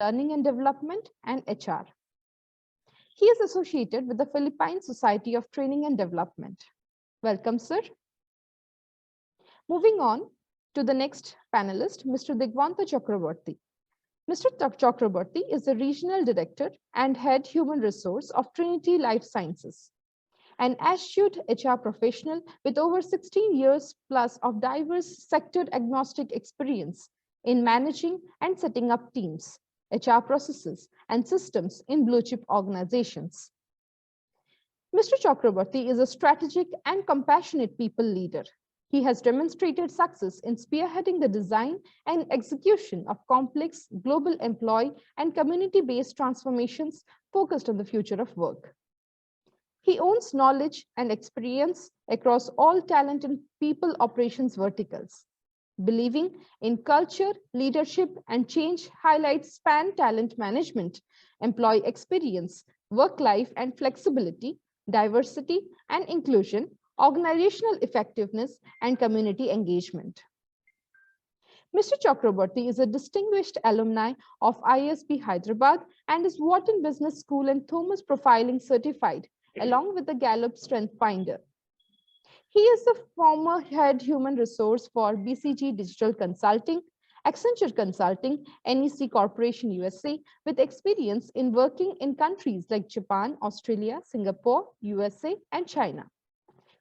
Learning and Development, and HR. He is associated with the Philippine Society of Training and Development. Welcome, sir. Moving on to the next panelist, Mr. Digvanta Chakraborty. Mr. Chakraborty is the Regional Director and Head Human Resource of Trinity Life Sciences, an astute HR professional with over 16 years plus of diverse sector-agnostic experience in managing and setting up teams, HR processes, and systems in blue-chip organizations. Mr. Chakraborty is a strategic and compassionate people leader. He has demonstrated success in spearheading the design and execution of complex global employee and community-based transformations focused on the future of work. He owns knowledge and experience across all talent and people operations verticals. Believing in culture, leadership, and change highlights span talent management, employee experience, work-life and flexibility, diversity and inclusion, organizational effectiveness, and community engagement. Mr. Chakraborty is a distinguished alumni of ISB Hyderabad and is Wharton Business School and Thomas Profiling certified, along with the Gallup Strength Finder. He is the former head human resource for BCG Digital Consulting, Accenture Consulting, NEC Corporation USA, with experience in working in countries like Japan, Australia, Singapore, USA, and China.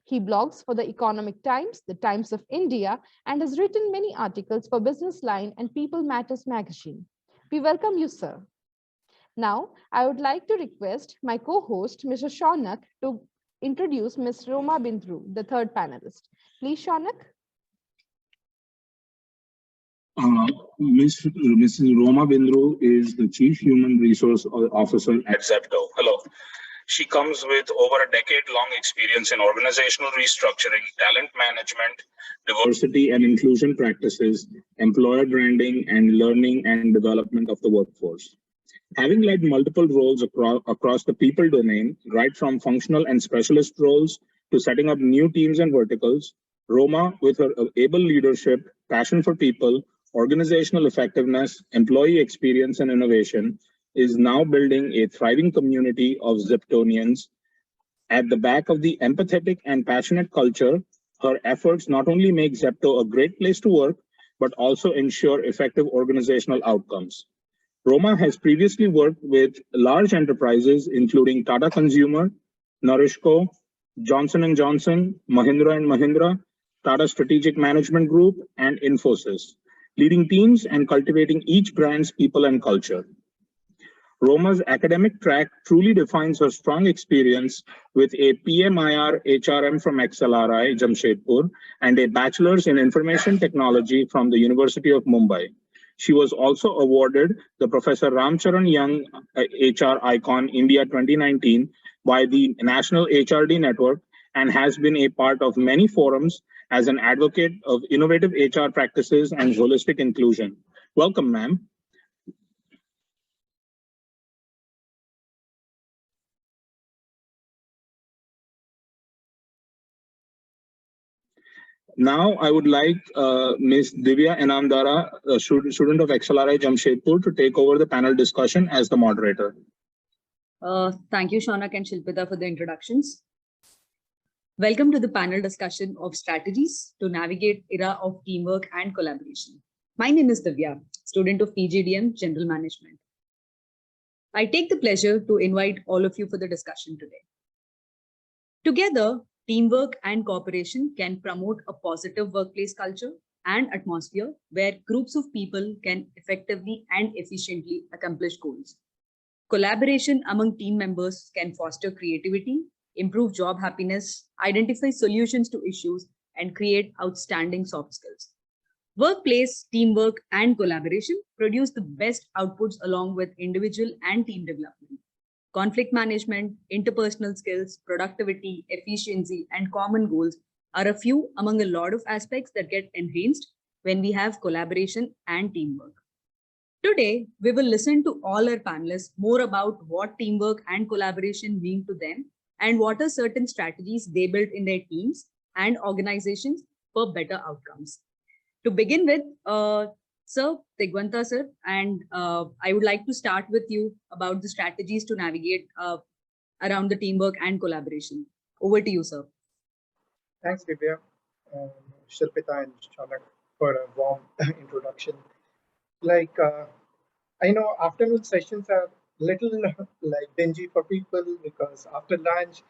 He blogs for the Economic Times, the Times of India, and has written many articles for Business Line and People Matters magazine. We welcome you, sir. Now, I would like to request my co-host, Mr. Shaunak, to introduce Ms. Roma Bindru, the third panelist. Please, Shaunak. Mrs. Roma Bindru is the Chief Human Resource Officer at Zepto. Hello. She comes with over a decade-long experience in organizational restructuring, talent management, diversity and inclusion practices, employer branding, and learning and development of the workforce. Having led multiple roles across the people domain, right from functional and specialist roles to setting up new teams and verticals, Roma, with her able leadership, passion for people, organizational effectiveness, employee experience, and innovation, is now building a thriving community of Zeptonians. At the back of the empathetic and passionate culture, her efforts not only make Zepto a great place to work, but also ensure effective organizational outcomes. Roma has previously worked with large enterprises, including Tata Consumer, Nourishco, Johnson & Johnson, Mahindra & Mahindra, Tata Strategic Management Group, and Infosys, leading teams and cultivating each brand's people and culture. Roma's academic track truly defines her strong experience with a PMIR HRM from XLRI, Jamshedpur, and a bachelor's in information technology from the University of Mumbai. She was also awarded the Professor Ramcharan Young HR Icon India 2019 by the National HRD Network and has been a part of many forums as an advocate of innovative HR practices and holistic inclusion. Welcome, ma'am. Now, I would like Ms. Divya Enamdara, a student of XLRI Jamshedpur, to take over the panel discussion as the moderator. Thank you, Shaunak and Shilpita, for the introductions. Welcome to the panel discussion of strategies to navigate era of teamwork and collaboration. My name is Divya, student of PGDM General Management. I take the pleasure to invite all of you for the discussion today. Together, teamwork and cooperation can promote a positive workplace culture and atmosphere where groups of people can effectively and efficiently accomplish goals. Collaboration among team members can foster creativity, improve job happiness, identify solutions to issues, and create outstanding soft skills. Workplace, teamwork, and collaboration produce the best outputs along with individual and team development. Conflict management, interpersonal skills, productivity, efficiency, and common goals are a few among a lot of aspects that get enhanced when we have collaboration and teamwork. Today, we will listen to all our panelists more about what teamwork and collaboration mean to them and what are certain strategies they built in their teams and organizations for better outcomes. To begin with, So, Tigwanta sir, and I would like to start with you about the strategies to navigate around the teamwork and collaboration. Over to you, sir. Thanks, Divya, Shilpita, and Shanak for a warm introduction. I know afternoon sessions are little like dingy for people because after lunch,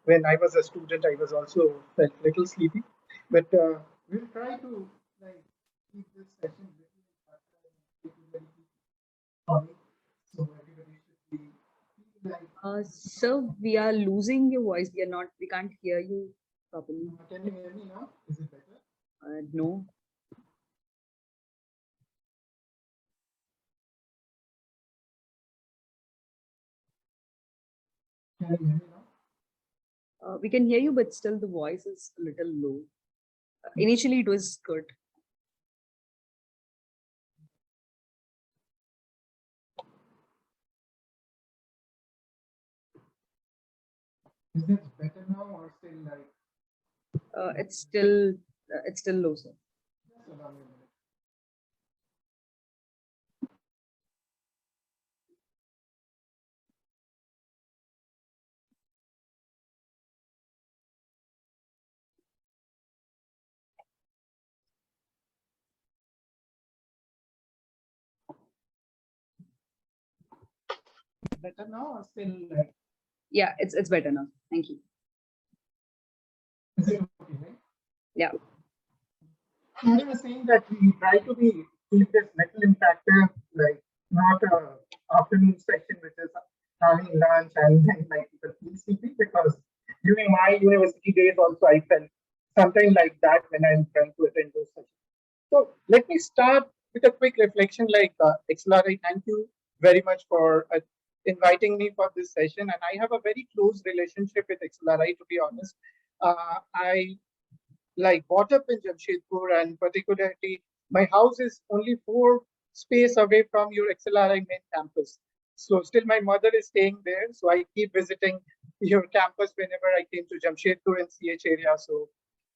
when I was a student, I was also felt little sleepy. But we'll try to like keep this session little fun, so everybody should be like. Sir, we are losing your voice. We can't hear you properly. Can you hear me now? Is it better? No. Can you hear me now? We can hear you, but still the voice is a little low. Initially, it was good. Is it better now or still like? It's still low, sir. Just allow me a minute. Better now or still like? Yeah, it's better now. Thank you. Is it okay, right? Yeah. I was saying that we try to keep this metal impactor like not a afternoon session which is having lunch and then like people feel sleepy because during my university days also I felt something like that when I'm trying to attend those sessions. So let me start with a quick reflection like XLRI, thank you very much for inviting me for this session. And I have a very close relationship with XLRI, to be honest. I like brought up in Jamshedpur, and particularly my house is only 4 space away from your XLRI main campus. So still my mother is staying there. So I keep visiting your campus whenever I came to Jamshedpur and CH area. So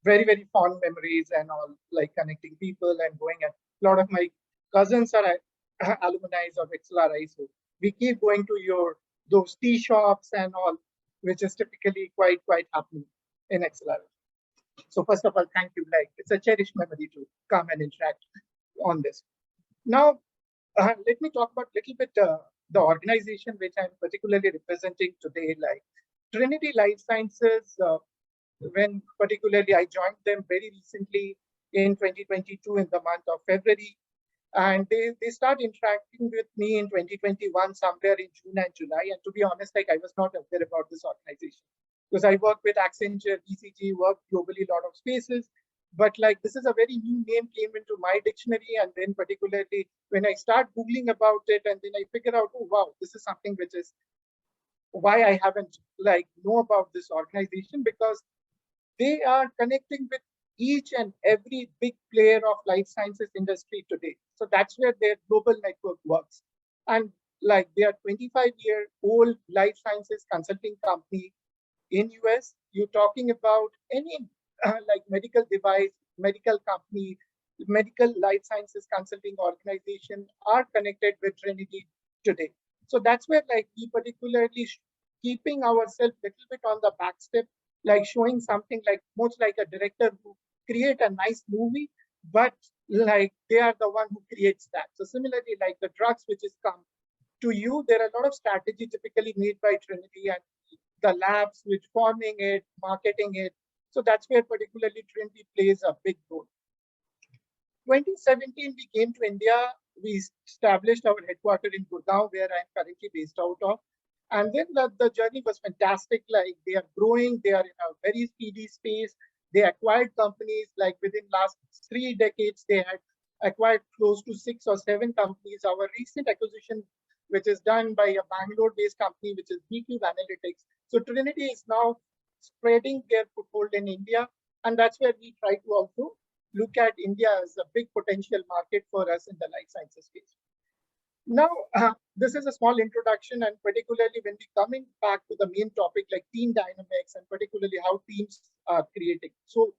very, very fond memories and all, like connecting people and going. And a lot of my cousins are alumni of XLRI. So we keep going to those tea shops and all, which is typically quite happening in XLRI. So first of all, thank you. Like it's a cherished memory to come and interact on this. Now, let me talk about a little bit the organization which I'm particularly representing today, like Trinity Life Sciences. When particularly I joined them very recently in 2022 in the month of February, and they start interacting with me in 2021 somewhere in June and July. And to be honest, like I was not aware about this organization because I work with Accenture, BCG, work globally, a lot of spaces. But like this is a very new name came into my dictionary, and then particularly when I start Googling about it, and then I figure out, oh wow, this is something which is why I haven't like know about this organization, because they are connecting with each and every big player of life sciences industry today. So that's where their global network works. And like they are 25-year-old life sciences consulting company in US. You're talking about any like medical device, medical company, medical life sciences consulting organization are connected with Trinity today. So that's where like we particularly keeping ourselves a little bit on the back step, like showing something like much like a director who create a nice movie, but like they are the one who creates that. So similarly, like the drugs which is come to you, there are a lot of strategy typically made by Trinity and the labs which forming it, marketing it. So that's where particularly Trinity plays a big role. 2017, we came to India. We established our headquarters in Gurgaon, where I'm currently based out of. And then the journey was fantastic. Like they are growing, they are in a very speedy space. They acquired companies like within last 3 decades, they had acquired close to 6 or 7 companies. Our recent acquisition, which is done by a Bangalore-based company, which is BQ Analytics. So Trinity is now spreading their foothold in India. And that's where we try to also look at India as a big potential market for us in the life sciences space. Now, this is a small introduction, and particularly when we coming back to the main topic, like team dynamics and particularly how teams are creating. So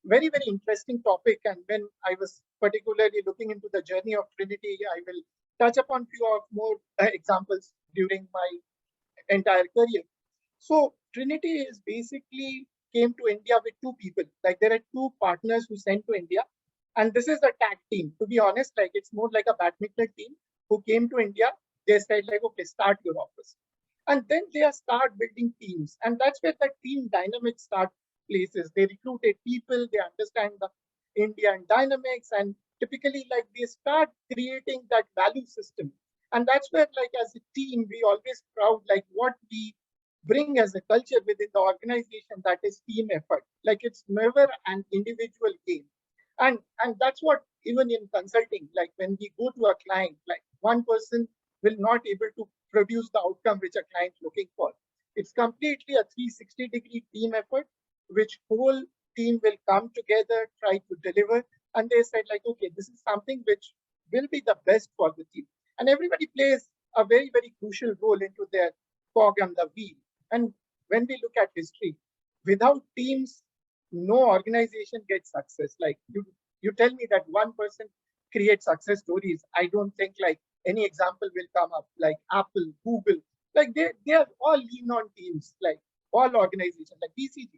very, very interesting topic. And when I was particularly looking into the journey of Trinity, I will touch upon few of more examples during my entire career. So Trinity is basically came to India with two people. Like there are two partners who sent to India, and this is a tag team. To be honest, like it's more like a badminton team who came to India. They said like, okay, start your office, and then they start building teams, and that's where the team dynamics start places. They recruited people, they understand the Indian dynamics, and typically like they start creating that value system. And that's where like as a team, we always proud like what we bring as a culture within the organization, that is team effort. Like it's never an individual game. And that's what even in consulting, like when we go to a client, like one person will not able to produce the outcome which a client looking for. It's completely a 360-degree team effort, which whole team will come together, try to deliver. And they said like, okay, this is something which will be the best for the team. And everybody plays a very, very crucial role into their cog and the wheel. And when we look at history, without teams, no organization gets success. Like you tell me that one person creates success stories. I don't think like any example will come up, like Apple, Google, like they are all lean on teams, like all organizations, like BCG,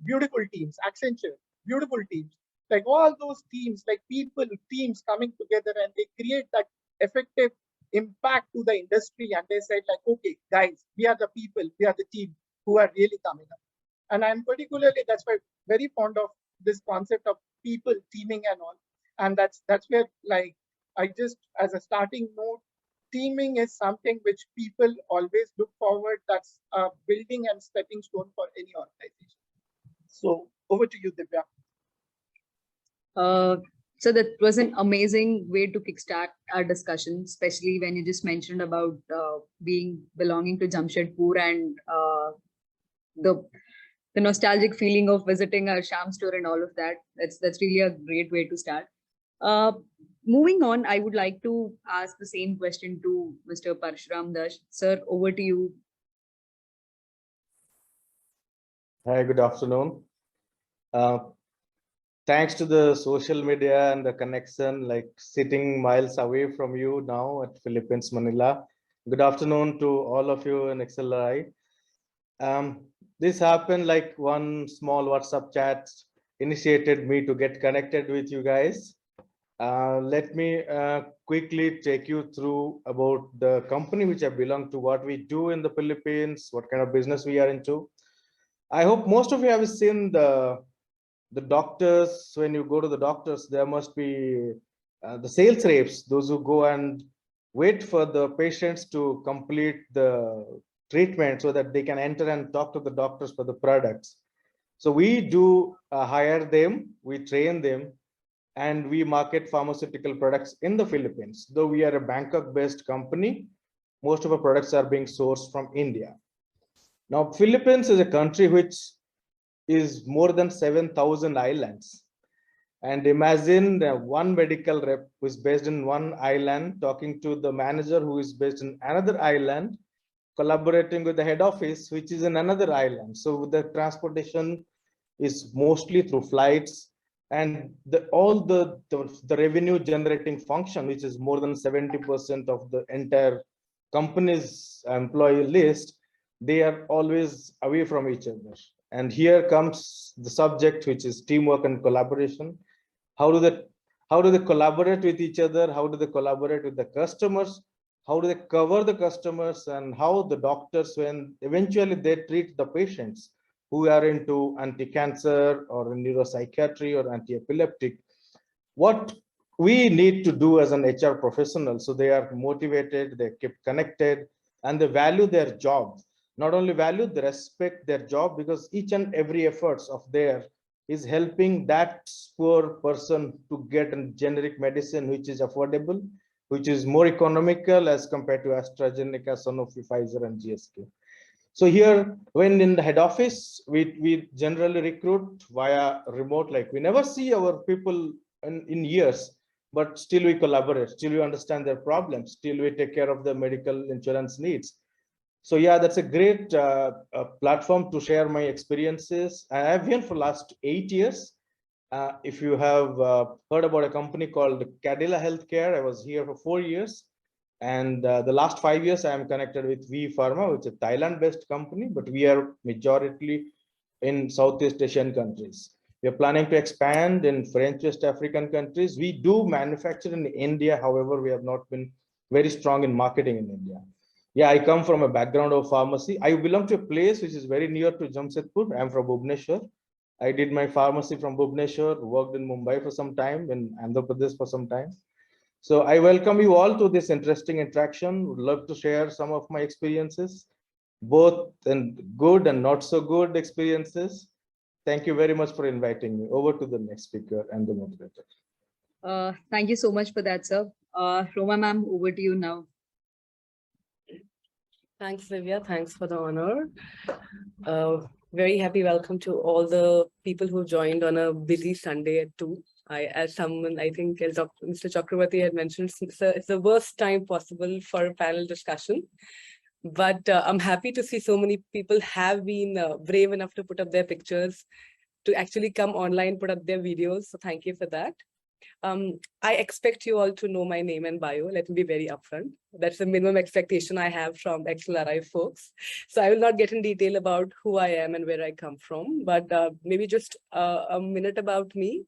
beautiful teams, Accenture, beautiful teams, like all those teams, like people, teams coming together, and they create that effective impact to the industry. And they said like, okay, guys, we are the people, we are the team who are really coming up. And I'm particularly, that's why very fond of this concept of people teaming and all. And that's where like I just, as a starting note, teaming is something which people always look forward. That's a building and stepping stone for any organization. So over to you, Divya. So that was an amazing way to kickstart our discussion, especially when you just mentioned about belonging to Jamshedpur and the nostalgic feeling of visiting our Sham store and all of that. That's really a great way to start. Moving on, I would like to ask the same question to Mr. Parshuram Das. Sir, over to you. Hi, good afternoon. Thanks to the social media and the connection, like sitting miles away from you now at Philippines, Manila. Good afternoon to all of you in XLRI. This happened like one small WhatsApp chat initiated me to get connected with you guys. Let me quickly take you through about the company which I belong to, what we do in the Philippines, what kind of business we are into. I hope most of you have seen the doctors. When you go to the doctors, there must be the sales reps, those who go and wait for the patients to complete the treatment so that they can enter and talk to the doctors for the products. So we do hire them, we train them, and we market pharmaceutical products in the Philippines. Though we are a Bangkok-based company, most of our products are being sourced from India. Now, Philippines is a country which is more than 7,000 islands. And imagine one medical rep who is based in one island talking to the manager who is based in another island, collaborating with the head office, which is in another island. So the transportation is mostly through flights, and all the revenue generating function, which is more than 70% of the entire company's employee list, they are always away from each other. And here comes the subject, which is teamwork and collaboration. How do they collaborate with each other? How do they collaborate with the customers? How do they cover the customers? And how the doctors, when eventually they treat the patients who are into anti-cancer or neuropsychiatry or anti-epileptic, what we need to do as an HR professional, so they are motivated, they keep connected, and they value their job. Not only value, they respect their job, because each and every efforts of theirs is helping that poor person to get a generic medicine which is affordable, which is more economical as compared to AstraZeneca, Sanofi, Pfizer, and GSK. So here, when in the head office, we generally recruit via remote. Like we never see our people in years, but still we collaborate, still we understand their problems, still we take care of their medical insurance needs. So yeah, that's a great platform to share my experiences. I have been for last 8 years. If you have heard about a company called Cadila Healthcare, I was here for 4 years. And the last 5 years, I am connected with V Pharma, which is a Thailand-based company, but we are majority in Southeast Asian countries. We are planning to expand in French West African countries. We do manufacture in India. However, we have not been very strong in marketing in India. Yeah, I come from a background of pharmacy. I belong to a place which is very near to Jamshedpur. I'm from Bhubaneswar. I did my pharmacy from Bhubaneswar, worked in Mumbai for some time, in Andhra Pradesh for some time. So I welcome you all to this interesting interaction. Would love to share some of my experiences, both in good and not so good experiences. Thank you very much for inviting me. Over to the next speaker and the moderator. Thank you so much for that, sir. Roma ma'am, over to you now. Thanks, Divya. Thanks for the honor. Very happy welcome to all the people who joined on a busy Sunday at 2. As someone, I think, as Mr. Chakravarti had mentioned, it's the worst time possible for a panel discussion. But I'm happy to see so many people have been brave enough to put up their pictures, to actually come online, put up their videos. So thank you for that. I expect you all to know my name and bio. Let me be very upfront. That's the minimum expectation I have from XLRI folks. So I will not get in detail about who I am and where I come from, but maybe just a minute about me.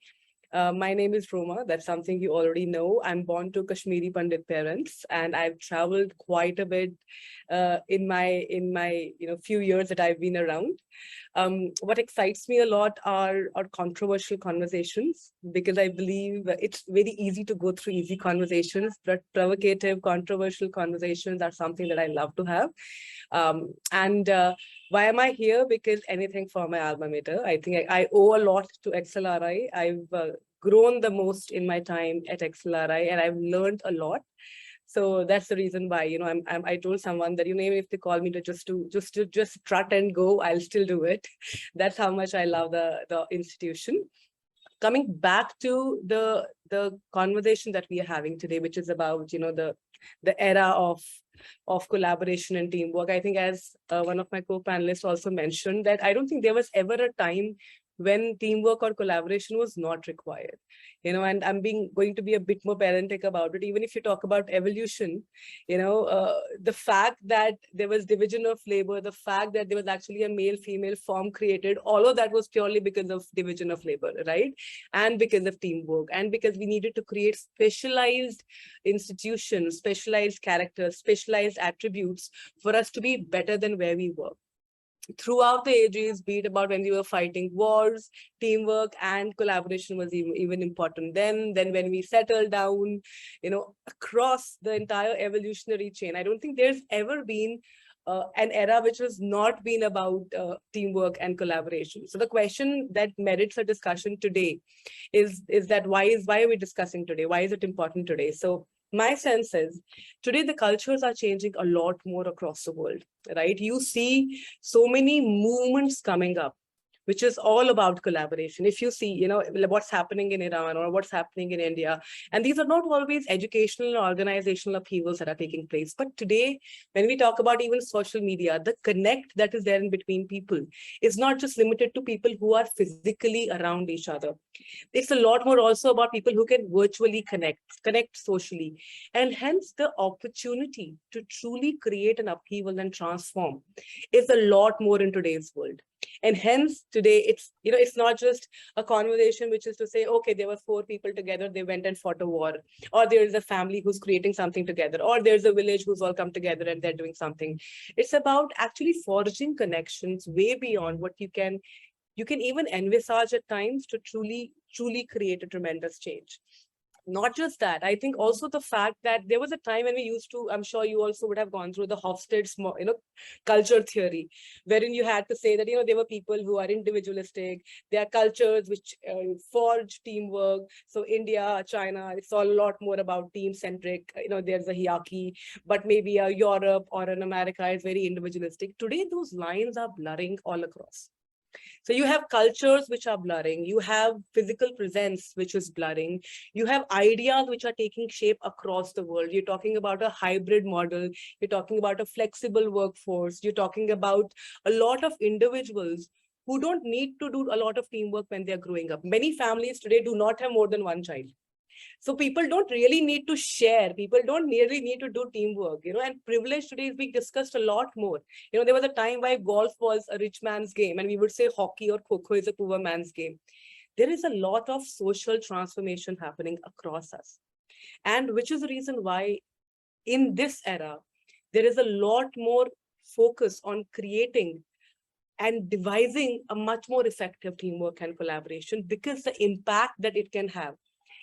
My name is Roma. That's something you already know. I'm born to Kashmiri Pandit parents, and I've traveled quite a bit in my few years that I've been around. What excites me a lot are controversial conversations, because I believe it's very easy to go through easy conversations, but provocative, controversial conversations are something that I love to have. Why am I here? Because anything for my alma mater. I think I owe a lot to XLRI. I've grown the most in my time at XLRI, and I've learned a lot. So that's the reason why, I told someone that, even if they call me to just strut and go, I'll still do it. That's how much I love the institution. Coming back to the conversation that we are having today, which is about, the era of collaboration and teamwork. I think, as one of my co-panelists also mentioned, that I don't think there was ever a time when teamwork or collaboration was not required, and I'm going to be a bit more pedantic about it. Even if you talk about evolution, the fact that there was division of labor, the fact that there was actually a male-female form created, all of that was purely because of division of labor, right? And because of teamwork, and because we needed to create specialized institutions, specialized characters, specialized attributes for us to be better than where we were. Throughout the ages, be it about when we were fighting wars, teamwork and collaboration was even important. Then when we settled down, across the entire evolutionary chain, I don't think there's ever been an era which has not been about teamwork and collaboration. So the question that merits a discussion today is that why are we discussing today? Why is it important today? So my sense is, today the cultures are changing a lot more across the world, right? You see so many movements coming up, which is all about collaboration. If you see, what's happening in Iran or what's happening in India, and these are not always educational or organizational upheavals that are taking place. But today, when we talk about even social media, the connect that is there in between people is not just limited to people who are physically around each other. It's a lot more also about people who can virtually connect socially. And hence the opportunity to truly create an upheaval and transform is a lot more in today's world. And hence today it's not just a conversation which is to say, okay, there were 4 people together, they went and fought a war, or there is a family who's creating something together, or there's a village who's all come together and they're doing something. It's about actually forging connections way beyond what you can even envisage at times to truly create a tremendous change. Not just that, I think also the fact that there was a time when we used to, I'm sure you also would have gone through the Hofstede's, culture theory, wherein you had to say that, there were people who are individualistic, there are cultures which forge teamwork. So India, China, it's all a lot more about team-centric, there's a hierarchy, but maybe Europe or in America is very individualistic. Today, those lines are blurring all across. So you have cultures which are blurring, you have physical presence which is blurring, you have ideas which are taking shape across the world. You're talking about a hybrid model, you're talking about a flexible workforce, you're talking about a lot of individuals who don't need to do a lot of teamwork when they're growing up. Many families today do not have more than one child. So people don't really need to share. People don't really need to do teamwork, and privilege today is being discussed a lot more. There was a time where golf was a rich man's game and we would say hockey or kho is a poor man's game. There is a lot of social transformation happening across us. And which is the reason why in this era, there is a lot more focus on creating and devising a much more effective teamwork and collaboration, because the impact that it can have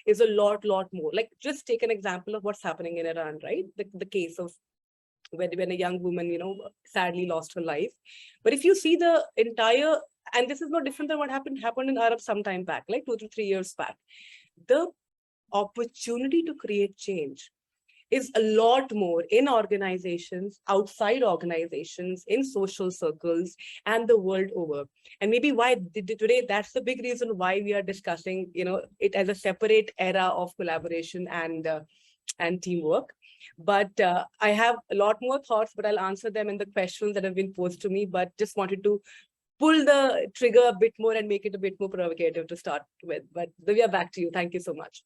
is a lot more. Like, just take an example of what's happening in Iran, right? The case of when a young woman, sadly lost her life. But if you see the entire, and this is no different than what happened in Arab some time back, like 2 to 3 years back, the opportunity to create change is a lot more in organizations, outside organizations, in social circles, and the world over. And maybe why today, that's the big reason why we are discussing, it as a separate era of collaboration and teamwork. But I have a lot more thoughts, but I'll answer them in the questions that have been posed to me, but just wanted to pull the trigger a bit more and make it a bit more provocative to start with. But Divya, back to you. Thank you so much.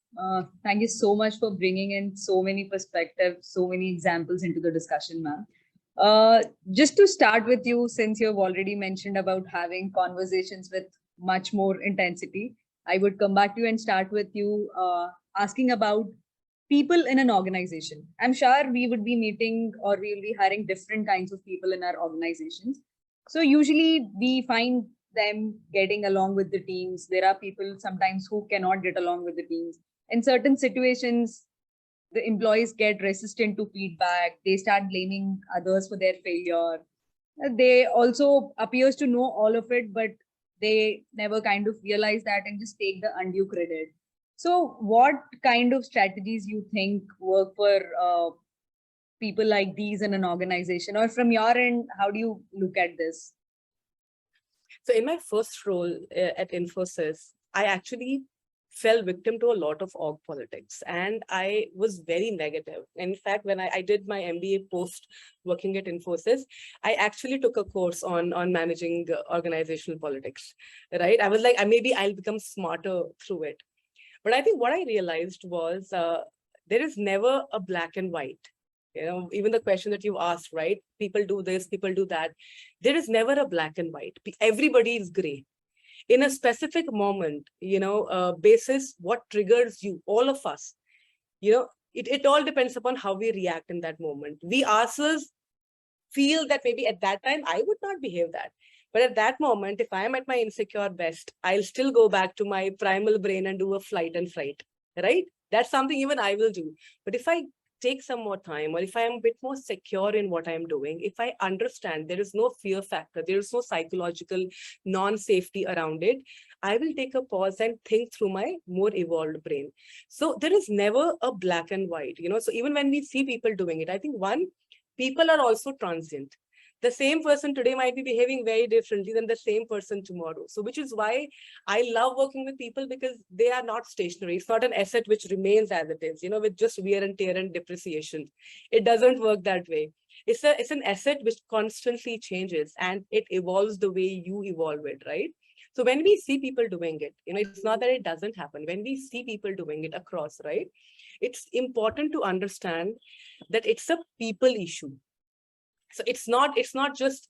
Thank you so much for bringing in so many perspectives, so many examples into the discussion, ma'am. Just to start with you, since you've already mentioned about having conversations with much more intensity, I would come back to you and start with you asking about people in an organization. I'm sure we would be meeting or we will be hiring different kinds of people in our organizations. So usually we find them getting along with the teams. There are people sometimes who cannot get along with the teams. In certain situations, the employees get resistant to feedback. They start blaming others for their failure. They also appears to know all of it, but they never kind of realize that and just take the undue credit. So what kind of strategies you think work for people like these in an organization? Or from your end, how do you look at this? So in my first role at Infosys, I actually fell victim to a lot of org politics, and I was very negative. In fact, when I did my MBA post working at Infosys, I actually took a course on managing organizational politics, right? I was like, maybe I'll become smarter through it. But I think what I realized was there is never a black and white. Even the question that you asked, right? People do this, people do that. There is never a black and white. Everybody is gray. In a specific moment, basis what triggers you, all of us, it all depends upon how we react in that moment. We ourselves feel that maybe at that time, I would not behave that. But at that moment, if I am at my insecure best, I'll still go back to my primal brain and do a flight and fright, right? That's something even I will do. But if I take some more time, or if I am a bit more secure in what I'm doing, if I understand there is no fear factor, there is no psychological non-safety around it, I will take a pause and think through my more evolved brain. So there is never a black and white, so even when we see people doing it, I think people are also transient. The same person today might be behaving very differently than the same person tomorrow. So which is why I love working with people, because they are not stationary. It's not an asset which remains as it is, with just wear and tear and depreciation. It doesn't work that way. It's an asset which constantly changes and it evolves the way you evolve it, right? So when we see people doing it, it's not that it doesn't happen. When we see people doing it across, right? It's important to understand that it's a people issue. So it's not just,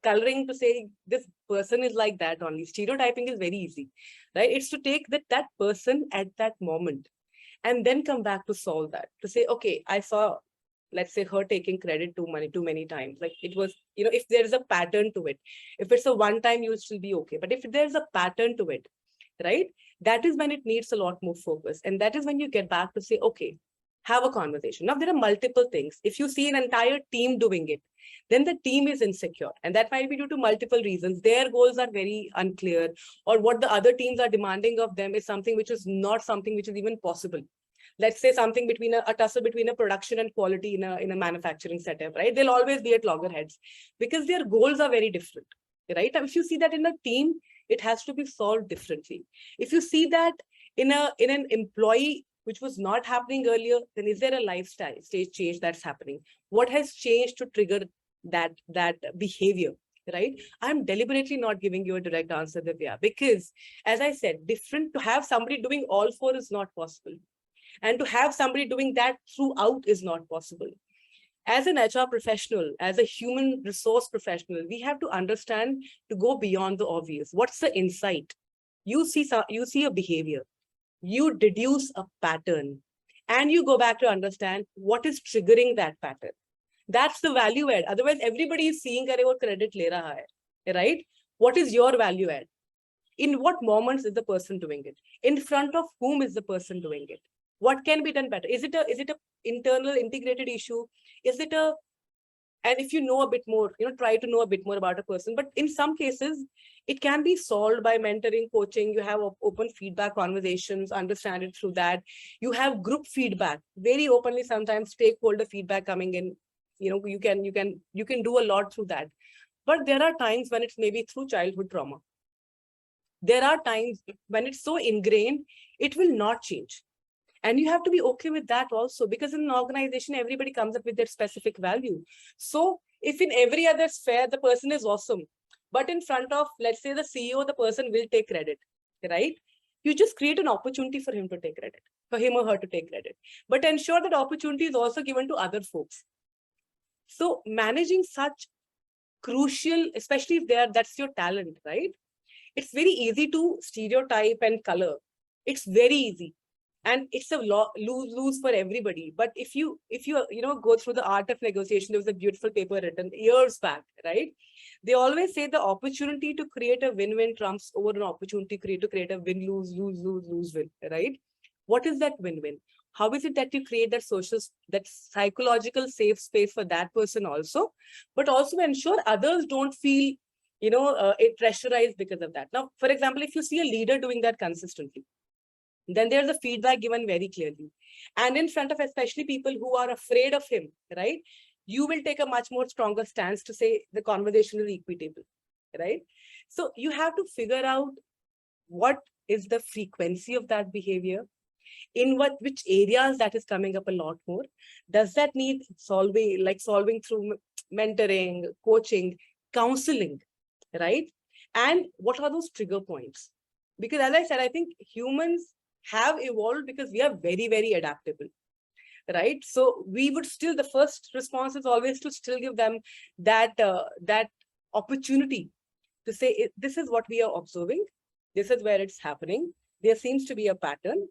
coloring to say this person is like that only. Stereotyping is very easy, right? It's to take that person at that moment and then come back to solve that, to say, okay, I saw, let's say, her taking credit too many times. Like it was, if there is a pattern to it, if it's a one time, you'll still be okay. But if there's a pattern to it, right, that is when it needs a lot more focus. And that is when you get back to say, okay, have a conversation. Now, there are multiple things. If you see an entire team doing it, then the team is insecure. And that might be due to multiple reasons. Their goals are very unclear, or what the other teams are demanding of them is something which is not something which is even possible. Let's say something between a tussle between a production and quality in a manufacturing setup, right? They'll always be at loggerheads because their goals are very different, right? And if you see that in a team, it has to be solved differently. If you see that in an employee, which was not happening earlier, then is there a lifestyle stage change that's happening? What has changed to trigger that behavior? right? I'm deliberately not giving you a direct answer, Divya, because as I said, to have somebody doing all four is not possible. And to have somebody doing that throughout is not possible. As an HR professional, as a human resource professional, we have to understand to go beyond the obvious. What's the insight? You see a behavior, you deduce a pattern, and you go back to understand what is triggering that pattern. That's the value add. Otherwise, everybody is seeing that वो credit ले रहा है, right? What is your value add? In what moments is the person doing it? In front of whom is the person doing it? What can be done better? Is it a internal integrated issue? Is it a, and if you know a bit more, try to know a bit more about a person. But in some cases, it can be solved by mentoring, coaching. You have open feedback conversations, understand it through that. You have group feedback, very openly, sometimes stakeholder feedback coming in. You can do a lot through that. But there are times when it's maybe through childhood trauma. There are times when it's so ingrained, it will not change. And you have to be okay with that also, because in an organization, everybody comes up with their specific value. So if in every other sphere, the person is awesome, but in front of, let's say, the CEO, the person will take credit, right? You just create an opportunity for him to take credit, for him or her to take credit, but ensure that opportunity is also given to other folks. So managing such crucial, especially if that's your talent, right? It's very easy to stereotype and color. It's very easy. And it's a lose for everybody. But if you go through the art of negotiation, there was a beautiful paper written years back, right? They always say the opportunity to create a win-win trumps over an opportunity to create a win-lose-lose-lose-lose-win, right? What is that win-win? How is it that you create that psychological safe space for that person also, but also ensure others don't feel, pressurized because of that. Now, for example, if you see a leader doing that consistently, then there's a feedback given very clearly. And in front of especially people who are afraid of him, right? You will take a much more stronger stance to say the conversation is equitable, right? So you have to figure out what is the frequency of that behavior, in which areas that is coming up a lot more. Does that need solving through mentoring, coaching, counseling, right? And what are those trigger points? Because as I said, I think humans have evolved because we are very, very adaptable, right? So we would still, the first response is always to still give them that opportunity to say, this is what we are observing, this is where it's happening, there seems to be a pattern,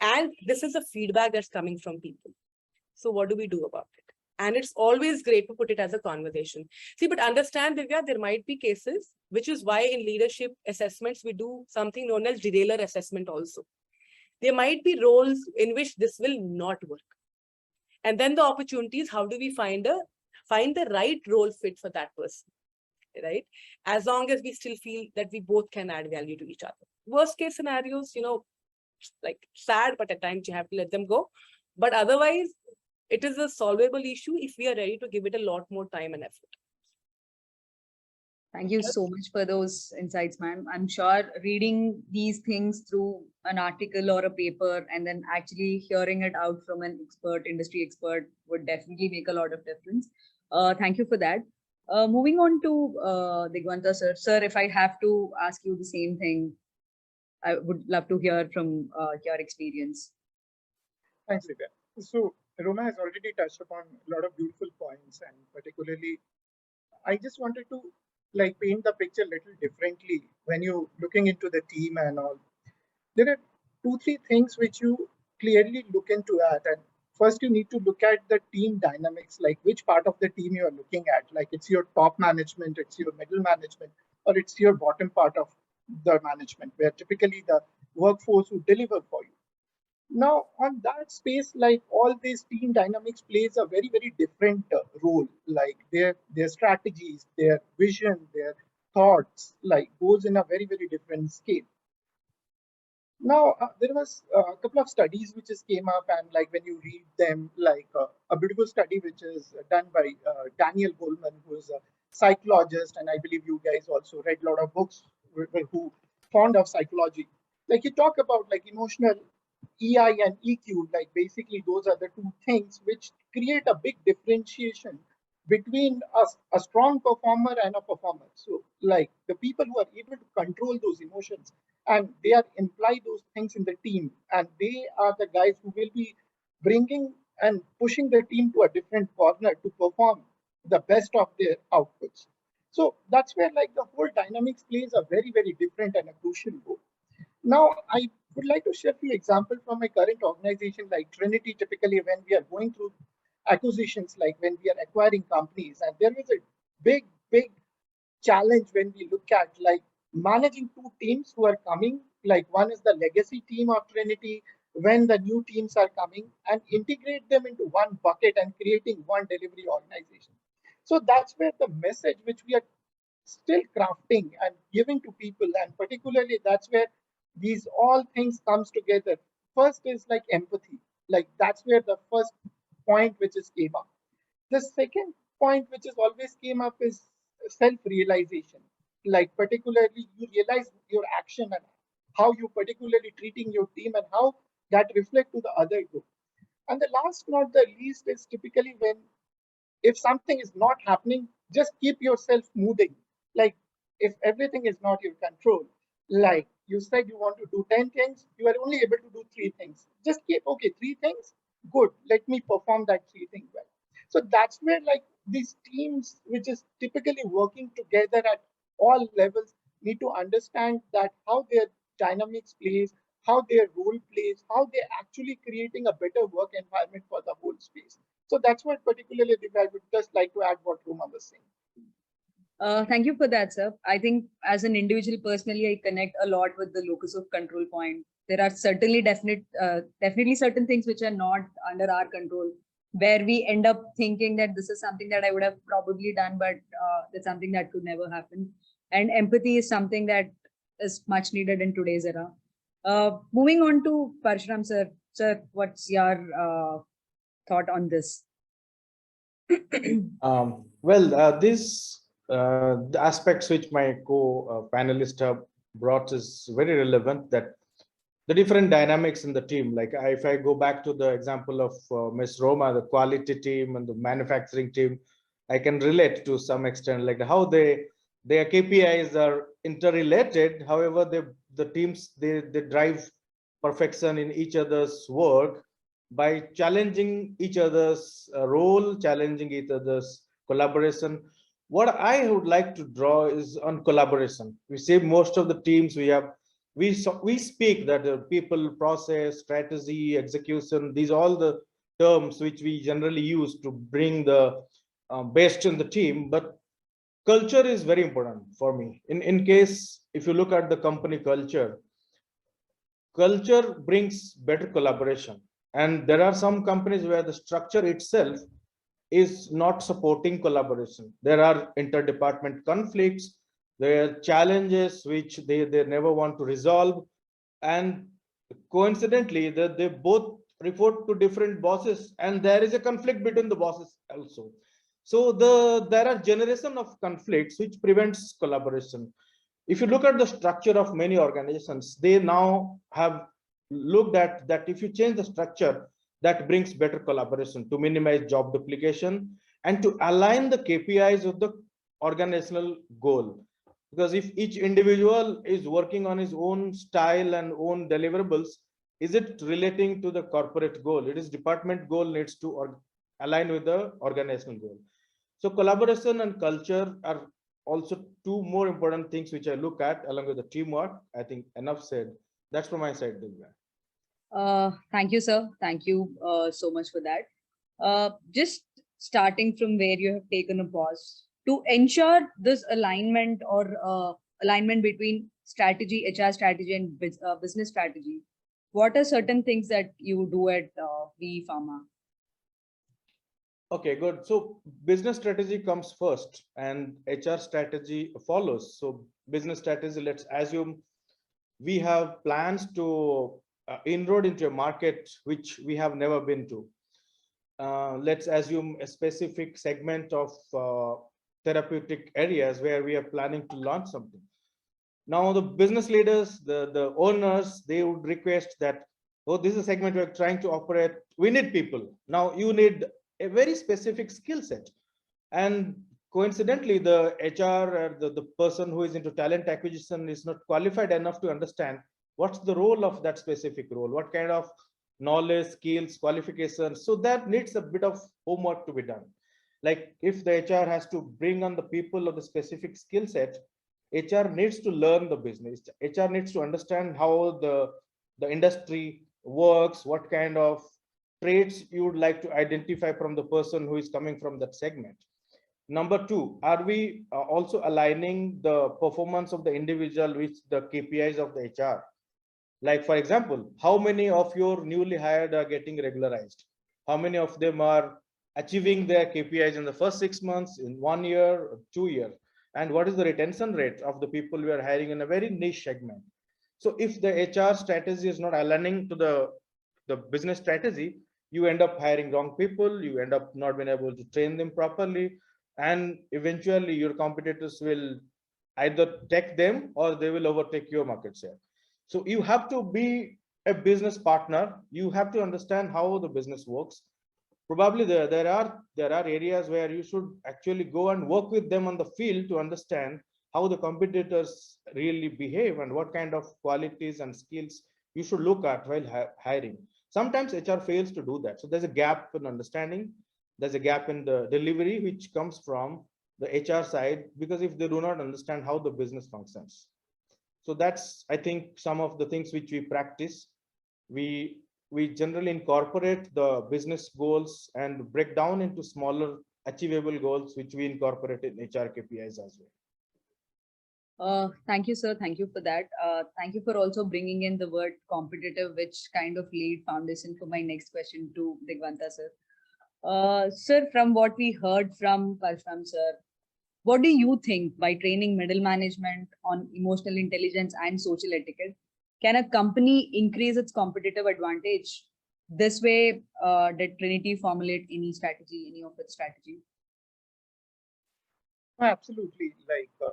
and this is the feedback that's coming from people. So what do we do about it? And it's always great to put it as a conversation. See, but understand, Divya, there might be cases, which is why in leadership assessments, we do something known as derailer assessment also. There might be roles in which this will not work. And then the opportunity is, how do we find the right role fit for that person, right? As long as we still feel that we both can add value to each other. Worst case scenarios, like sad, but at times you have to let them go. But otherwise, it is a solvable issue if we are ready to give it a lot more time and effort. Thank you so much for those insights, ma'am. I'm sure reading these things through an article or a paper and then actually hearing it out from an industry expert would definitely make a lot of difference. Thank you for that. Moving on to Digvanta, sir. Sir, if I have to ask you the same thing, I would love to hear from your experience. Thanks, Divya. So Roma has already touched upon a lot of beautiful points, and particularly, I just wanted to paint the picture a little differently when you're looking into the team and all. There are 2-3 things which you clearly look into that. And first, you need to look at the team dynamics, like which part of the team you are looking at. Like it's your top management, it's your middle management, or it's your bottom part of the management, where typically the workforce who deliver for you. Now, on that space, like all these team dynamics plays a very, very different role. Like their strategies, their vision, their thoughts, like goes in a very, very different scale. Now, there was a couple of studies which just came up, and like when you read them, like a beautiful study which is done by Daniel Goleman, who is a psychologist, and I believe you guys also read a lot of books who fond of psychology. Like you talk about like emotional EI and EQ, like basically those are the 2 things which create a big differentiation between a strong performer and a performer. So like the people who are able to control those emotions and they are imply those things in the team, and they are the guys who will be bringing and pushing the team to a different corner to perform the best of their outputs. So that's where like the whole dynamics plays a very, very different and a crucial role. Now, I would like to share a few examples from my current organization, like Trinity. Typically, when we are going through acquisitions, like when we are acquiring companies, and there is a big, big challenge when we look at like managing two teams who are coming. Like one is the legacy team of Trinity, when the new teams are coming, and integrate them into one bucket and creating one delivery organization. So that's where the message which we are still crafting and giving to people, and particularly that's where these all things comes together. First is like empathy, like that's where the first point which is came up. The second point which is always came up is self-realization, like particularly you realize your action and how you particularly treating your team and how that reflect to the other group. And the last not the least is typically when if something is not happening, just keep yourself moving. Like if everything is not your control, like you said you want to do 10 things, you are only able to do 3 things. Just keep, okay, 3 things, good, let me perform that 3 things well. So that's where like these teams, which is typically working together at all levels, need to understand that how their dynamics plays, how their role plays, how they're actually creating a better work environment for the whole space. So that's what particularly I would just like to add what Roma was saying. Thank you for that, sir. I think as an individual, personally, I connect a lot with the locus of control point. There are certainly definitely certain things which are not under our control, where we end up thinking that this is something that I would have probably done, but that's something that could never happen. And empathy is something that is much needed in today's era. Moving on to Parshuram, sir. Sir, what's your thought on this? The aspects which my co-panelists have brought is very relevant, that the different dynamics in the team. Like if I go back to the example of Ms. Roma, the quality team and the manufacturing team, I can relate to some extent, like how their KPIs are interrelated. However, the teams, they drive perfection in each other's work by challenging each other's role, challenging each other's collaboration. What I would like to draw is on collaboration. We see most of the teams we speak that the people, process, strategy, execution, these all the terms which we generally use to bring the best in the team. But culture is very important for me. In case, if you look at the company culture brings better collaboration. And there are some companies where the structure itself is not supporting collaboration. There are interdepartment conflicts, there are challenges which they never want to resolve. And coincidentally, they both report to different bosses, and there is a conflict between the bosses also. So there are generation of conflicts which prevents collaboration. If you look at the structure of many organizations, they now have looked at that if you change the structure, that brings better collaboration to minimize job duplication and to align the KPIs with the organizational goal. Because if each individual is working on his own style and own deliverables, is it relating to the corporate goal? It is department goal needs to align with the organizational goal. So collaboration and culture are also two more important things which I look at along with the teamwork. I think enough said. That's from my side, Divya. Thank you, sir. Thank you so much for that. Just starting from where you have taken a pause, to ensure this alignment or alignment between strategy, HR strategy, and business strategy, what are certain things that you do at VE Pharma? Okay, good. So business strategy comes first and HR strategy follows. So business strategy, let's assume we have plans to inroad into a market which we have never been to. Let's assume a specific segment of therapeutic areas where we are planning to launch something. Now the business leaders, the owners, they would request that, oh, this is a segment we're trying to operate. We need people. Now you need a very specific skill set. And coincidentally, the HR or the person who is into talent acquisition is not qualified enough to understand what's the role of that specific role, what kind of knowledge, skills, qualifications. So that needs a bit of homework to be done. Like if the HR has to bring on the people of the specific skill set, HR needs to learn the business. HR needs to understand how the industry works, what kind of traits you would like to identify from the person who is coming from that segment. Number two, are we also aligning the performance of the individual with the KPIs of the HR? Like, for example, how many of your newly hired are getting regularized? How many of them are achieving their KPIs in the first 6 months, in 1 year, 2 years? And what is the retention rate of the people we are hiring in a very niche segment? So if the HR strategy is not aligning to the business strategy, you end up hiring wrong people, you end up not being able to train them properly, and eventually your competitors will either take them or they will overtake your market share. So you have to be a business partner. You have to understand how the business works. Probably there are areas where you should actually go and work with them on the field to understand how the competitors really behave and what kind of qualities and skills you should look at while hiring. Sometimes HR fails to do that. So there's a gap in understanding. There's a gap in the delivery, which comes from the HR side, because if they do not understand how the business functions. So that's, I think, some of the things which we practice. We generally incorporate the business goals and break down into smaller achievable goals, which we incorporate in HR KPIs as well. Thank you, sir. Thank you for that. Thank you for also bringing in the word competitive, which kind of laid foundation for my next question to Digvanta, sir. Sir, from what we heard from Parshram, sir, what do you think by training middle management on emotional intelligence and social etiquette, can a company increase its competitive advantage? This way, did Trinity formulate any strategy, any of its strategy? Absolutely. Like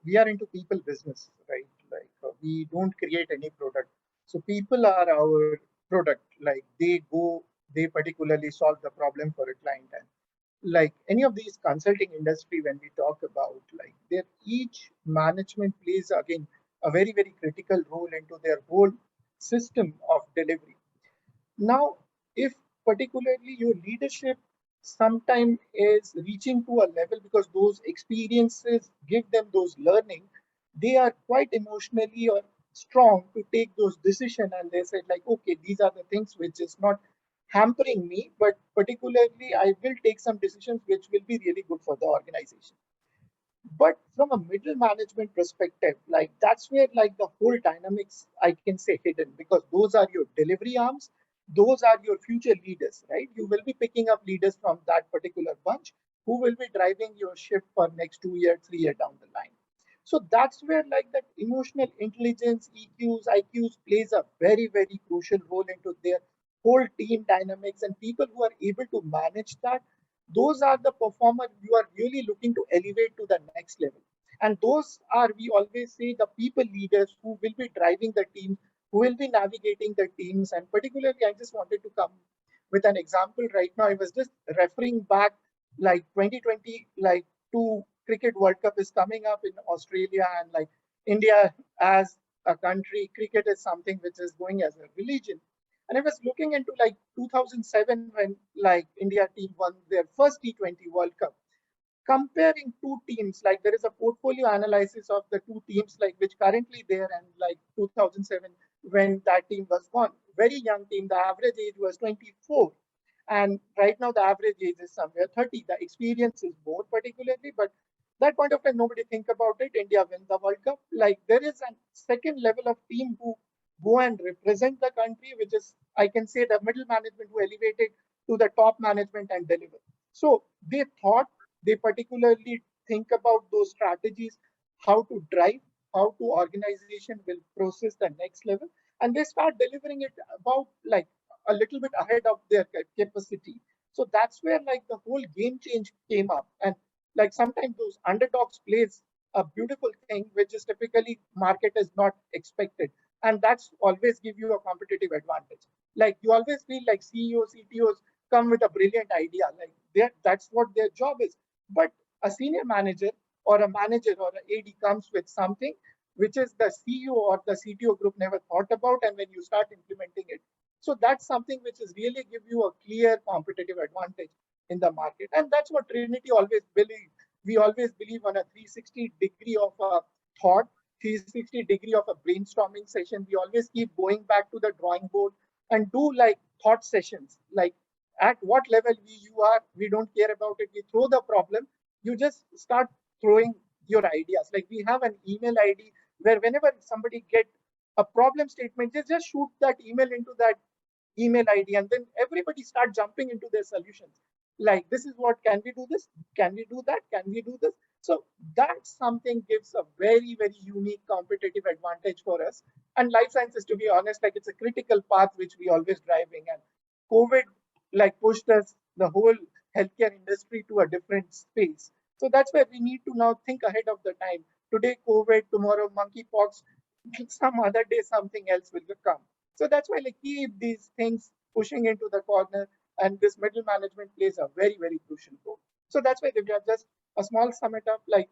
we are into people business, right? Like we don't create any product. So people are our product. Like they particularly solve the problem for a client. And like any of these consulting industry, when we talk about like each management plays again a very, very critical role into their whole system of delivery. Now, if particularly your leadership sometime is reaching to a level because those experiences give them those learning, they are quite emotionally or strong to take those decisions, and they said like, okay, these are the things which is not hampering me, but particularly I will take some decisions which will be really good for the organization. But from a middle management perspective, like that's where like the whole dynamics I can say hidden, because those are your delivery arms, those are your future leaders, right? You will be picking up leaders from that particular bunch who will be driving your ship for next 2 years, 3 years down the line. So that's where like that emotional intelligence, EQs, IQs plays a very, very crucial role into their whole team dynamics, and people who are able to manage that, those are the performers you are really looking to elevate to the next level. And those are, we always say, the people leaders who will be driving the team, who will be navigating the teams. And particularly, I just wanted to come with an example right now. I was just referring back like 2020, like to Cricket World Cup is coming up in Australia, and like India as a country, cricket is something which is going as a religion. And I was looking into like 2007 when like India team won their first T20 World Cup. Comparing two teams, like there is a portfolio analysis of the two teams, like which currently there, and like 2007 when that team was won. Very young team, the average age was 24. And right now the average age is somewhere 30. The experience is more particularly, but that point of time, nobody think about it. India wins the World Cup. Like there is a second level of team who go and represent the country, which is, I can say, the middle management who elevated to the top management and deliver. So they thought, they particularly think about those strategies, how to drive, how to organization will process the next level, and they start delivering it about like a little bit ahead of their capacity. So that's where like the whole game change came up. And like sometimes those underdogs plays a beautiful thing, which is typically market is not expected. And that's always give you a competitive advantage. Like you always feel like CEOs, CTOs come with a brilliant idea. Like that's what their job is. but a senior manager or a manager or an AD comes with something which is the CEO or the CTO group never thought about, and when you start implementing it. So that's something which is really give you a clear competitive advantage in the market. And that's what Trinity always believes. We always believe on a 360 degree of a thought, 360 degree of a brainstorming session. We always keep going back to the drawing board and do like thought sessions. Like at what level you are, we don't care about it. We throw the problem. You just start throwing your ideas. Like we have an email ID where whenever somebody get a problem statement, just shoot that email into that email ID, and then everybody start jumping into their solutions. Like, this is what, can we do this? Can we do that? Can we do this? So that's something gives a very, very unique competitive advantage for us. And life sciences, to be honest, like it's a critical path which we always driving. And COVID like pushed us, the whole healthcare industry, to a different space. So that's where we need to now think ahead of the time. Today, COVID, tomorrow, monkeypox, some other day, something else will come. So that's why like keep these things pushing into the corner, and this middle management plays a very, very crucial role. So that's why we are just a small summit up, like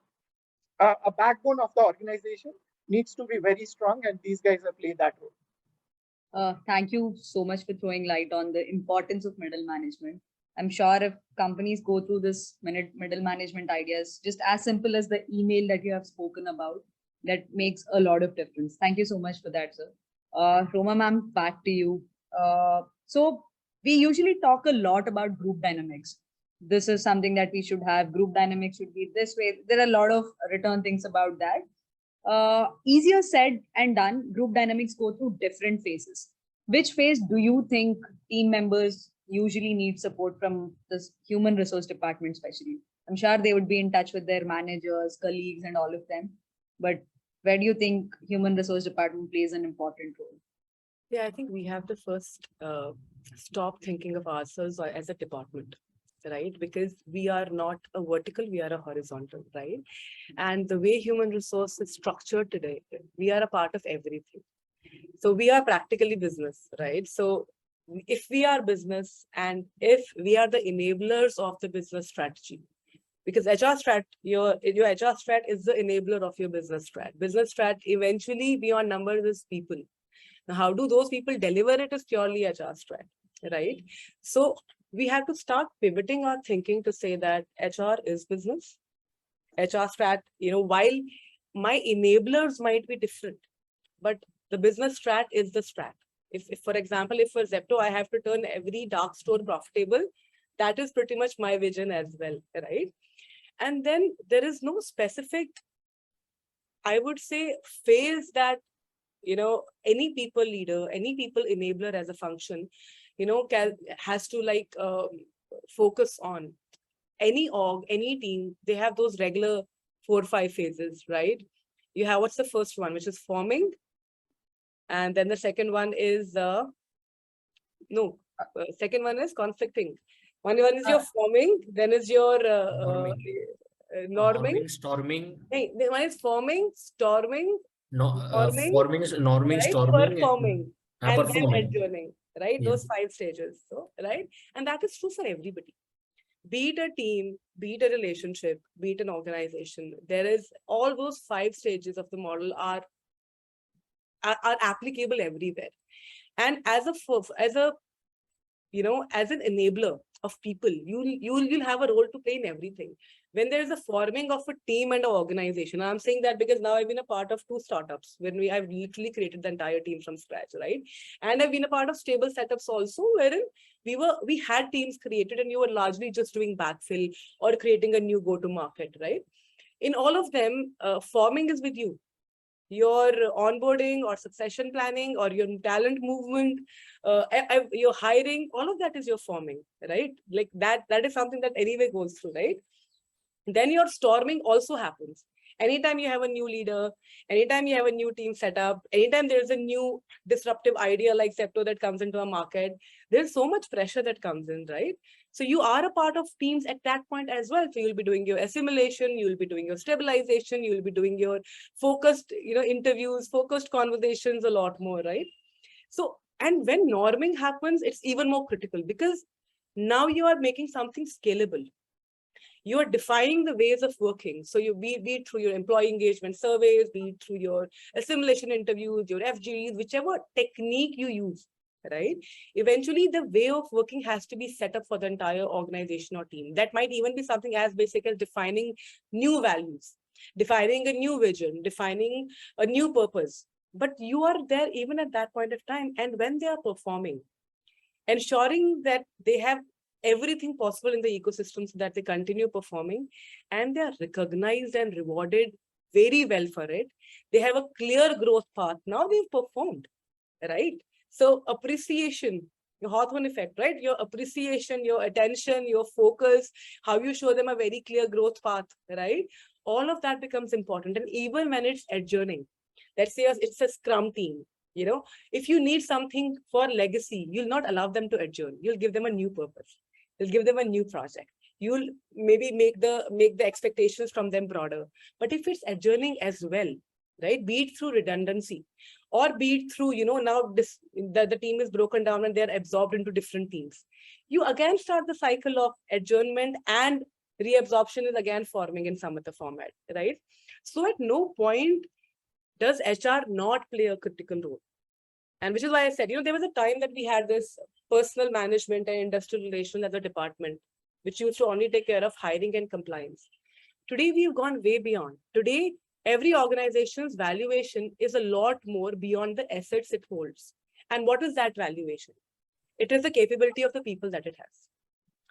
a backbone of the organization needs to be very strong, and these guys have played that role. Thank you so much for throwing light on the importance of middle management. I'm sure if companies go through this middle management ideas, just as simple as the email that you have spoken about, that makes a lot of difference. Thank you so much for that, sir. Roma ma'am, back to you. So we usually talk a lot about group dynamics. This is something that we should have. Group dynamics should be this way. There are a lot of written things about that. Easier said and done. Group dynamics go through different phases. Which phase do you think team members usually need support from this human resource department especially? I'm sure they would be in touch with their managers, colleagues, and all of them. But where do you think human resource department plays an important role? Yeah, I think we have to first stop thinking of ourselves as a department, right? Because we are not a vertical, we are a horizontal, right? And the way human resource is structured today, we are a part of everything. So we are practically business, right? So if we are business, and if we are the enablers of the business strategy, because HR strat, your HR strat is the enabler of your business strat. Business strat, eventually beyond numbers, is people. Now, how do those people deliver it is purely HR strat, right? So we have to start pivoting our thinking to say that HR is business. HR strat, while my enablers might be different, but the business strat is the strat. If for example, if for Zepto, I have to turn every dark store profitable, that is pretty much my vision as well, right? And then there is no specific, I would say, phase that, any people leader, any people enabler as a function, has to like focus on. Any org, any team, they have those regular 4 or 5 phases, right? You have, what's the first one, which is forming. And then the second one is, second one is conflicting. One is your forming, then is your norming. Storming. One is forming, storming. Forming is norming, right? storming, performing, and performing. then adjourning, right? Yeah. Those 5 stages, so right? And that is true for everybody. Be it a team, be it a relationship, be it an organization. There is all those 5 stages of the model are applicable everywhere. And as an enabler of people, you'll have a role to play in everything. When there is a forming of a team and an organization, I'm saying that because now I've been a part of 2 startups when I've literally created the entire team from scratch, right? And I've been a part of stable setups also, wherein we had teams created and you were largely just doing backfill or creating a new go-to-market, right? In all of them, forming is with you. Your onboarding or succession planning or your talent movement, your hiring, all of that is your forming, right? Like that is something that anyway goes through, right? Then your storming also happens. Anytime you have a new leader, anytime you have a new team set up, anytime there's a new disruptive idea like Zepto that comes into a market, there's so much pressure that comes in, right? So you are a part of teams at that point as well. So you'll be doing your assimilation, you'll be doing your stabilization, you'll be doing your focused, interviews, focused conversations a lot more, right? So, and when norming happens, it's even more critical because now you are making something scalable. You are defining the ways of working. So you be it through your employee engagement surveys, be it through your assimilation interviews, your FGEs, whichever technique you use, right? Eventually, the way of working has to be set up for the entire organization or team. That might even be something as basic as defining new values, defining a new vision, defining a new purpose. But you are there even at that point of time. And when they are performing, ensuring that they have everything possible in the ecosystem so that they continue performing and they are recognized and rewarded very well for it. They have a clear growth path. Now they've performed, right? So appreciation, your Hawthorne effect, right? Your appreciation, your attention, your focus, how you show them a very clear growth path, right? All of that becomes important. And even when it's adjourning, let's say it's a scrum team, you know, if you need something for legacy, you'll not allow them to adjourn. You'll give them a new purpose. You'll give them a new project. You'll maybe make the expectations from them broader. But if it's adjourning as well, right, be it through redundancy or be it through, you know, now the team is broken down and they're absorbed into different teams, you again start the cycle of adjournment and reabsorption is again forming in some other format, right? So at no point does HR not play a critical role. And which is why I said, you know, there was a time that we had this personal management and industrial relations as a department, which used to only take care of hiring and compliance. Today, we've gone way beyond. Today, every organization's valuation is a lot more beyond the assets it holds. And what is that valuation? It is the capability of the people that it has.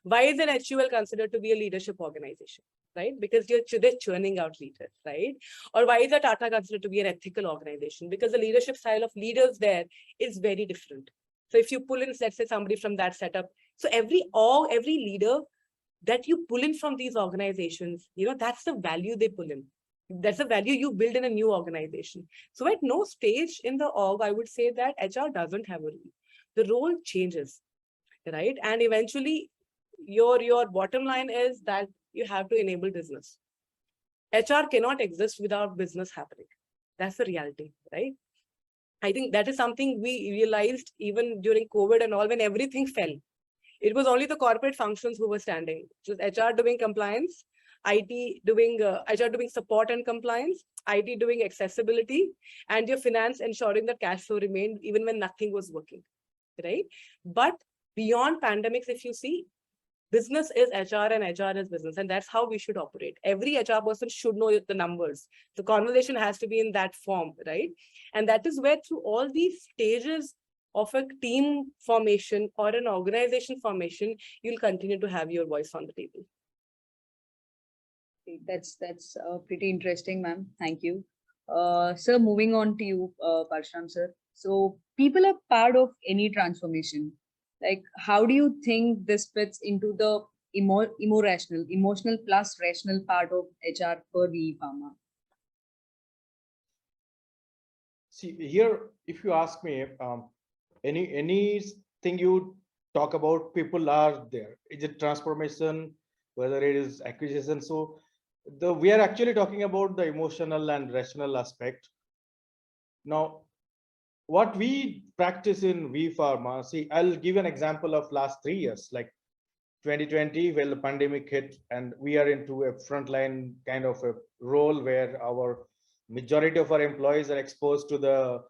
Why is an HUL considered to be a leadership organization, right? Because they're churning out leaders, right? Or why is a Tata considered to be an ethical organization? Because the leadership style of leaders there is very different. So if you pull in, let's say, somebody from that setup, so every leader that you pull in from these organizations, you know, that's the value they pull in. That's the value you build in a new organization. So at no stage in the org, I would say that HR doesn't have a role. The role changes, right? And eventually, your bottom line is that you have to enable business. HR cannot exist without business happening. That's the reality, right? I think that is something we realized even during COVID and all, when everything fell. It was only the corporate functions who were standing. It was HR doing compliance, IT doing HR doing support and compliance, IT doing accessibility, and your finance ensuring that cash flow remained even when nothing was working, right? But beyond pandemics, if you see, business is HR and HR is business, and that's how we should operate. Every HR person should know the numbers. The conversation has to be in that form, right? And that is where through all these stages of a team formation or an organization formation, you'll continue to have your voice on the table. That's pretty interesting, ma'am. Thank you. Sir, moving on to you, Parshram sir. So people are part of any transformation. Like, how do you think this fits into the emotional plus rational part of HR for VE Pharma? See, here, if you ask me, anything you talk about, people are there. Is it transformation, whether it is acquisition? So we are actually talking about the emotional and rational aspect. Now, what we practice in VE Pharma, see, I'll give an example of last 3 years, like 2020, when the pandemic hit, and we are into a frontline kind of a role where our majority of our employees are exposed to the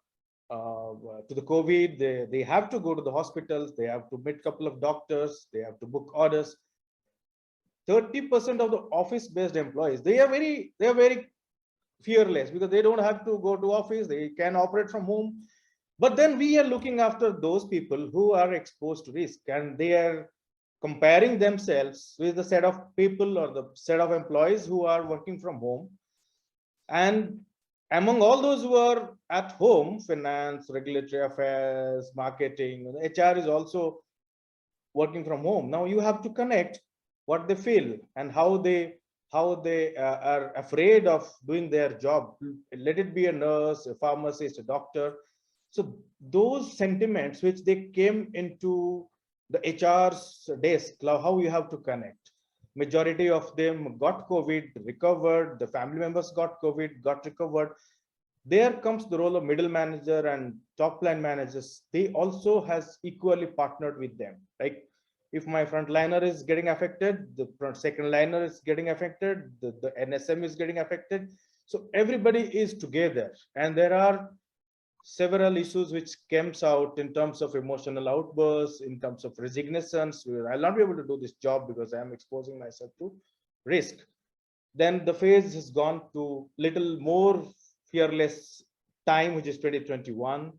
COVID. They have to go to the hospitals, they have to meet a couple of doctors, they have to book orders. 30% of the office-based employees, they are very fearless because they don't have to go to office, they can operate from home. But then we are looking after those people who are exposed to risk, and they are comparing themselves with the set of people or the set of employees who are working from home. And among all those who are at home, finance, regulatory affairs, marketing, HR is also working from home. Now you have to connect what they feel and how they are afraid of doing their job. Let it be a nurse, a pharmacist, a doctor. So those sentiments which they came into the HR's desk, how you have to connect. Majority of them got COVID, recovered, the family members got COVID, got recovered. There comes the role of middle manager and top line managers. They also has equally partnered with them. Like If my frontliner is getting affected, the second liner is getting affected, the NSM is getting affected. So everybody is together, and there are several issues which comes out in terms of emotional outbursts, in terms of resignations. I'll not be able to do this job because I am exposing myself to risk. Then the phase has gone to little more fearless time, which is 2021.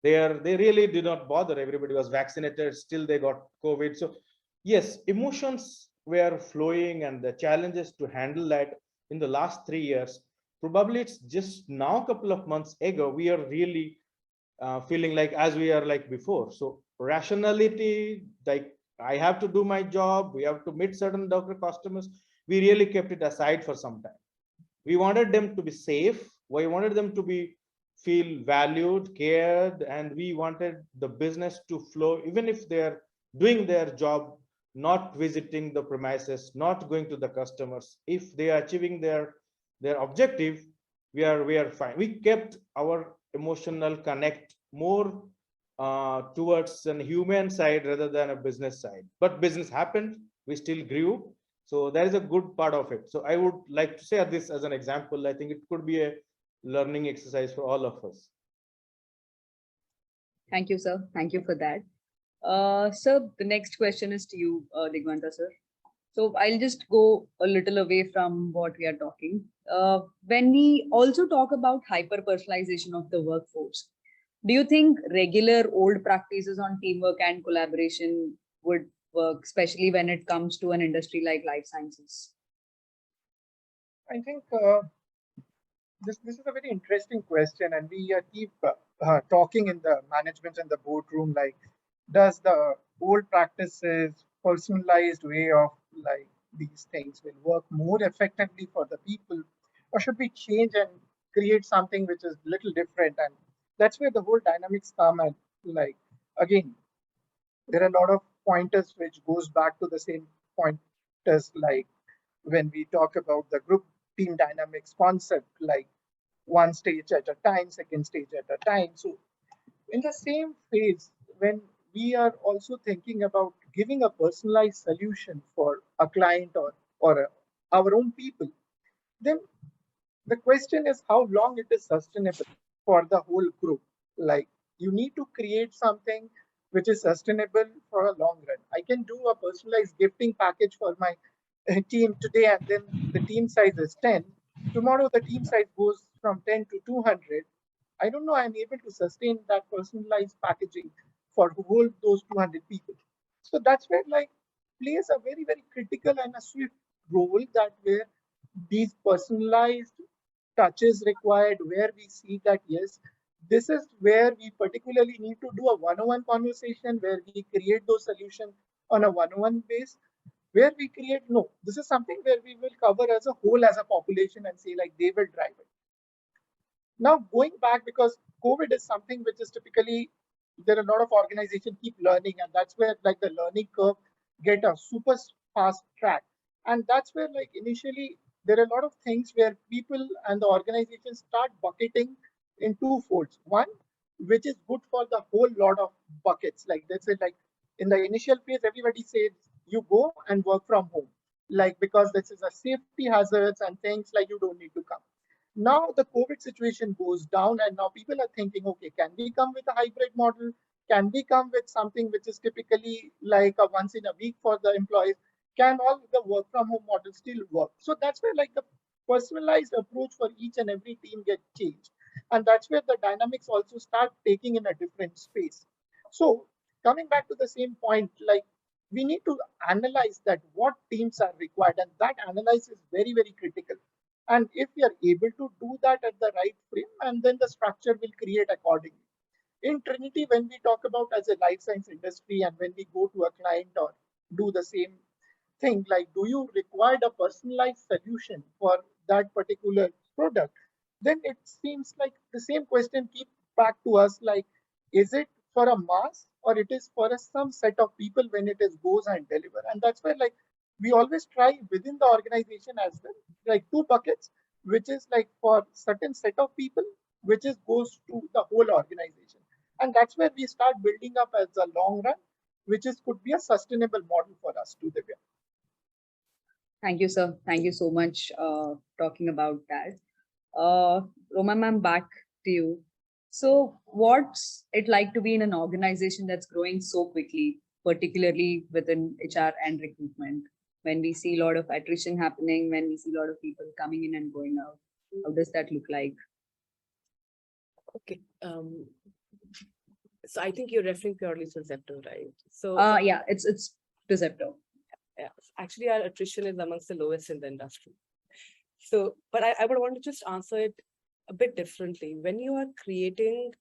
They really did not bother. Everybody was vaccinated, still they got COVID. So yes, emotions were flowing, and the challenges to handle that in the last 3 years, probably it's just now a couple of months ago, we are really feeling like as we are like before. So rationality, like I have to do my job, we have to meet certain doctor customers, we really kept it aside for some time. We wanted them to be safe, we wanted them to be feel valued, cared, and we wanted the business to flow, even if they're doing their job, not visiting the premises, not going to the customers. If they are achieving their objective, we are fine. We kept our emotional connect more towards an human side rather than a business side. But business happened, we still grew. So that is a good part of it. So I would like to say this as an example. I think it could be a learning exercise for all of us. Thank you, sir. Thank you for that. Sir, the next question is to you, Digvanta, sir. So I'll just go a little away from what we are talking. When we also talk about hyper-personalization of the workforce, do you think regular old practices on teamwork and collaboration would work, especially when it comes to an industry like life sciences? I think this is a very interesting question, and we keep talking in the management and the boardroom, like, does the old practices, personalized way of like these things will work more effectively for the people, or should we change and create something which is little different? And that's where the whole dynamics come. And like, again, there are a lot of pointers which goes back to the same pointers, like when we talk about the group team dynamics concept, like one stage at a time, second stage at a time. So in the same phase, when we are also thinking about giving a personalized solution for a client or our own people, then the question is how long it is sustainable for the whole group. Like, you need to create something which is sustainable for a long run. I can do a personalized gifting package for my team today, and then the team size is 10. Tomorrow, the team size goes from 10 to 200. I don't know I'm able to sustain that personalized packaging for whole those 200 people. So that's where like plays a very, very critical and a swift role, that where these personalized touches required, where we see that, yes, this is where we particularly need to do a one-on-one conversation, where we create those solutions on a one-on-one base, where we create, no, this is something where we will cover as a whole, as a population, and say like they will drive it. Now going back, because COVID is something which is typically, there are a lot of organizations keep learning, and that's where like the learning curve get a super fast track. And that's where like initially there are a lot of things where people and the organizations start bucketing in two folds. One, which is good for the whole lot of buckets. Like let's say like in the initial phase, everybody says you go and work from home, like because this is a safety hazards and things like you don't need to come. Now the COVID situation goes down, and now people are thinking, okay, can we come with a hybrid model? Can we come with something which is typically like a once in a week for the employees? Can all the work from home model still work? So that's where like the personalized approach for each and every team get changed. And that's where the dynamics also start taking in a different space. So coming back to the same point, like we need to analyze that what teams are required, and that analysis is very, very critical. And if we are able to do that at the right frame, and then the structure will create accordingly. In Trinity, when we talk about as a life science industry, and when we go to a client or do the same thing, like do you require a personalized solution for that particular product, then it seems like the same question keeps back to us, like, is it for a mass or it is for some set of people when it is goes and deliver? And that's where like we always try within the organization as well, like two buckets, which is like for certain set of people, which is goes to the whole organization. And that's where we start building up as a long run. which could be a sustainable model for us to Divya. Thank you, sir. Thank you so much talking about that. Roma ma'am, back to you. So what's it like to be in an organization that's growing so quickly, particularly within HR and recruitment, when we see a lot of attrition happening, when we see a lot of people coming in and going out? How does that look like? Okay. So I think you're referring purely to Zepto, right? So yeah, it's to Zepto. Yeah, actually our attrition is amongst the lowest in the industry. So, but I would want to just answer it a bit differently. When you are creating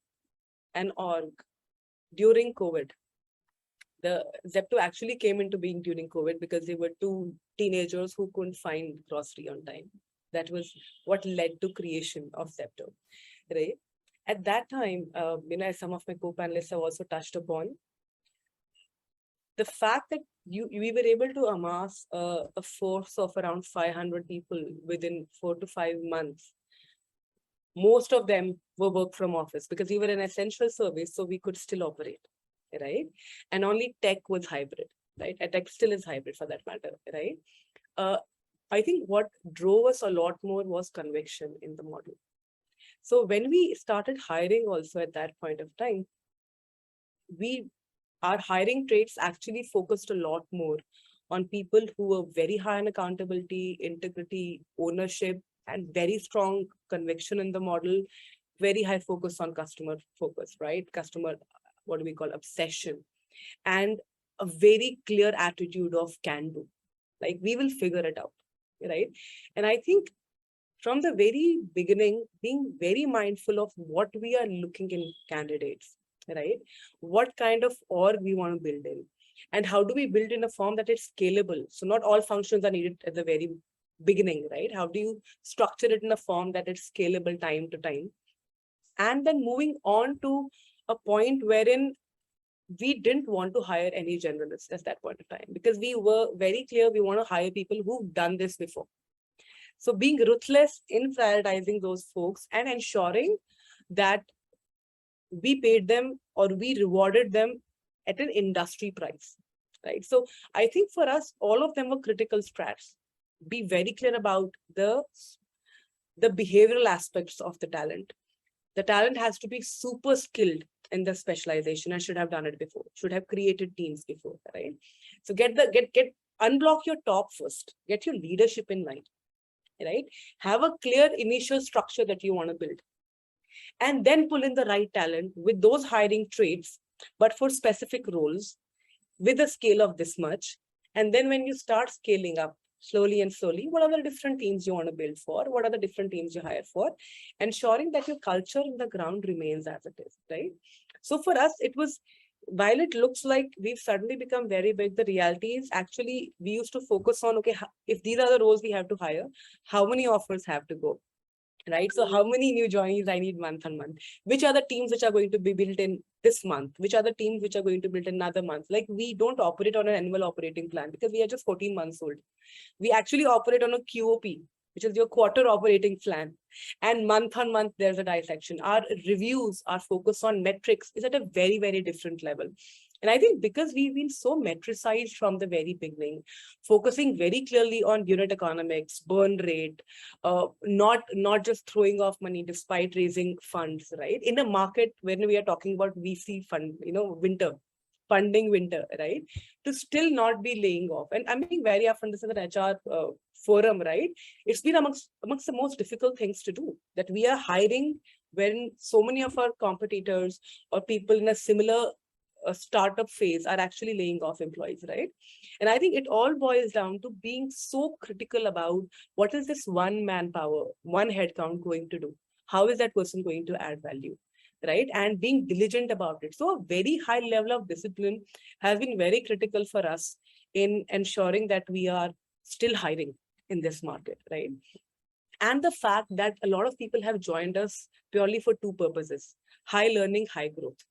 an org during COVID, the Zepto actually came into being during COVID because there were two teenagers who couldn't find grocery on time. That was what led to creation of Zepto, right? At that time, as some of my co-panelists have also touched upon, the fact that we were able to amass a force of around 500 people within 4 to 5 months. Most of them were work from office because we were an essential service, so we could still operate, right? And only tech was hybrid, right? And tech still is hybrid for that matter, right? I think what drove us a lot more was conviction in the model. So when we started hiring also at that point of time, our hiring traits actually focused a lot more on people who were very high in accountability, integrity, ownership, and very strong conviction in the model, very high focus on customer focus, right? Customer, what do we call, obsession, and a very clear attitude of can do, like we will figure it out, right? And I think from the very beginning, being very mindful of what we are looking in candidates, right? What kind of org we want to build in, and how do we build in a form that is scalable? So not all functions are needed at the very beginning, right? How do you structure it in a form that is scalable time to time? And then moving on to a point wherein we didn't want to hire any generalists at that point of time, because we were very clear we want to hire people who've done this before. So being ruthless in prioritizing those folks and ensuring that we paid them or we rewarded them at an industry price, right? So I think for us, all of them were critical strats. Be very clear about the behavioral aspects of the talent. The talent has to be super skilled in the specialization and should have done it before, should have created teams before, right? So unblock your top first, get your leadership in mind, right? Have a clear initial structure that you want to build, and then pull in the right talent with those hiring traits, but for specific roles with a scale of this much. And then when you start scaling up slowly and slowly, what are the different teams you want to build for? What are the different teams you hire for? Ensuring that your culture in the ground remains as it is, right? So for us, it was, while it looks like we've suddenly become very big, the reality is actually we used to focus on, okay, if these are the roles we have to hire, how many offers have to go? Right? So how many new joinees I need month on month? Which are the teams which are going to be built in this month? Which are the teams which are going to build in another month? Like, we don't operate on an annual operating plan because we are just 14 months old. We actually operate on a QOP, which is your quarter operating plan. And month on month, there's a dissection. Our reviews, our focus on metrics is at a very, very different level. And I think because we've been so metricized from the very beginning, focusing very clearly on unit economics, burn rate, not just throwing off money despite raising funds, right? In a market when we are talking about VC fund, funding winter, right? To still not be laying off. And I mean, very often this is an HR forum, right? It's been amongst the most difficult things to do, that we are hiring when so many of our competitors or people in a similar startup phase are actually laying off employees, right? And I think it all boils down to being so critical about what is this one manpower, one headcount going to do? How is that person going to add value, right? And being diligent about it. So a very high level of discipline has been very critical for us in ensuring that we are still hiring in this market, right? And the fact that a lot of people have joined us purely for two purposes: high learning, high growth.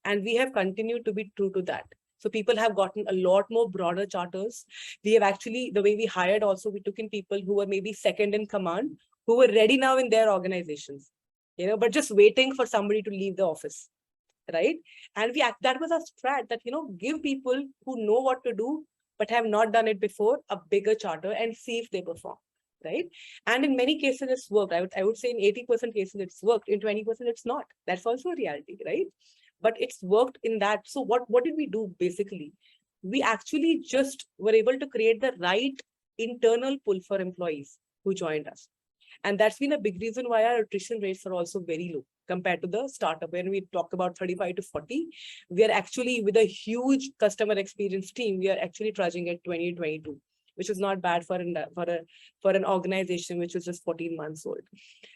And we have continued to be true to that. So people have gotten a lot more broader charters. We have actually, the way we hired also, we took in people who were maybe second in command, who were ready now in their organizations, but just waiting for somebody to leave the office, right? And that was our strat, that, give people who know what to do, but have not done it before, a bigger charter and see if they perform, right? And in many cases, it's worked. I would say in 80% cases, it's worked. In 20%, it's not. That's also a reality, right? But it's worked in that. So what did we do basically? We actually just were able to create the right internal pull for employees who joined us. And that's been a big reason why our attrition rates are also very low compared to the startup. When we talk about 35 to 40, we are actually, with a huge customer experience team, we are actually trudging at 20 to 22, which is not bad for an organization which is just 14 months old.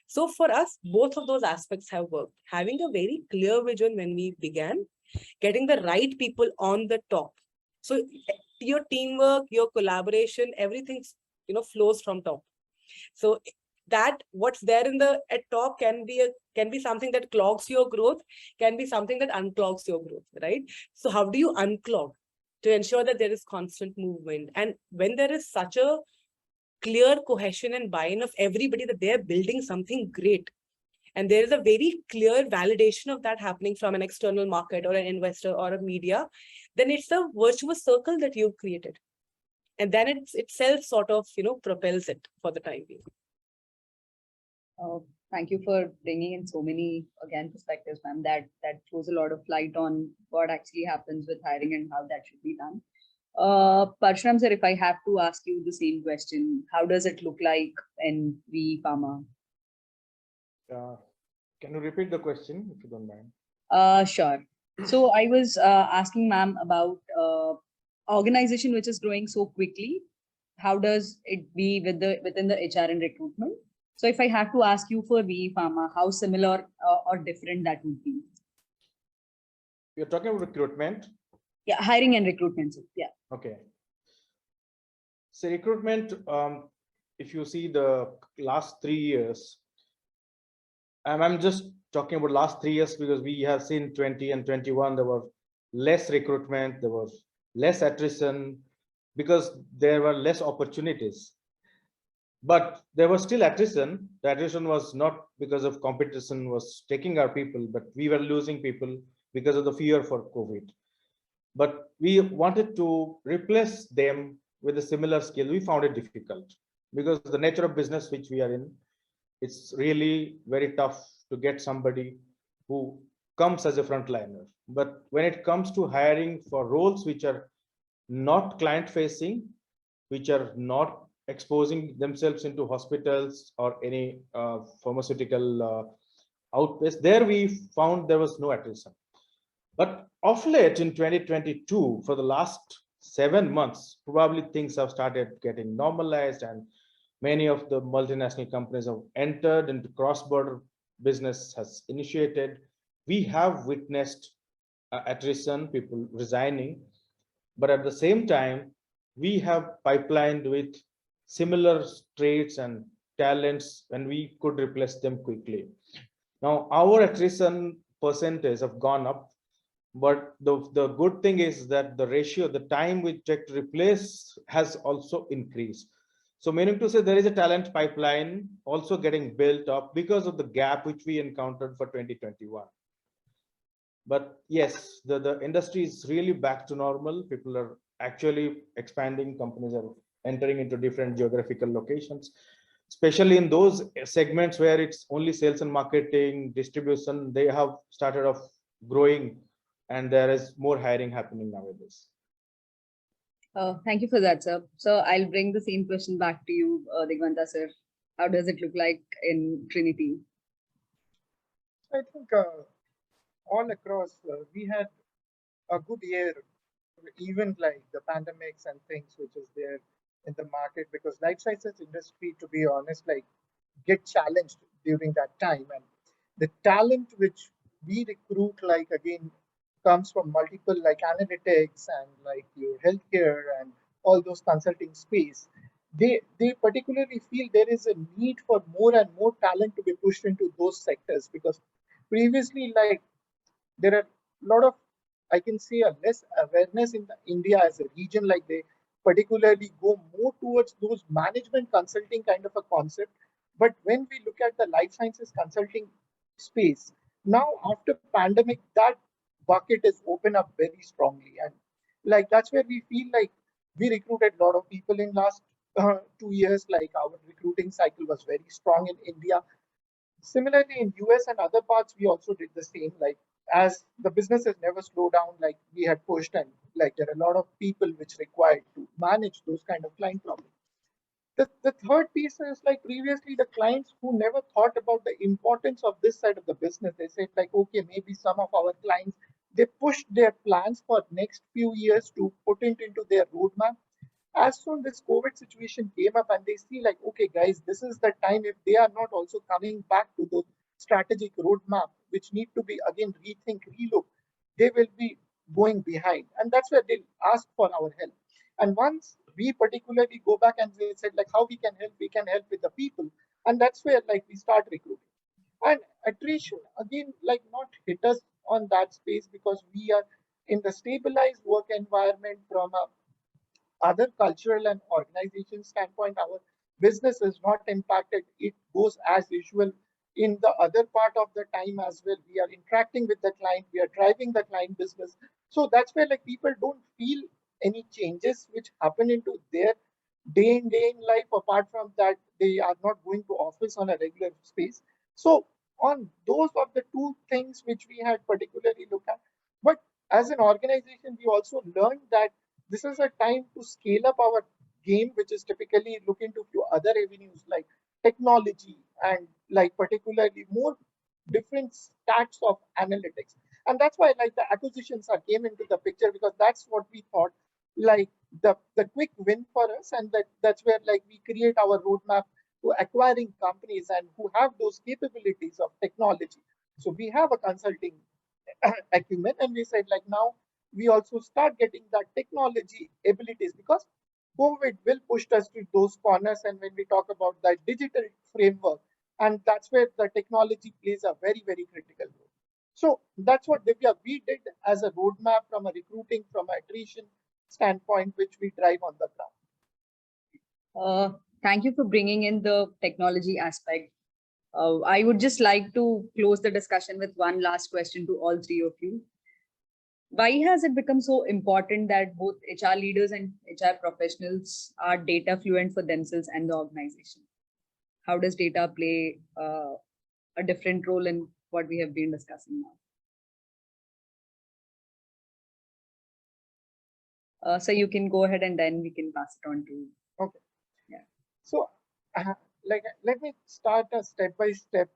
So for us, both of those aspects have worked. Having a very clear vision when we began, getting the right people on the top. So your teamwork, your collaboration, everything, flows from top. So that what's there at top can be something that clogs your growth, can be something that unclogs your growth, right? So how do you unclog to ensure that there is constant movement? And when there is such a clear cohesion and buy-in of everybody that they're building something great, and there is a very clear validation of that happening from an external market or an investor or a media, then it's a virtuous circle that you've created. And then it itself sort of, propels it for the time being. Thank you for bringing in so many, again, perspectives, ma'am. That throws a lot of light on what actually happens with hiring and how that should be done. Parshuram sir, if I have to ask you the same question, how does it look like in VE Pharma? Can you repeat the question if you don't mind? Sure. So I was asking ma'am about organization which is growing so quickly. How does it be within the HR and recruitment? So if I have to ask you for VE Pharma, how similar or different that would be? You're talking about recruitment? Yeah, hiring and recruitment. Yeah. Okay. So recruitment, if you see the last 3 years, I'm just talking about last 3 years because we have seen 20 and 21, there was less recruitment, there was less attrition because there were less opportunities. But there was still attrition. The attrition was not because of competition was taking our people, but we were losing people because of the fear for COVID. But we wanted to replace them with a similar skill. We found it difficult because the nature of business which we are in, it's really very tough to get somebody who comes as a frontliner. But when it comes to hiring for roles which are not client facing, which are not exposing themselves into hospitals or any pharmaceutical outpost, there we found there was no attrition. But of late in 2022, for the last 7 months, probably things have started getting normalized and many of the multinational companies have entered into cross-border business has initiated. We have witnessed attrition, people resigning, but at the same time, we have pipelined with similar traits and talents and we could replace them quickly. Now, our attrition percentage have gone up, but the good thing is that the ratio, the time we take to replace has also increased. So meaning to say there is a talent pipeline also getting built up because of the gap which we encountered for 2021. But yes, the industry is really back to normal. People are actually expanding, companies are entering into different geographical locations, especially in those segments where it's only sales and marketing, distribution, they have started off growing and there is more hiring happening nowadays. Thank you for that, sir. So I'll bring the same question back to you, Digvanta sir. How does it look like in Trinity? I think all across, we had a good year, even like the pandemics and things which is there in the market, because life sciences industry, to be honest, like get challenged during that time. And the talent which we recruit, like again, comes from multiple like analytics and like your healthcare and all those consulting space. They particularly feel there is a need for more and more talent to be pushed into those sectors, because previously, like there are a lot of, I can say, a less awareness in India as a region, like they particularly go more towards those management consulting kind of a concept. But when we look at the life sciences consulting space, now after pandemic, that bucket is open up very strongly. And like that's where we feel like we recruited a lot of people in last 2 years. Like our recruiting cycle was very strong in India. Similarly, in US and other parts, we also did the same. Like as the businesses never slow down, like we had pushed, and like there are a lot of people which required to manage those kind of client problems. The third piece is like previously the clients who never thought about the importance of this side of the business. They said like, okay, maybe some of our clients, they pushed their plans for next few years to put it into their roadmap. As soon this COVID situation came up and they see like, okay, guys, this is the time if they are not also coming back to the strategic roadmap, which need to be again rethink, relook, they will be going behind. And that's where they'll ask for our help. And once we particularly go back and they said like how we can help with the people. And that's where like we start recruiting. And attrition again, like not hit us on that space because we are in the stabilized work environment from a other cultural and organization standpoint. Our business is not impacted. It goes as usual in the other part of the time as well. We are interacting with the client, we are driving the client business. So that's where like people don't feel any changes which happen into their day in life. Apart from that, they are not going to office on a regular space. So on those are the two things which we had particularly looked at. But as an organization, we also learned that this is a time to scale up our game, which is typically look into few other avenues like technology and like particularly more different stacks of analytics. And that's why like the acquisitions are came into the picture, because that's what we thought like the quick win for us. And that's where like we create our roadmap to acquiring companies and who have those capabilities of technology. So we have a consulting acumen, and we said like now we also start getting that technology abilities, because COVID will push us to those corners. And when we talk about that digital framework, and that's where the technology plays a very, very critical role. So that's what Divya, we did as a roadmap from a recruiting, from an attrition standpoint, which we drive on the ground. Thank you for bringing in the technology aspect. I would just like to close the discussion with one last question to all three of you. Why has it become so important that both HR leaders and HR professionals are data fluent for themselves and the organization? How does data play a different role in what we have been discussing now? So you can go ahead and then we can pass it on to. Okay. Yeah. So let me start a step-by-step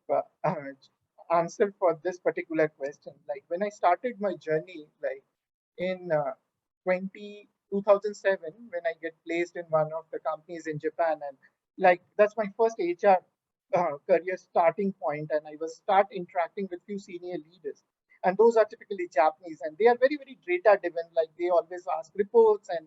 answer for this particular question. Like when I started my journey, like in 2007, when I get placed in one of the companies in Japan, and like that's my first HR career starting point, and I was start interacting with few senior leaders, and those are typically Japanese, and they are very, very data driven. Like they always ask reports and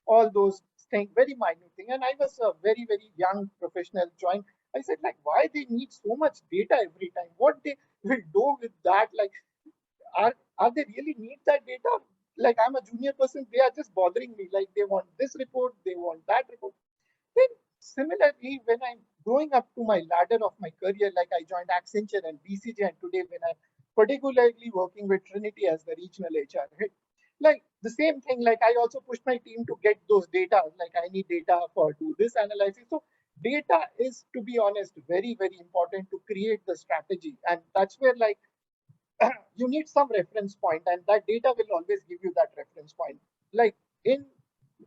all those things, very minute thing. And I was a very, very young professional joined. I said like, why they need so much data every time? What they will do with that? Like, are they really need that data? Like I'm a junior person, they are just bothering me. Like they want this report, they want that report. Then similarly, when I'm growing up to my ladder of my career, like I joined Accenture and BCG, and today when I'm particularly working with Trinity as the regional HR head, like the same thing, like I also pushed my team to get those data. Like I need data for do this analysis. So data is, to be honest, very, very important to create the strategy. And that's where like you need some reference point, and that data will always give you that reference point. Like in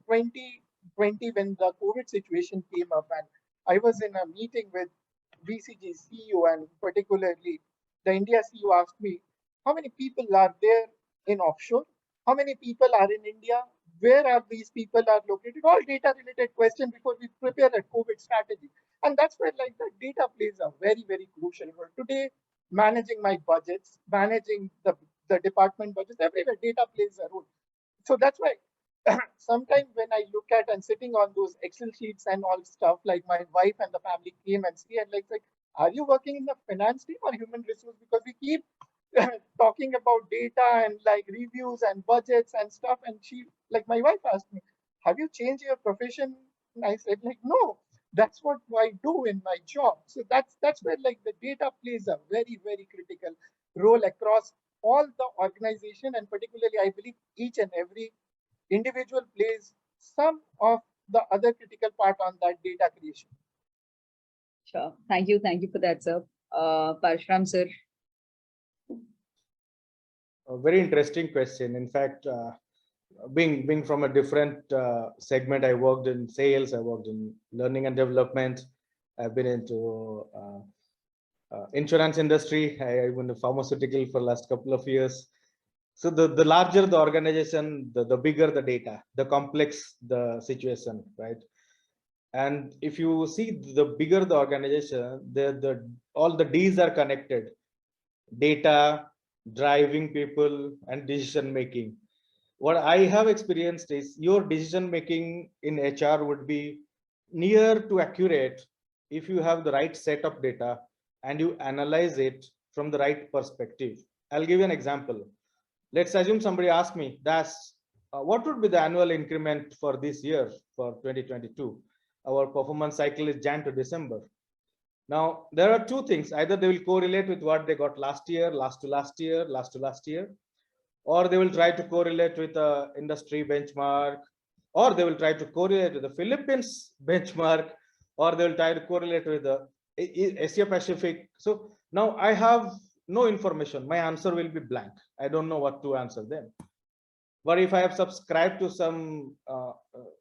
2020, when the COVID situation came up, and I was in a meeting with BCG CEO, and particularly the India CEO asked me, how many people are there in offshore? How many people are in India? Where are these people are located? All data related questions before we prepare a COVID strategy. And that's where like the data plays a very, very crucial role. Today, managing my budgets, managing the department budgets, everywhere data plays a role. So that's why sometimes when I look at and sitting on those Excel sheets and all stuff, like my wife and the family came and see, and like, are you working in the finance team or human resource? Because we keep talking about data and like reviews and budgets and stuff. And she, like my wife asked me, have you changed your profession? And I said like, no, that's what I do in my job. So that's where like the data plays a very, very critical role across all the organization, and particularly I believe each and every individual plays some of the other critical part on that data creation. Sure. Thank you. Thank you for that, sir. Parshram, sir. A very interesting question. In fact, being from a different segment, I worked in sales, I worked in learning and development, I've been into insurance industry, I've been in pharmaceutical for the last couple of years. So the larger the organization, the bigger the data, the complex the situation, right? And if you see the bigger the organization, all the D's are connected: data, driving people, and decision making. What I have experienced is your decision making in HR would be near to accurate if you have the right set of data and you analyze it from the right perspective. I'll give you an example. Let's assume somebody asks me, Das, what would be the annual increment for this year, for 2022? Our performance cycle is Jan to December. Now, there are two things. Either they will correlate with what they got last year, last to last year, last to last year, or they will try to correlate with the industry benchmark, or they will try to correlate with the Philippines benchmark, or they will try to correlate with the Asia Pacific. So now I have no information. My answer will be blank. I don't know what to answer them. But if I have subscribed to some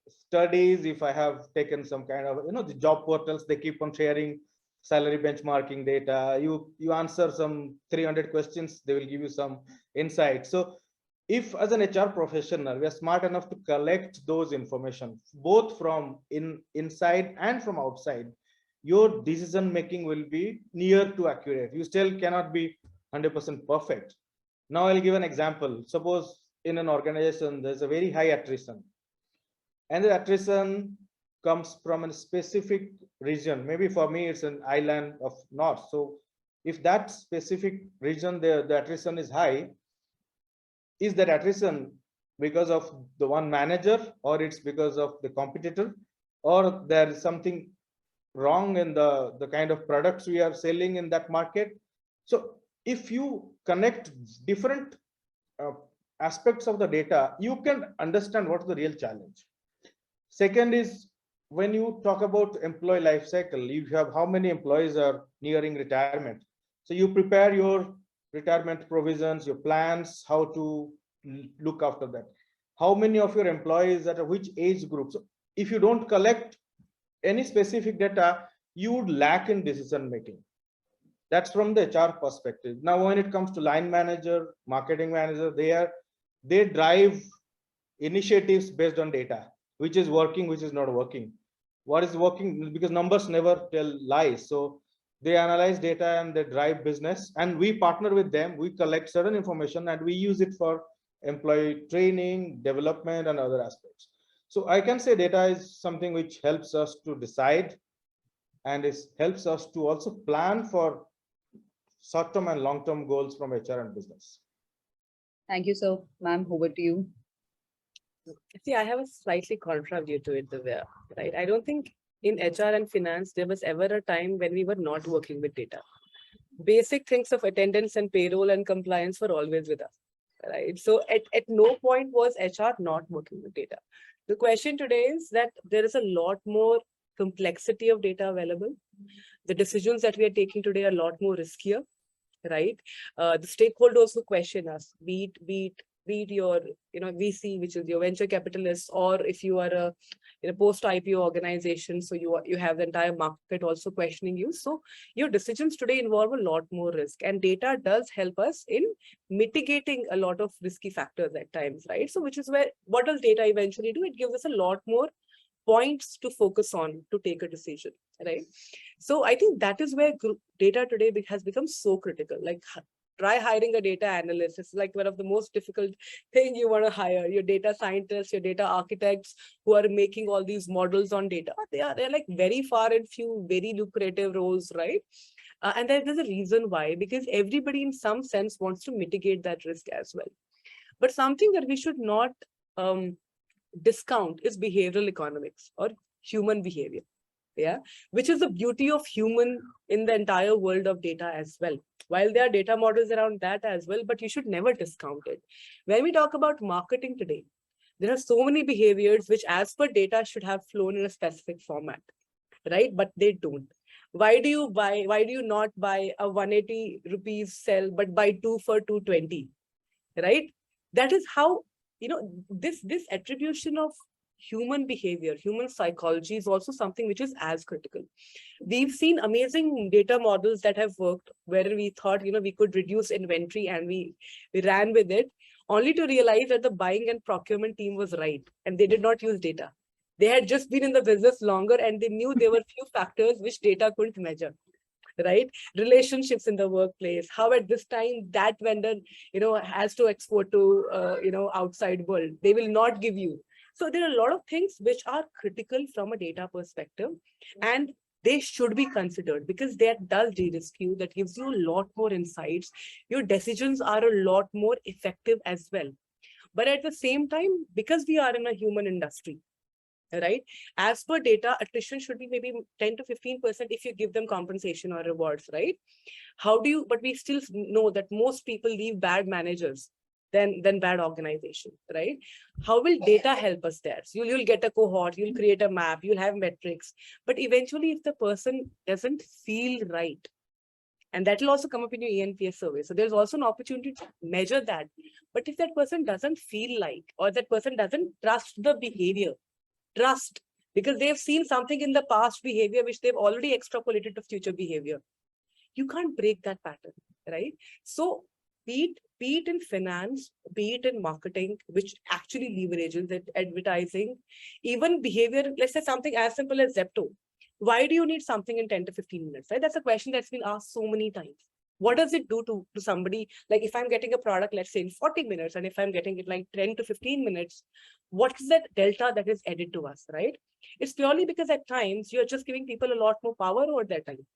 studies, if I have taken some kind of, the job portals, they keep on sharing salary benchmarking data. You answer some 300 questions, they will give you some insight. So if as an HR professional, we are smart enough to collect those information, both from inside and from outside, your decision making will be near to accurate. You still cannot be 100% perfect. Now I'll give an example. Suppose in an organization, there's a very high attrition, and the attrition comes from a specific region. Maybe for me, it's an island of North. So if that specific region, the attrition is high, is that attrition because of the one manager, or it's because of the competitor, or there is something wrong in the kind of products we are selling in that market? So if you connect different aspects of the data, you can understand what's the real challenge. Second is, when you talk about employee life cycle, you have how many employees are nearing retirement. So you prepare your retirement provisions, your plans, how to look after that. How many of your employees at which age group? So if you don't collect any specific data, you would lack in decision making. That's from the HR perspective. Now, when it comes to line manager, marketing manager, they drive initiatives based on data, which is working, which is not working. What is working, because numbers never tell lies. So they analyze data and they drive business, and we partner with them. We collect certain information and we use it for employee training, development, and other aspects. So I can say data is something which helps us to decide, and helps us to also plan for short-term and long-term goals from HR and business. Thank you, sir. Ma'am, over to you. See, I have a slightly contra view to it, Divya, right? I don't think in HR and finance, there was ever a time when we were not working with data. Basic things of attendance and payroll and compliance were always with us, right? So at no point was HR not working with data. The question today is that there is a lot more complexity of data available. The decisions that we are taking today are a lot more riskier, right? The stakeholders who question us, be it your VC, which is your venture capitalist, or if you are a post-IPO organization, so you have the entire market also questioning you. So your decisions today involve a lot more risk, and data does help us in mitigating a lot of risky factors at times, right? So which is where, what does data eventually do? It gives us a lot more points to focus on to take a decision, right? So I think that is where data today has become so critical. Like, try hiring a data analyst. It's like one of the most difficult thing you want to hire. Your data scientists, your data architects who are making all these models on data, they're like very far and few, very lucrative roles, right? And there's a reason why, because everybody in some sense wants to mitigate that risk as well. But something that we should not discount is behavioral economics or human behavior, Yeah, which is the beauty of human in the entire world of data as well. While there are data models around that as well, but you should never discount it. When we talk about marketing today, there are so many behaviors which as per data should have flown in a specific format, right? But they don't. Why do you not buy a 180 rupees sell, but buy 2 for 220, right? That is how, this attribution of human behavior, human psychology is also something which is as critical. We've seen amazing data models that have worked where we thought, we could reduce inventory and we ran with it, only to realize that the buying and procurement team was right and they did not use data. They had just been in the business longer and they knew there were few factors which data couldn't measure, right? Relationships in the workplace, how at this time that vendor, has to export to, outside world. They will not give you. So there are a lot of things which are critical from a data perspective, and they should be considered because that does de-risk you, that gives you a lot more insights. Your decisions are a lot more effective as well. But at the same time, because we are in a human industry, right? As per data, attrition should be maybe 10 to 15% if you give them compensation or rewards, right? But we still know that most people leave bad managers than bad organization, right? How will data help us there? So you'll get a cohort, you'll create a map, you'll have metrics, but eventually if the person doesn't feel right, and that will also come up in your ENPS survey. So there's also an opportunity to measure that. But if that person doesn't feel like, or that person doesn't trust the behavior, because they've seen something in the past behavior which they've already extrapolated to future behavior, you can't break that pattern, right? So be it in finance, be it in marketing, which actually leverages it, advertising, even behavior, let's say something as simple as Zepto. Why do you need something in 10 to 15 minutes, right? That's a question that's been asked so many times. What does it do to somebody? Like if I'm getting a product, let's say in 40 minutes, and if I'm getting it like 10 to 15 minutes, what is that delta that is added to us, right? It's purely because at times you're just giving people a lot more power over their time.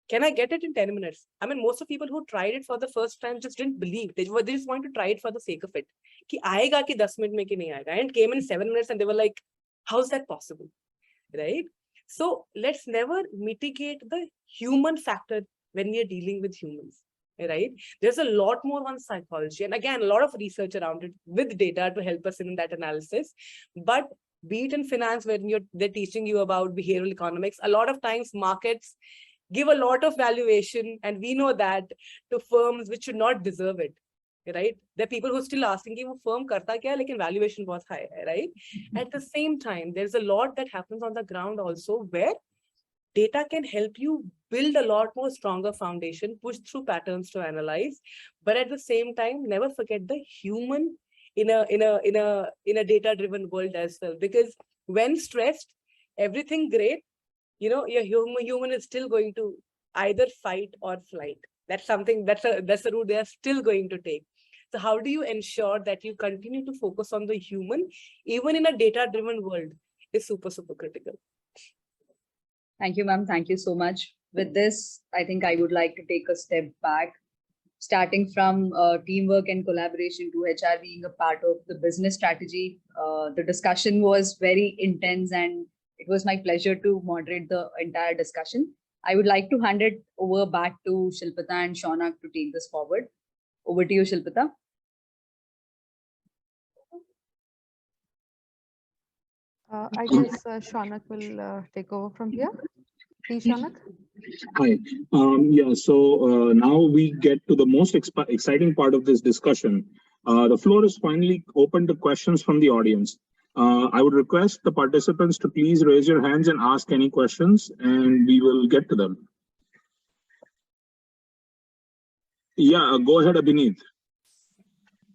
Can I get it in 10 minutes? I mean, most of the people who tried it for the first time just didn't believe. They just wanted to try it for the sake of it. Ki aayega ki 10 minutes mein ki nahi aayega. And it came in 7 minutes and they were like, how's that possible? Right? So let's never mitigate the human factor when we are dealing with humans, right? There's a lot more on psychology. And again, a lot of research around it with data to help us in that analysis. But be it in finance, when they're teaching you about behavioral economics, a lot of times markets give a lot of valuation, and we know that, to firms which should not deserve it, right? There are people who are still asking, wo firm karta kya, lekin valuation was high, right? At the same time, there's a lot that happens on the ground also where data can help you build a lot more stronger foundation, push through patterns to analyze, but at the same time, never forget the human in a data-driven world as well. Because when stressed, everything great, your human is still going to either fight or flight. That's something, that's a route they are still going to take. So how do you ensure that you continue to focus on the human, even in a data-driven world, is super, super critical. Thank you, ma'am. Thank you so much. With this, I think I would like to take a step back, starting from teamwork and collaboration to HR being a part of the business strategy. The discussion was very intense and it was my pleasure to moderate the entire discussion. I would like to hand it over back to Shilpita and Shaunak to take this forward. Over to you, Shilpita. I guess Shaunak will take over from here. Please, Shaunak. Hi. So now we get to the most exciting part of this discussion. The floor is finally open to questions from the audience. I would request the participants to please raise your hands and ask any questions, and we will get to them. Yeah, go ahead, Abhineet.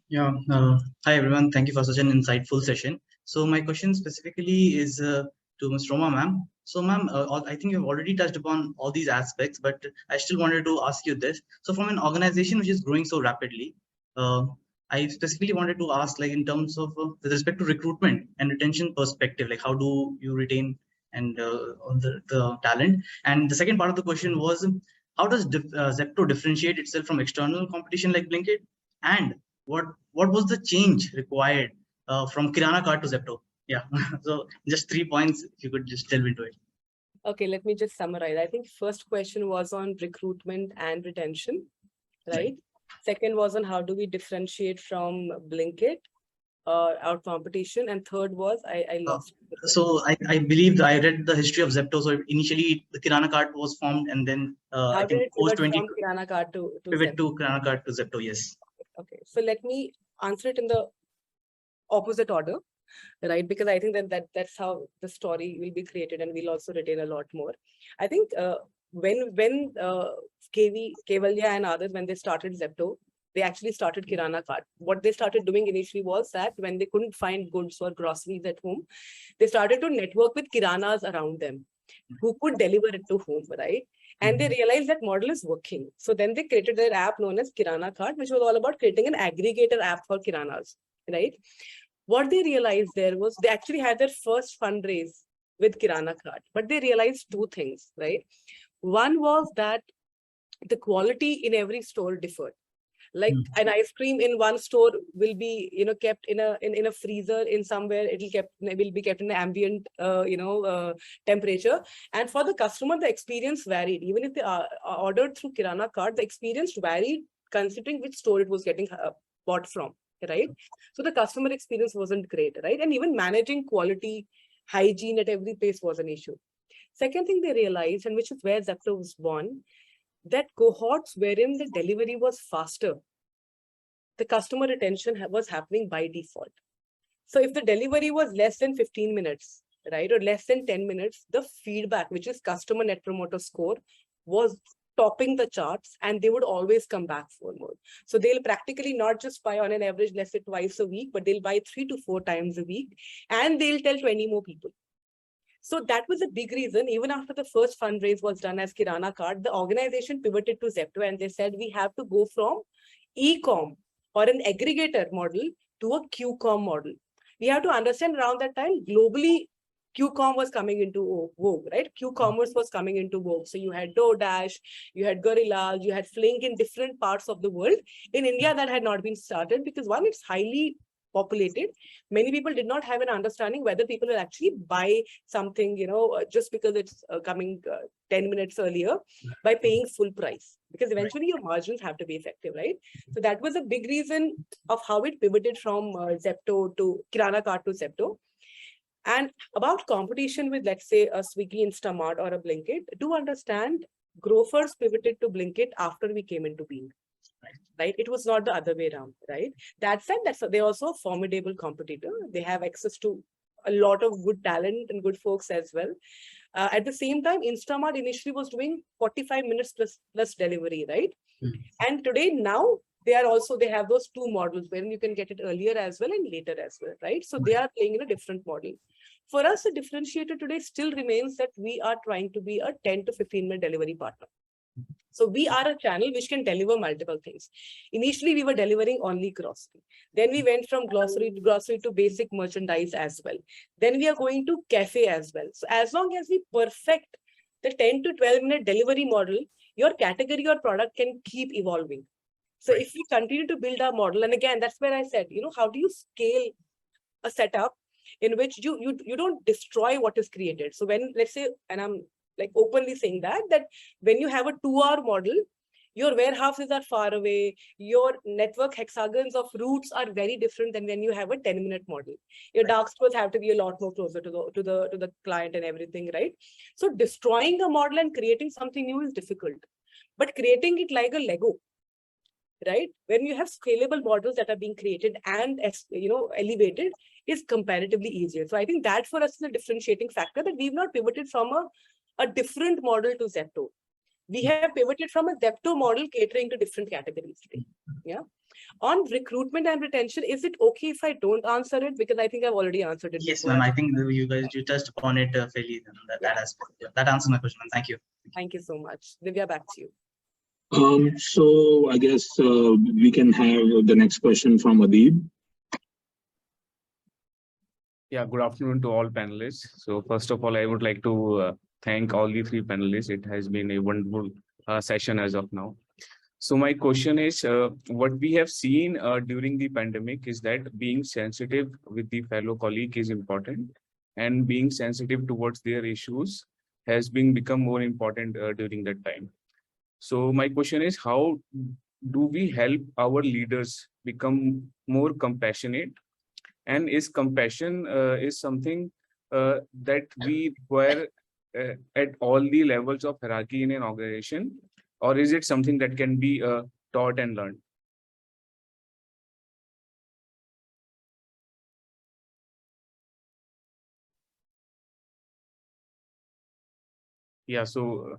Yeah, hi everyone. Thank you for such an insightful session. So my question specifically is to Ms. Roma, ma'am. So ma'am, I think you've already touched upon all these aspects, but I still wanted to ask you this. So from an organization which is growing so rapidly, I specifically wanted to ask, like in terms of with respect to recruitment and retention perspective, like how do you retain and the talent? And the second part of the question was, how does Zepto differentiate itself from external competition like Blinkit? And what was the change required from Kirana cart to Zepto? Yeah, so just 3 points, if you could just delve into it. Okay, let me just summarize. I think first question was on recruitment and retention, right? Second was on how do we differentiate from Blinkit, our competition, and third was I lost. So I believe I read the history of Zepto. So initially the Kirana cart was formed, and then How I did think it post pivot 20 from Kirana cart to pivot Zepto? to Kirana cart to Zepto. Yes. Okay, so let me answer it in the opposite order, right? Because I think that's how the story will be created, and we'll also retain a lot more. I think when Kevalya and others, when they started Zepto, they actually started Kirana cart. What they started doing initially was that when they couldn't find goods or groceries at home, they started to network with Kiranas around them who could deliver it to home, right? And they realized that model is working. So then they created their app known as Kirana Cart, which was all about creating an aggregator app for Kiranas, right? What they realized there was they actually had their first fundraise with Kirana Cart, but they realized two things, right? One was that the quality in every store differed. Like an ice cream in one store will be, kept in a freezer, in somewhere it will be kept in an ambient, temperature. And for the customer, the experience varied. Even if they ordered through Kirana Cart, the experience varied considering which store it was getting bought from, right? So the customer experience wasn't great, right? And even managing quality, hygiene at every place was an issue. Second thing they realized, and which is where Zepto was born, that cohorts wherein the delivery was faster, the customer retention was happening by default. So if the delivery was less than 15 minutes, right, or less than 10 minutes, the feedback, which is customer net promoter score, was topping the charts, and they would always come back for more. So they'll practically not just buy on an average, let's say twice a week, but they'll buy 3 to 4 times a week, and they'll tell 20 more people. So that was a big reason. Even after the first fundraise was done as Kirana Cart, the organization pivoted to Zepto, and they said we have to go from e-com or an aggregator model to a Q-com model. We have to understand around that time, globally, Q-com was coming into vogue, right? Q-commerce was coming into vogue. So you had DoorDash, you had Gorilla, you had Flink in different parts of the world. In India, that had not been started because one, it's highly populated. Many people did not have an understanding whether people will actually buy something, just because it's coming 10 minutes earlier by paying full price, because eventually your margins have to be effective, right? So that was a big reason of how it pivoted from Zepto to Kirana Cart to Zepto. And about competition with, let's say, a Swiggy, Instamart, or a Blinkit, do understand Grofers pivoted to Blinkit after we came into being. Right? It was not the other way around, right? That said, they're also a formidable competitor. They have access to a lot of good talent and good folks as well. At the same time, Instamart initially was doing 45 minutes plus delivery, right? And today, now, they have those two models wherein you can get it earlier as well and later as well, right? So they are playing in a different model. For us, the differentiator today still remains that we are trying to be a 10 to 15 minute delivery partner. So we are a channel which can deliver multiple things. Initially, we were delivering only grocery. Then we went from grocery to basic merchandise as well. Then we are going to cafe as well. So as long as we perfect the 10 to 12 minute delivery model, your category or product can keep evolving. So if we continue to build our model, and again, that's where I said, how do you scale a setup in which you don't destroy what is created? So when, let's say, and I'm like openly saying that when you have a 2-hour model, your warehouses are far away, your network hexagons of routes are very different than when you have a 10-minute model. Your dark stores have to be a lot more closer to the client and everything, right? So destroying a model and creating something new is difficult, but creating it like a Lego, right? When you have scalable models that are being created and elevated, is comparatively easier. So I think that for us is a differentiating factor, that we've not pivoted from a different model to Zepto. We have pivoted from a Zepto model catering to different categories today. Yeah. On recruitment and retention, is it okay if I don't answer it? Because I think I've already answered it. Yes, ma'am. I think you touched upon it fairly. That aspect. Yeah, that answers my question. Thank you. Thank you so much. Divya, back to you. So I guess we can have the next question from Adib. Yeah, good afternoon to all panelists. So first of all, I would like to thank all the 3 panelists. It has been a wonderful session as of now. So my question is, what we have seen during the pandemic is that being sensitive with the fellow colleague is important, and being sensitive towards their issues has been become more important during that time. So my question is, how do we help our leaders become more compassionate? And is compassion is something that we require at all the levels of hierarchy in an organization, or is it something that can be taught and learned? Yeah, so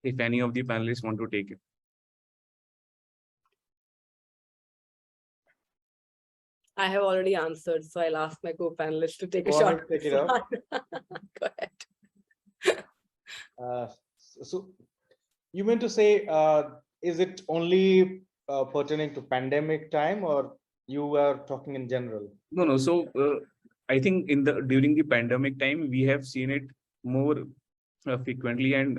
if any of the panelists want to take it. I have already answered, so I'll ask my co-panelists to take a Go shot. ahead, take it up. Go ahead. So you meant to say, is it only pertaining to pandemic time, or you are talking in general? No. So I think during the pandemic time, we have seen it more frequently and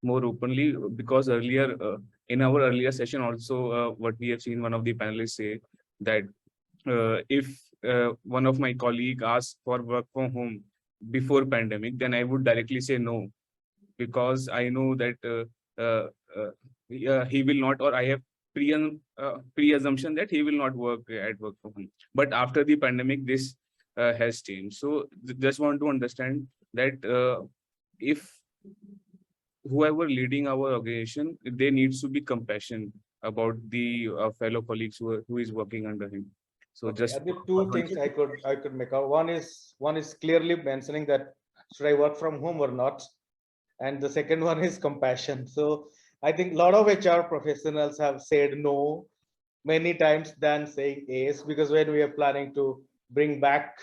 more openly, because earlier in our earlier session also, what we have seen one of the panelists say that if one of my colleague asks for work from home before pandemic, then I would directly say no, because I know that he will not, or I have pre-assumption that he will not work at work from home. But after the pandemic, this has changed. So just want to understand that if whoever leading our organization, there needs to be compassion about the fellow colleagues who is working under him. So Okay, just the two things I could make out. One is clearly mentioning that should I work from home or not, and the second one is compassion. So I think a lot of HR professionals have said no many times than saying yes, because when we are planning to bring back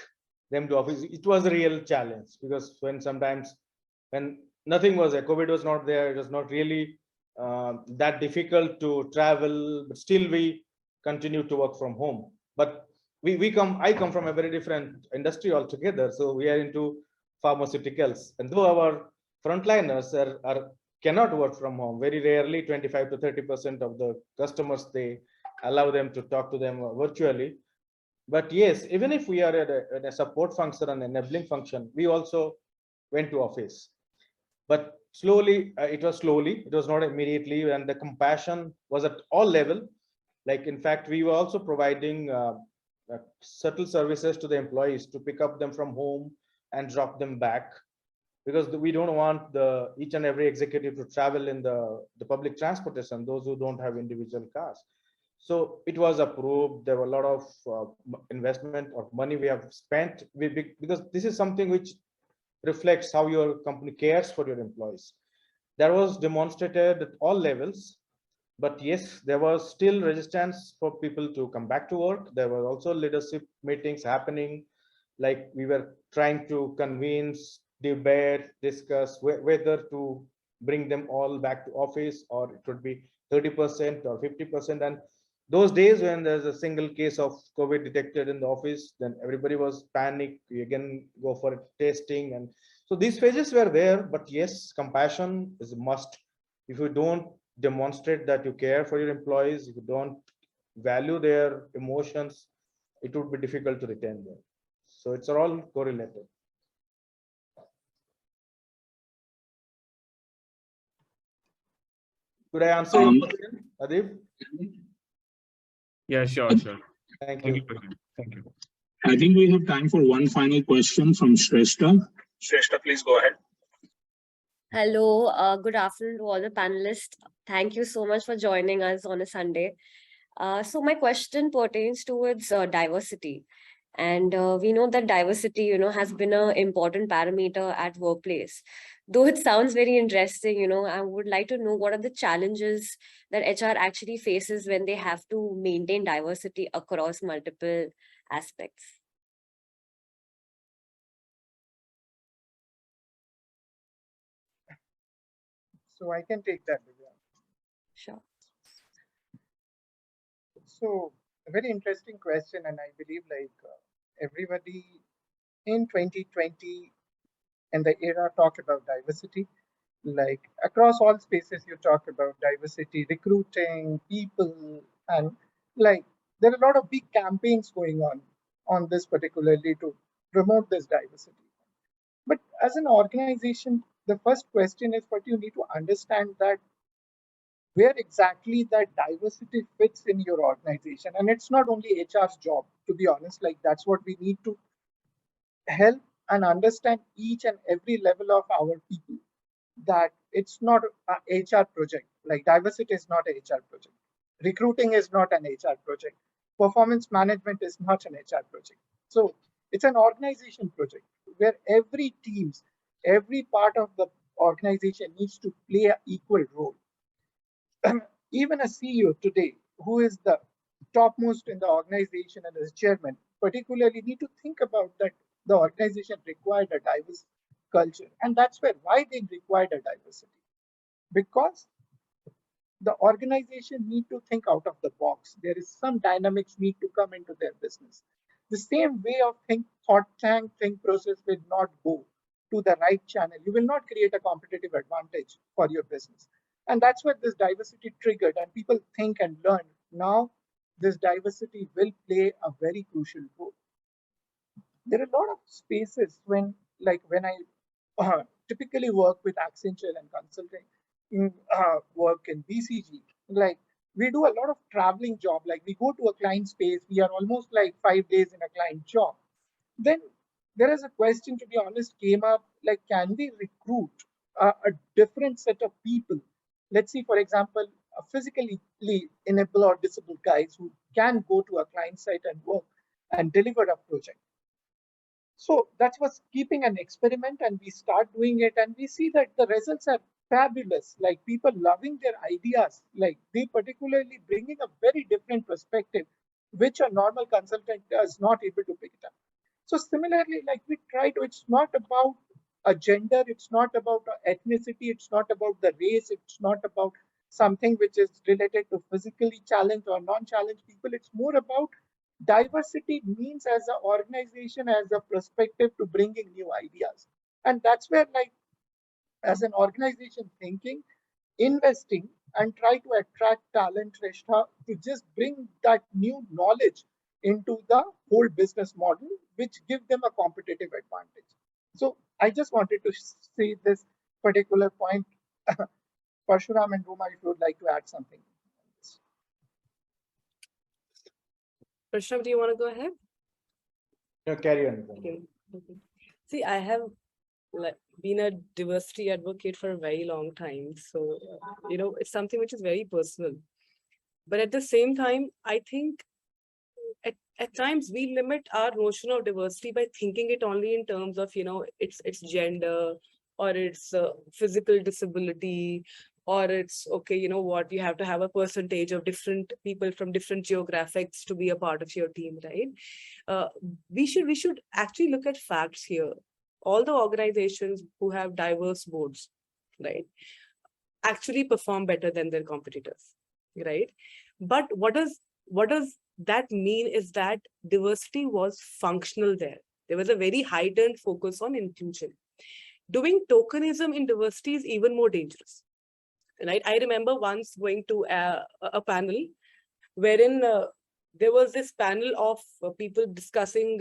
them to office, it was a real challenge, because when nothing was there, COVID was not there, it was not really that difficult to travel, but still we continue to work from home. But I come from a very different industry altogether. So we are into pharmaceuticals, and though our frontliners cannot work from home, very rarely 25 to 30% of the customers, they allow them to talk to them virtually. But yes, even if we are at a support function and enabling function, we also went to office. But slowly, it was not immediately, and the compassion was at all level. Like, in fact, we were also providing subtle services to the employees to pick up them from home and drop them back, because we don't want each and every executive to travel in the public transportation, those who don't have individual cars. So it was approved. There were a lot of investment of money we have spent, because this is something which reflects how your company cares for your employees. That was demonstrated at all levels. But yes, there was still resistance for people to come back to work. There were also leadership meetings happening, like we were trying to convince, debate, discuss whether to bring them all back to office, or it would be 30% or 50%. And those days when there's a single case of COVID detected in the office, then everybody was panicked. We again go for testing. And so these phases were there, but yes, compassion is a must. If you don't demonstrate that you care for your employees, if you don't value their emotions, it would be difficult to retain them. So it's all correlated. Could I answer your question, Adib? Yeah, sure. Thank you. Thank you. I think we have time for one final question from Shrestha. Shrestha, please go ahead. Hello, good afternoon to all the panelists. Thank you so much for joining us on a Sunday. So my question pertains towards diversity. And we know that diversity, has been an important parameter at workplace. Though it sounds very interesting, I would like to know what are the challenges that HR actually faces when they have to maintain diversity across multiple aspects. So I can take that, Divya. Sure. So a very interesting question, and I believe everybody in 2020 and the era talk about diversity. Like across all spaces, you talk about diversity, recruiting people, and like there are a lot of big campaigns going on this particularly to promote this diversity. But as an organization, the first question is what you need to understand that where exactly that diversity fits in your organization. And it's not only HR's job, to be honest, like that's what we need to help and understand each and every level of our people, that it's not a HR project. Like diversity is not a HR project. Recruiting is not an HR project. Performance management is not an HR project. So it's an organization project where every teams, every part of the organization needs to play an equal role. Even a CEO today, who is the topmost in the organization and as chairman, particularly need to think about that the organization required a diverse culture. And that's why they required a diversity. Because the organization need to think out of the box. There is some dynamics need to come into their business. The same way of thought tank think process will not go to the right channel. You will not create a competitive advantage for your business. And that's what this diversity triggered, and people think and learn. Now, this diversity will play a very crucial role. There are a lot of spaces when I typically work with Accenture and consulting, work in BCG, like we do a lot of traveling job. Like we go to a client space, we are almost like 5 days in a client job. Then there is a question, to be honest, came up, like, can we recruit a different set of people? Let's see, for example, a physically enabled or disabled guys who can go to a client site and work and deliver a project. So that was keeping an experiment, and we start doing it, and we see that the results are fabulous. Like people loving their ideas, like they particularly bringing a very different perspective, which a normal consultant is not able to pick it up. So similarly, like we try to, it's not about a gender, it's not about ethnicity, it's not about the race, it's not about something which is related to physically challenged or non-challenged people. It's more about diversity means as an organization, as a perspective to bringing new ideas. And that's where, like, as an organization thinking, investing, and try to attract talent, Reshta, to just bring that new knowledge into the whole business model, which give them a competitive advantage. So I just wanted to say this particular point. Parshuram and Roma, if you would like to add something. Parshuram, do you want to go ahead? No, carry on. Okay. See, I have been a diversity advocate for a very long time. So, it's something which is very personal. But at the same time, I think at times we limit our notion of diversity by thinking it only in terms of, it's gender, or it's physical disability, or it's, okay, you have to have a percentage of different people from different geographics to be a part of your team, right? We should actually look at facts here. All the organizations who have diverse boards, right, actually perform better than their competitors, right? But what does that mean is that diversity was functional there. There was a very heightened focus on inclusion. Doing tokenism in diversity is even more dangerous, right? I remember once going to a panel wherein there was this panel of people discussing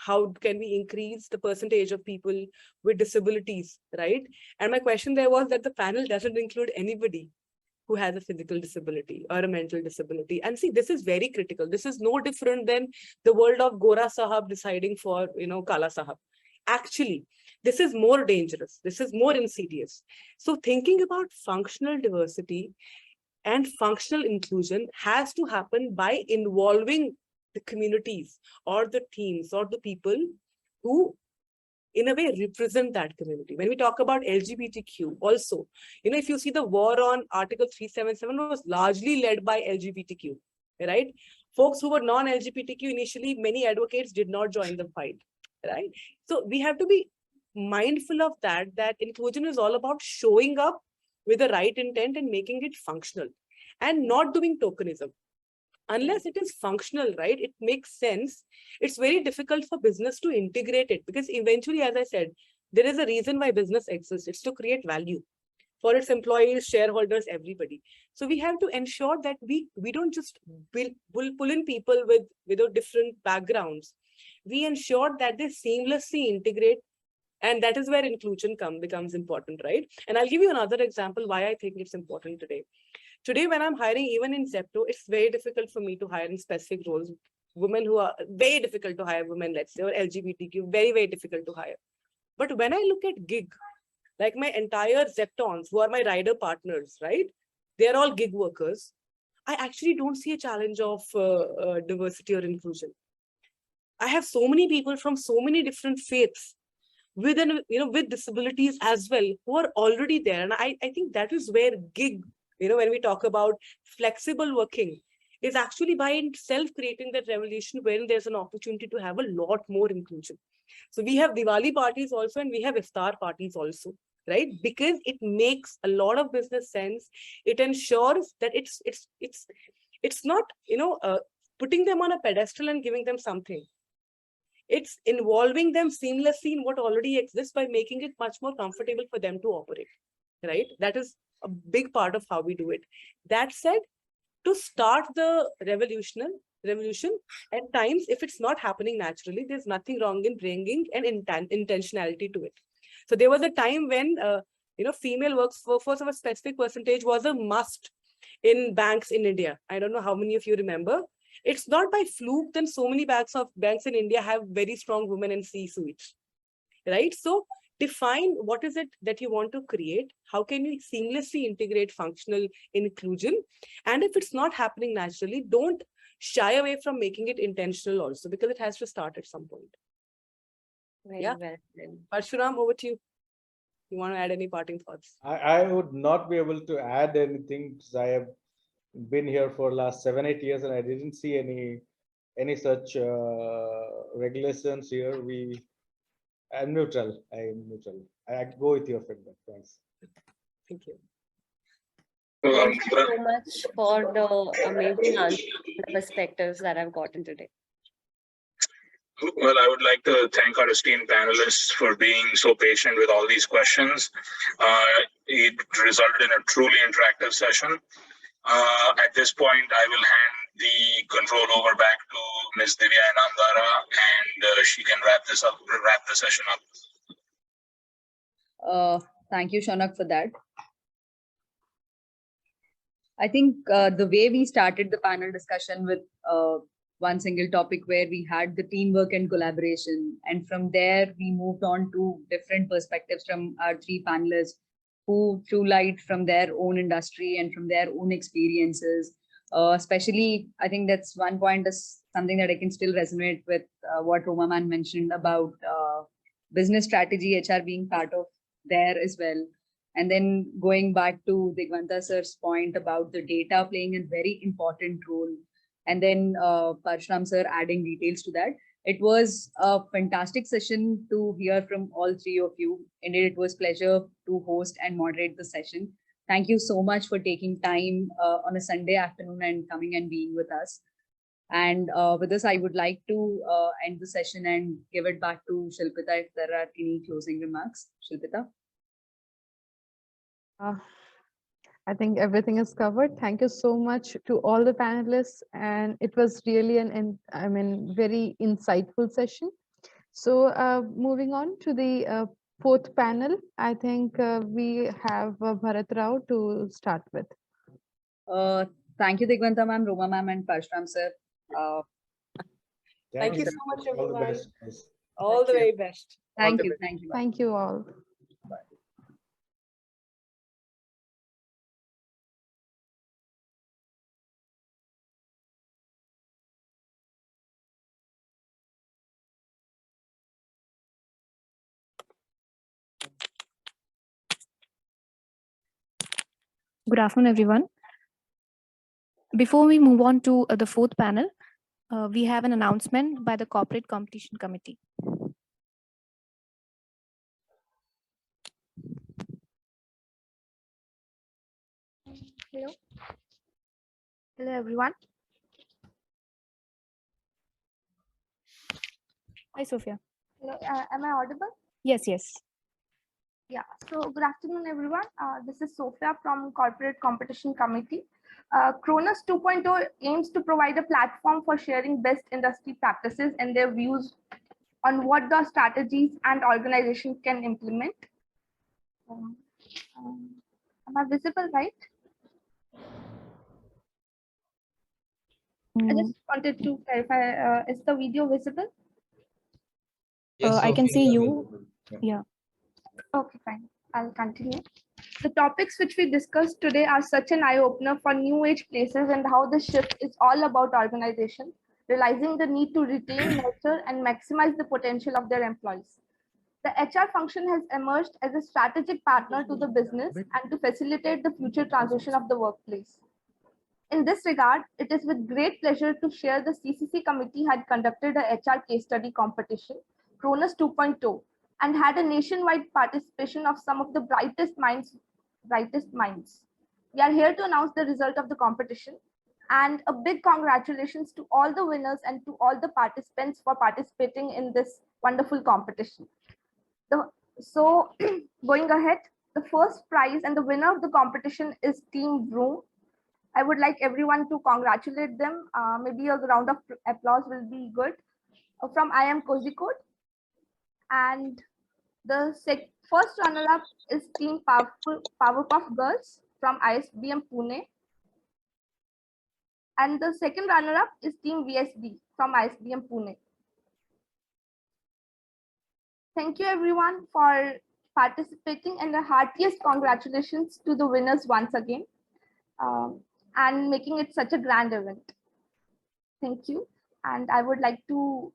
how can we increase the percentage of people with disabilities, right? And my question there was that the panel doesn't include anybody who has a physical disability or a mental disability. And see, this is very critical. This is no different than the world of Gora Sahab deciding for, Kala Sahab. Actually, this is more dangerous. This is more insidious. So thinking about functional diversity and functional inclusion has to happen by involving the communities or the teams or the people who in a way represent that community. When we talk about LGBTQ also, if you see the war on Article 377 was largely led by LGBTQ, right? Folks who were non-LGBTQ initially, many advocates did not join the fight, right? So we have to be mindful of that inclusion is all about showing up with the right intent and making it functional and not doing tokenism. Unless it is functional, right, it makes sense. It's very difficult for business to integrate it because eventually, as I said, there is a reason why business exists. It's to create value for its employees, shareholders, everybody. So we have to ensure that we don't just pull in people with different backgrounds. We ensure that they seamlessly integrate And that is where inclusion becomes important, right? And I'll give you another example why I think it's important today. Today, when I'm hiring, even in Zepto, it's very difficult for me to hire in specific roles. Women who are very difficult to hire, women, let's say, or LGBTQ, very, very difficult to hire. But when I look at gig, like my entire Zeptons, who are my rider partners, right? They're all gig workers. I actually don't see a challenge of diversity or inclusion. I have so many people from so many different faiths with disabilities as well, who are already there. And I think that is where gig, when we talk about flexible working, is actually by itself creating that revolution wherein there's an opportunity to have a lot more inclusion. So we have Diwali parties also, and we have iftar parties also, right? Because it makes a lot of business sense. It ensures that it's not, putting them on a pedestal and giving them something. It's involving them seamlessly in what already exists by making it much more comfortable for them to operate, right? That is a big part of how we do it. That said, to start the revolution, at times, if it's not happening naturally, there's nothing wrong in bringing an intentionality to it. So there was a time when, female workforce of a specific percentage was a must in banks in India. I don't know how many of you remember. It's not by fluke that so many banks in India have very strong women in C-suites, right? So define what is it that you want to create. How can you seamlessly integrate functional inclusion? And if it's not happening naturally, don't shy away from making it intentional also, because it has to start at some point. Very well. Parshuram, over to you. You want to add any parting thoughts? I would not be able to add anything because I have been here for last 7-8 years and I didn't see any such regulations here. I'm neutral. I go with your feedback. Thanks. Thank you. Thank you so much for the amazing answers and perspectives that I've gotten today. Well, I would like to thank our esteemed panelists for being so patient with all these questions. It resulted in a truly interactive session. At this point, I will hand the control over back to Ms. Divya Inamdara, and she can wrap the session up. Thank you, Shaunak, for that. I think the way we started the panel discussion with one single topic where we had the teamwork and collaboration, and from there we moved on to different perspectives from our three panelists who threw light from their own industry and from their own experiences. Especially, I think that's one point is something that I can still resonate with what Roma man mentioned about business strategy, HR being part of there as well. And then going back to Digvanta sir's point about the data playing a very important role. And then Parshuram sir adding details to that. It was a fantastic session to hear from all three of you. Indeed, it was a pleasure to host and moderate the session. Thank you so much for taking time on a Sunday afternoon and coming and being with us. And with this, I would like to end the session and give it back to Shilpita if there are any closing remarks. Shilpita? I think everything is covered. Thank you so much to all the panelists, and it was really very insightful session. So moving on to the fourth panel, I think we have Bharat Rao to start with. Thank you, Digvanta ma'am, Roma ma'am, and Parshuram sir. Thank you so much, everyone. All the best. All the very best. Thank you. Thank you. Thank you all. Bye. Good afternoon, everyone. Before we move on to the fourth panel, we have an announcement by the Corporate Competition Committee. Hello. Hello, everyone. Hi, Sophia. Hello, am I audible? Yes, yes. Yeah, so good afternoon, everyone. This is Sophia from Corporate Competition Committee. KRONOS 2.0 aims to provide a platform for sharing best industry practices and their views on what the strategies and organization can implement. Am I visible, right? I just wanted to clarify, is the video visible? Yes, I can see you. Yeah. Okay, fine. I'll continue. The topics which we discussed today are such an eye-opener for new age places and how the shift is all about organization, realizing the need to retain, nurture, and maximize the potential of their employees. The HR function has emerged as a strategic partner to the business and to facilitate the future transition of the workplace. In this regard, it is with great pleasure to share the CCC committee had conducted a HR case study competition, KRONOS 2.0, and had a nationwide participation of some of the brightest minds. We are here to announce the result of the competition, and a big congratulations to all the winners and to all the participants for participating in this wonderful competition. So going ahead, the first prize and the winner of the competition is Team Vroom. I would like everyone to congratulate them. Maybe a round of applause will be good. From I Am Kozhikode. And the first runner-up is Team Powerpuff Girls from ISBM Pune. And the second runner-up is Team VSB from ISBM Pune. Thank you everyone for participating, and the heartiest congratulations to the winners once again. And making it such a grand event. Thank you. And I would like to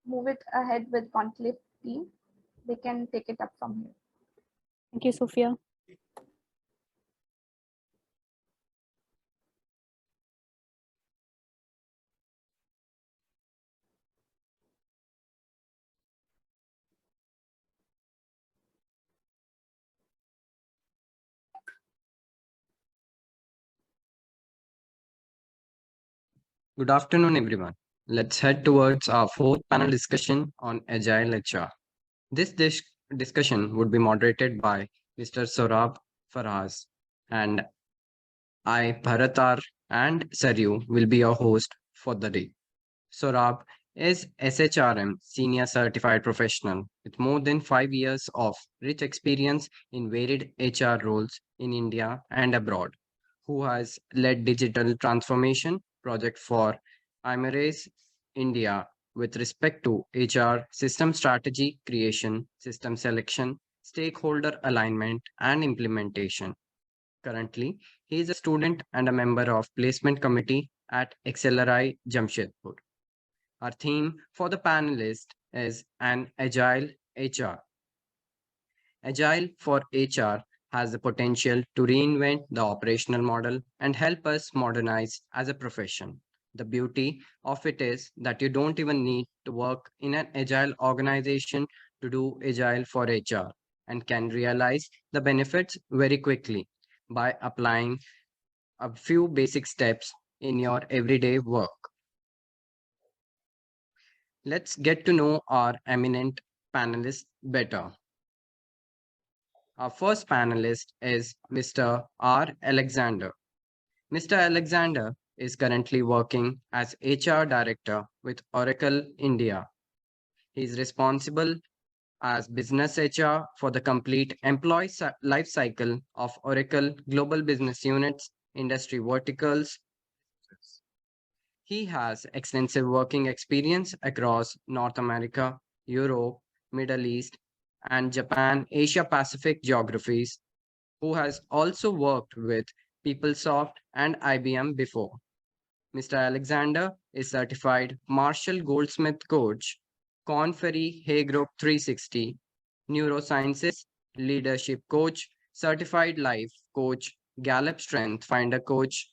move it ahead with Conclave team. They can take it up from here. Thank you, Sophia. Good afternoon, everyone. Let's head towards our fourth panel discussion on Agile HR. This discussion would be moderated by Mr. Saurabh Farhas, and I, Bharatar, and Saryu will be your host for the day. Saurabh is SHRM Senior Certified Professional with more than 5 years of rich experience in varied HR roles in India and abroad, who has led digital transformation project for Emirates India with respect to HR system strategy creation, system selection, stakeholder alignment, and implementation. Currently, he is a student and a member of placement committee at XLRI Jamshedpur. Our theme for the panelist is an Agile HR. Agile for HR has the potential to reinvent the operational model and help us modernize as a profession. The beauty of it is that you don't even need to work in an agile organization to do Agile for HR and can realize the benefits very quickly by applying a few basic steps in your everyday work. Let's get to know our eminent panelists better. Our first panelist is Mr. R. Alexander. Mr. Alexander is currently working as HR Director with Oracle India. He is responsible as Business HR for the complete employee life cycle of Oracle Global Business Units, industry verticals. He has extensive working experience across North America, Europe, Middle East, and Japan, Asia Pacific geographies, who has also worked with PeopleSoft and IBM before. Mr. Alexander is certified Marshall Goldsmith Coach, Korn Ferry Hay Group 360, Neurosciences Leadership Coach, Certified Life Coach, Gallup Strength Finder Coach.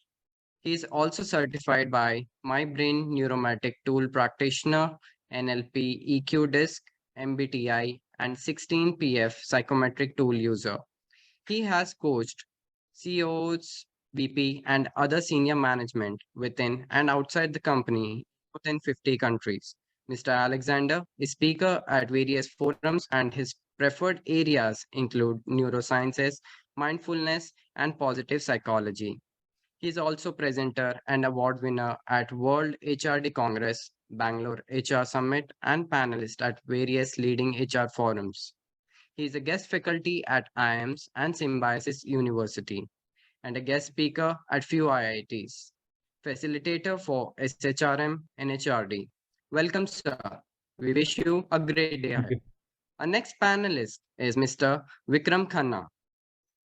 He is also certified by My Brain Neuromatic Tool Practitioner, NLP EQ Disc, MBTI, and 16PF Psychometric Tool User. He has coached CEOs, VP, and other senior management within and outside the company, more than 50 countries. Mr. Alexander is speaker at various forums, and his preferred areas include neurosciences, mindfulness, and positive psychology. He is also presenter and award winner at World HRD Congress, Bangalore HR Summit, and panelist at various leading HR forums. He is a guest faculty at IIMS and Symbiosis University, and a guest speaker at few IITs. Facilitator for SHRM and HRD. Welcome, sir. We wish you a great day ahead. Our next panelist is Mr. Vikram Khanna.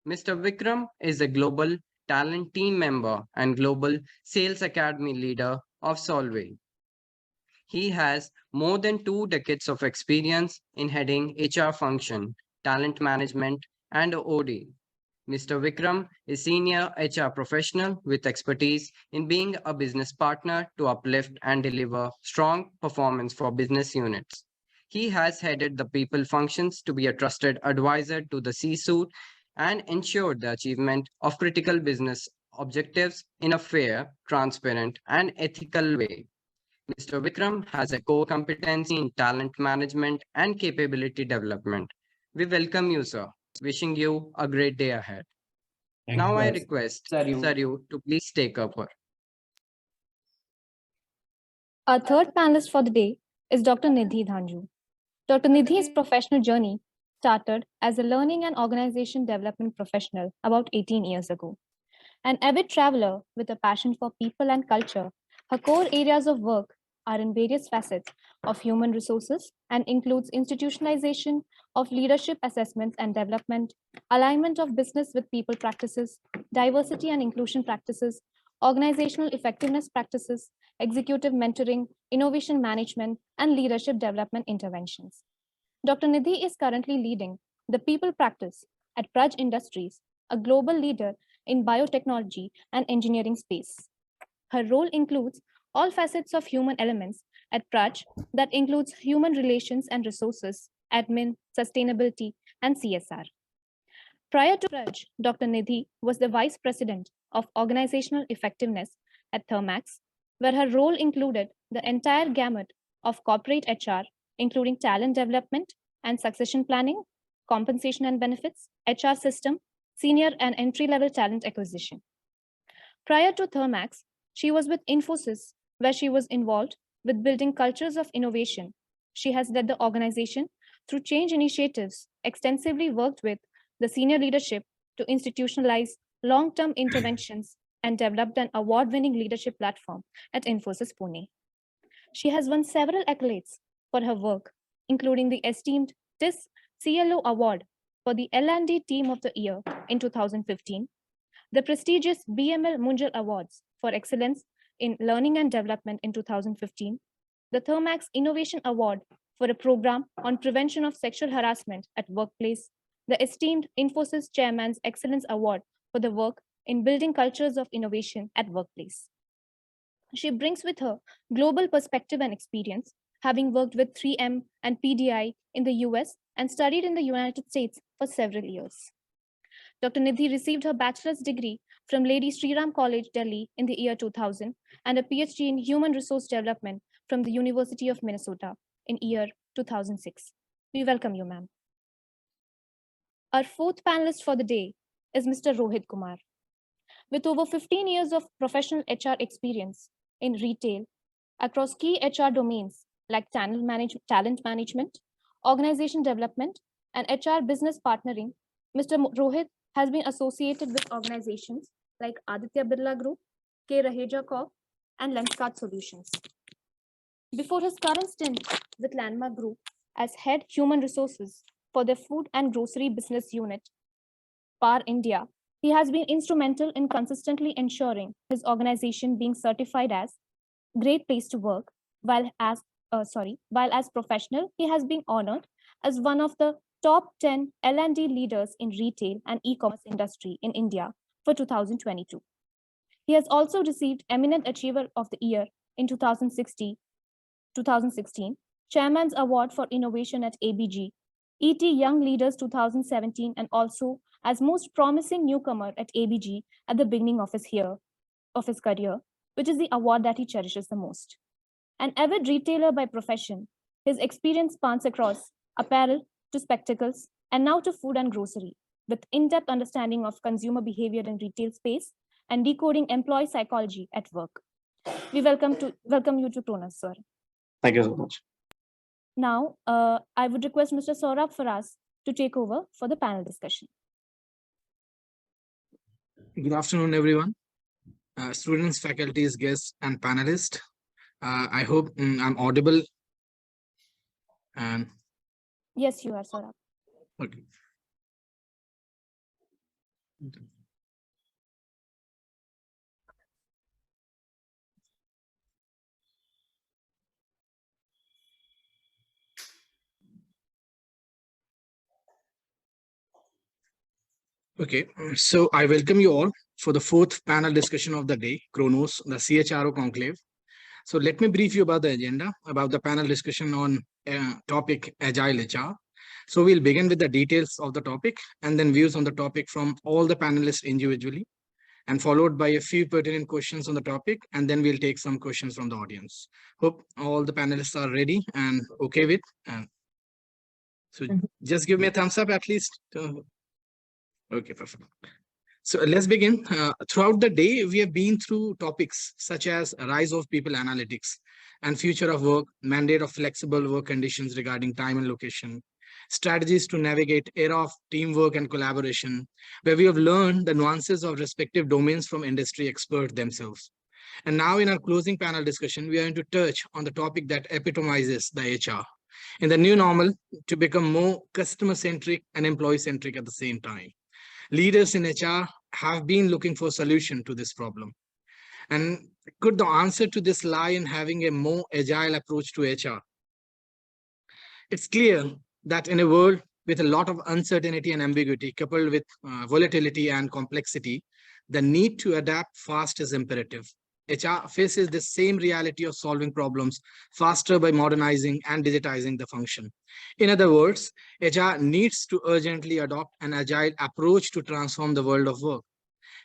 Mr. Vikram is a global talent team member and global sales academy leader of Solvay. He has more than 2 decades of experience in heading HR function, talent management, and OD. Mr. Vikram is senior HR professional with expertise in being a business partner to uplift and deliver strong performance for business units. He has headed the people functions to be a trusted advisor to the C-suite and ensured the achievement of critical business objectives in a fair, transparent, and ethical way. Mr. Vikram has a core competency in talent management and capability development. We welcome you, sir. Wishing you a great day ahead. Now I request Saryu to please take over. Our third panelist for the day is Dr. Nidhi Dhanju. Dr. Nidhi's professional journey started as a learning and organization development professional about 18 years ago. An avid traveler with a passion for people and culture, her core areas of work are in various facets of human resources and includes institutionalization of leadership assessments and development, alignment of business with people practices, diversity and inclusion practices, organizational effectiveness practices, executive mentoring, innovation management, and leadership development interventions. Dr. Nidhi is currently leading the people practice at Praj Industries, a global leader in biotechnology and engineering space. Her role includes all facets of human elements at Praj that includes human relations and resources, admin, sustainability, and CSR. Prior to Praj, Dr. Nidhi was the Vice President of Organizational Effectiveness at Thermax, where her role included the entire gamut of corporate HR, including talent development and succession planning, compensation and benefits, HR system, senior and entry-level talent acquisition. Prior to Thermax, she was with Infosys, where she was involved with building cultures of innovation. She has led the organization through change initiatives, extensively worked with the senior leadership to institutionalize long-term interventions and developed an award-winning leadership platform at Infosys Pune. She has won several accolades for her work, including the esteemed TIS CLO Award for the L&D Team of the Year in 2015, the prestigious BML Munjal Awards for Excellence in Learning and Development in 2015, the Thermax Innovation Award for a program on prevention of sexual harassment at workplace, the esteemed Infosys Chairman's Excellence Award for the work in building cultures of innovation at workplace. She brings with her global perspective and experience, having worked with 3M and PDI in the US and studied in the United States for several years. Dr. Nidhi received her bachelor's degree from Lady Sri Ram College, Delhi in the year 2000 and a PhD in Human Resource Development from the University of Minnesota in year 2006. We welcome you, ma'am. Our fourth panelist for the day is Mr. Rohit Kumar. With over 15 years of professional HR experience in retail across key HR domains like talent management, organization development, and HR business partnering, Mr. Rohit has been associated with organizations like Aditya Birla Group, K. Raheja Corp, and Lenskart Solutions. Before his current stint with Landmark Group as Head Human Resources for their Food and Grocery Business Unit, PAR India, he has been instrumental in consistently ensuring his organization being certified as Great Place to Work, while as professional, he has been honored as one of the top 10 L&D leaders in retail and e-commerce industry in India for 2022. He has also received Eminent Achiever of the Year in 2016, Chairman's Award for Innovation at ABG, ET Young Leaders 2017, and also as Most Promising Newcomer at ABG at the beginning of his career, which is the award that he cherishes the most. An avid retailer by profession, his experience spans across apparel to spectacles and now to food and grocery, with in-depth understanding of consumer behavior in retail space and decoding employee psychology at work. We welcome you to KRONOS, sir. Thank you so much. Now, I would request Mr. Saurabh Faraz to take over for the panel discussion. Good afternoon, everyone. Students, faculties, guests, and panelists. I hope I'm audible. And yes, you are, Saurabh. Okay. Okay, so I welcome you all for the fourth panel discussion of the day, KRONOS, the CHRO Conclave. So let me brief you about the agenda, about the panel discussion on topic Agile HR. So we'll begin with the details of the topic and then views on the topic from all the panelists individually, and followed by a few pertinent questions on the topic, and then we'll take some questions from the audience. Hope all the panelists are ready and okay with. So just give me a thumbs up at least. Okay, perfect. So let's begin. Throughout the day, we have been through topics such as rise of people analytics and future of work, mandate of flexible work conditions regarding time and location, strategies to navigate era of teamwork and collaboration, where we have learned the nuances of respective domains from industry experts themselves. And now in our closing panel discussion, we are going to touch on the topic that epitomizes the HR in the new normal to become more customer-centric and employee-centric at the same time. Leaders in HR have been looking for a solution to this problem. And could the answer to this lie in having a more agile approach to HR? It's clear that in a world with a lot of uncertainty and ambiguity, coupled with volatility and complexity, the need to adapt fast is imperative. HR faces the same reality of solving problems faster by modernizing and digitizing the function. In other words, HR needs to urgently adopt an agile approach to transform the world of work.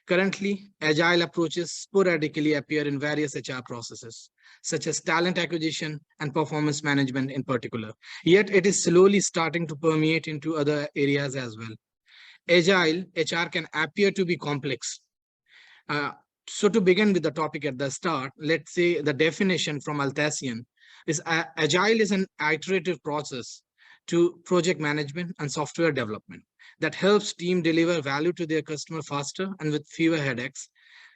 Currently, agile approaches sporadically appear in various HR processes, such as talent acquisition and performance management in particular. Yet it is slowly starting to permeate into other areas as well. Agile HR can appear to be complex. So to begin with the topic at the start, let's say the definition from Althassian is agile is an iterative process to project management and software development that helps team deliver value to their customer faster and with fewer headaches.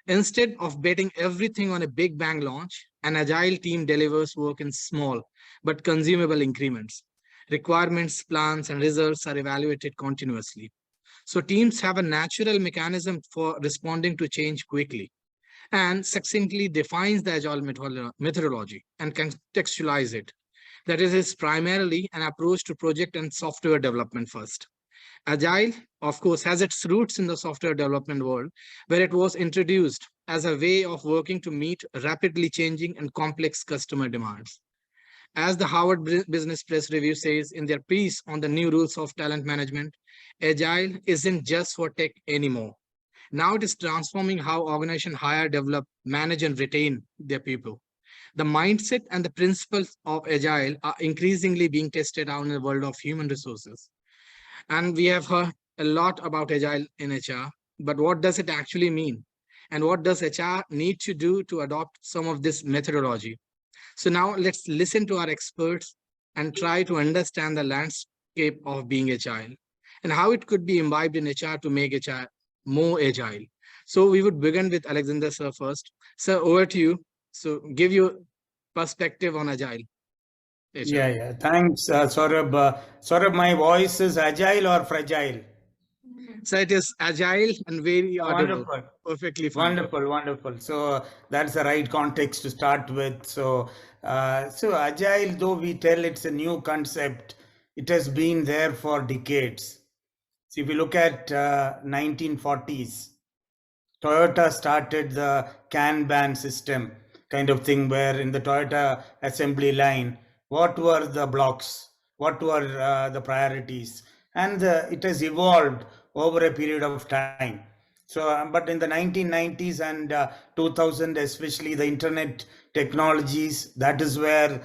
Instead of betting everything on a big bang launch, an agile team delivers work in small but consumable increments. Requirements, plans, and results are evaluated continuously. So teams have a natural mechanism for responding to change quickly and succinctly defines the agile methodology and contextualize it. That is primarily an approach to project and software development first. Agile, of course, has its roots in the software development world, where it was introduced as a way of working to meet rapidly changing and complex customer demands. As the Harvard Business Press Review says in their piece on the new rules of talent management, Agile isn't just for tech anymore. Now it is transforming how organizations hire, develop, manage, and retain their people. The mindset and the principles of Agile are increasingly being tested out in the world of human resources. And we have heard a lot about Agile in HR, but what does it actually mean? And what does HR need to do to adopt some of this methodology? So now let's listen to our experts and try to understand the landscape of being Agile and how it could be imbibed in HR to make HR more agile. So we would begin with Alexander sir first. Sir, over to you. So give your perspective on Agile. HR. Yeah. Thanks, Saurabh. Saurabh, my voice is agile or fragile? So it is agile and very audible. Wonderful. Perfectly fine. Wonderful. So that's the right context to start with. So agile, though we tell it's a new concept, it has been there for decades. So if you look at 1940s, Toyota started the Kanban system kind of thing, where in the Toyota assembly line, what were the blocks? What were the priorities? And it has evolved over a period of time. So, but in the 1990s and 2000, especially the internet technologies, that is where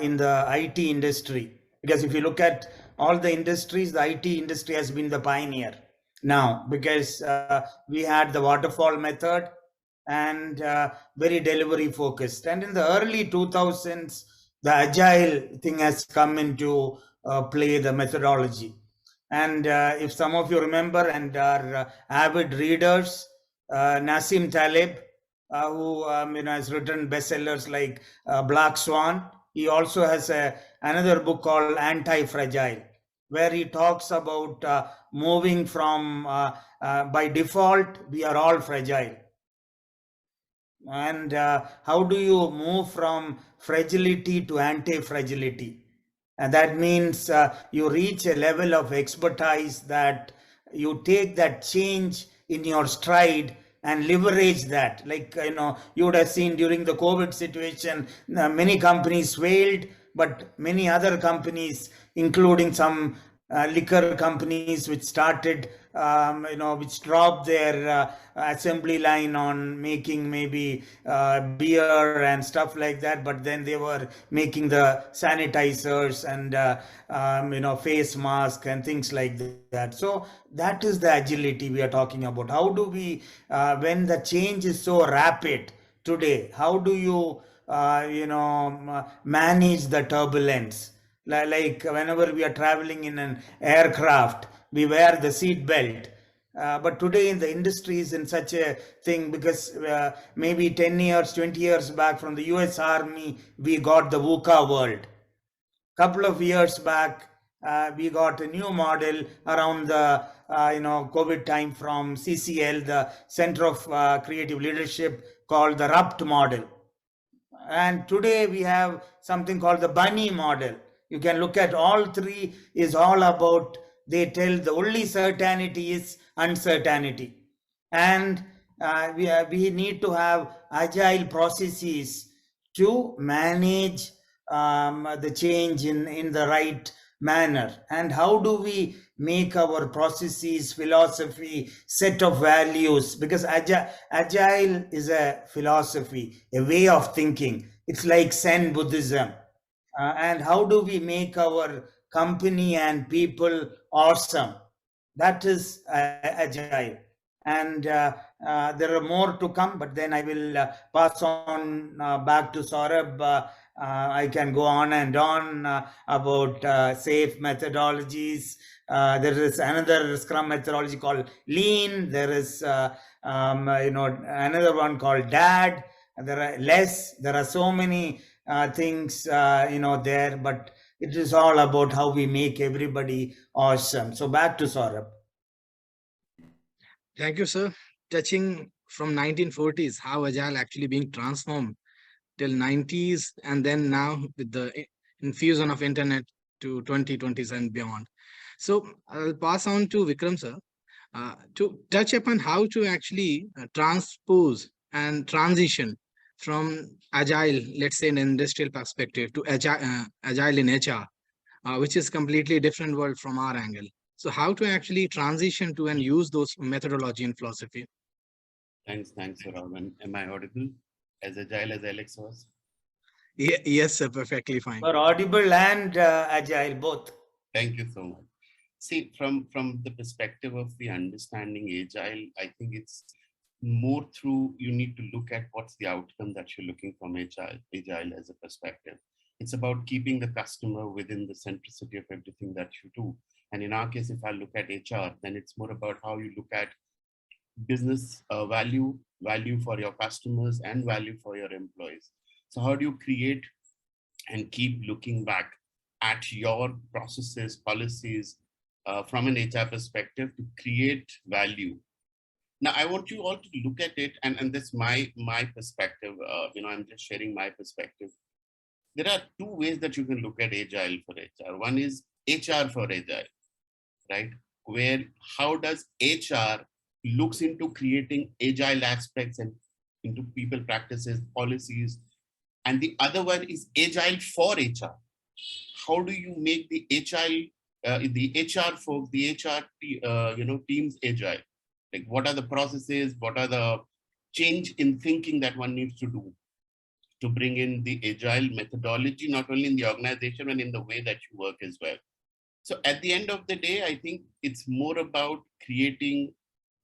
in the IT industry, because if you look at all the industries, the IT industry has been the pioneer. now, because we had the waterfall method and very delivery focused. And in the early 2000s, the agile thing has come into play, the methodology. And if some of you remember and are avid readers, Nassim Taleb, who has written bestsellers like Black Swan, he also has another book called Anti-Fragile, where he talks about moving from by default, we are all fragile. And how do you move from fragility to anti-fragility? And that means you reach a level of expertise that you take that change in your stride and leverage that. Like, you would have seen during the COVID situation, many companies failed, but many other companies, including some liquor companies which started, which dropped their assembly line on making maybe beer and stuff like that, but then they were making the sanitizers and face mask and things like that. So that is the agility we are talking about. How do we, when the change is so rapid today, how do you manage the turbulence? Like whenever we are traveling in an aircraft, we wear the seat belt. But today in the industry is in such a thing, because maybe 10 years, 20 years back from the US Army, we got the VUCA world. Couple of years back, we got a new model around the COVID time from CCL, the Center of Creative Leadership, called the RUPT model. And today we have something called the Bunny model. You can look at all three, is all about, they tell the only certainty is uncertainty. And we need to have agile processes to manage the change in the right manner. And how do we make our processes, philosophy, set of values? Because agile is a philosophy, a way of thinking. It's like Zen Buddhism. And how do we make our company and people awesome? That is agile. And there are more to come, but then I will pass on back to Saurabh. I can go on and on about safe methodologies. There is another Scrum methodology called Lean. There is another one called DAD. There are less. There are so many things there, but it is all about how we make everybody awesome. So back to Saurabh. Thank you, sir. Touching from 1940s, how agile actually being transformed till 90s, and then now with the infusion of internet to 2020s and beyond. So I'll pass on to Vikram, sir, to touch upon how to actually transpose and transition from agile, let's say in an industrial perspective, to agile in HR, which is completely different world from our angle. So how to actually transition to and use those methodology and philosophy? Thanks, Saurabh. Am I audible? As agile as Alex was? Yes, sir, perfectly fine. For audible and agile, both. Thank you so much. See, from the perspective of the understanding agile, I think it's more through, you need to look at what's the outcome that you're looking from agile as a perspective. It's about keeping the customer within the centricity of everything that you do. And in our case, if I look at HR, then it's more about how you look at business value for your customers and value for your employees. So how do you create and keep looking back at your processes, policies from an HR perspective to create value? Now, I want you all to look at it, and this my perspective, I'm just sharing my perspective. There are two ways that you can look at agile for HR. One is HR for agile, right? Where how does HR looks into creating agile aspects and into people practices, policies. And the other one is agile for HR. How do you make the HR folks, the HR teams agile? Like what are the processes, what are the change in thinking that one needs to do to bring in the agile methodology, not only in the organization and in the way that you work as well. So at the end of the day, I think it's more about creating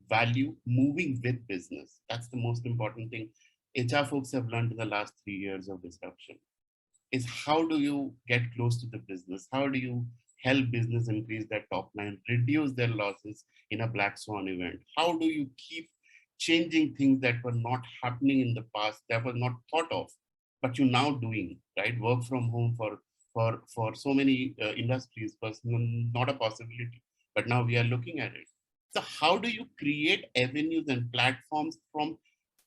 value, moving with business. That's the most important thing HR folks have learned in the last 3 years of disruption, is how do you get close to the business? How do you help business increase their top line, reduce their losses in a black swan event? How do you keep changing things that were not happening in the past, that were not thought of, but you're now doing, right? Work from home for so many industries was not a possibility, but now we are looking at it. So how do you create avenues and platforms from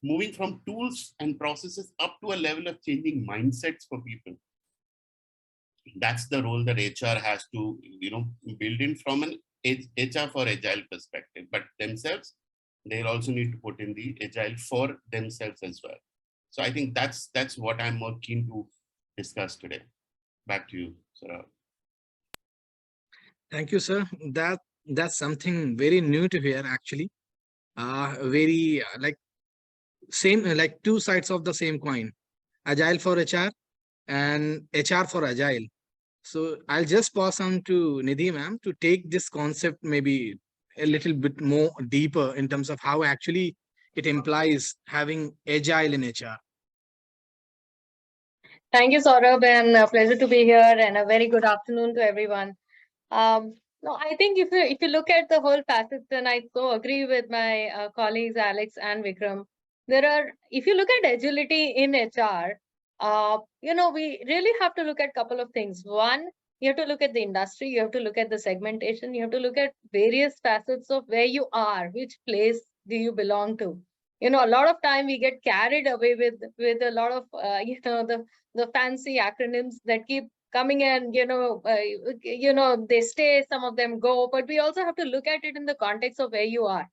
moving from tools and processes up to a level of changing mindsets for people? That's the role that HR has to, build in from an HR for agile perspective, but themselves, they'll also need to put in the agile for themselves as well. So I think that's what I'm more keen to discuss today. Back to you, Saurabh. Thank you, sir. That's something very new to hear, actually. Very like same, like two sides of the same coin. Agile for HR and HR for agile. So I'll just pass on to Nidhi ma'am to take this concept maybe a little bit more deeper in terms of how actually it implies having agile in HR. Thank you, Saurabh, and a pleasure to be here, and a very good afternoon to everyone. No, I think if you look at the whole facets, and I so agree with my colleagues Alex and Vikram, if you look at agility in HR, we really have to look at a couple of things. One, you have to look at the industry, you have to look at the segmentation, you have to look at various facets of where you are, which place do you belong to. A lot of time we get carried away with a lot of the fancy acronyms that keep coming and they stay, some of them go, but we also have to look at it in the context of where you are.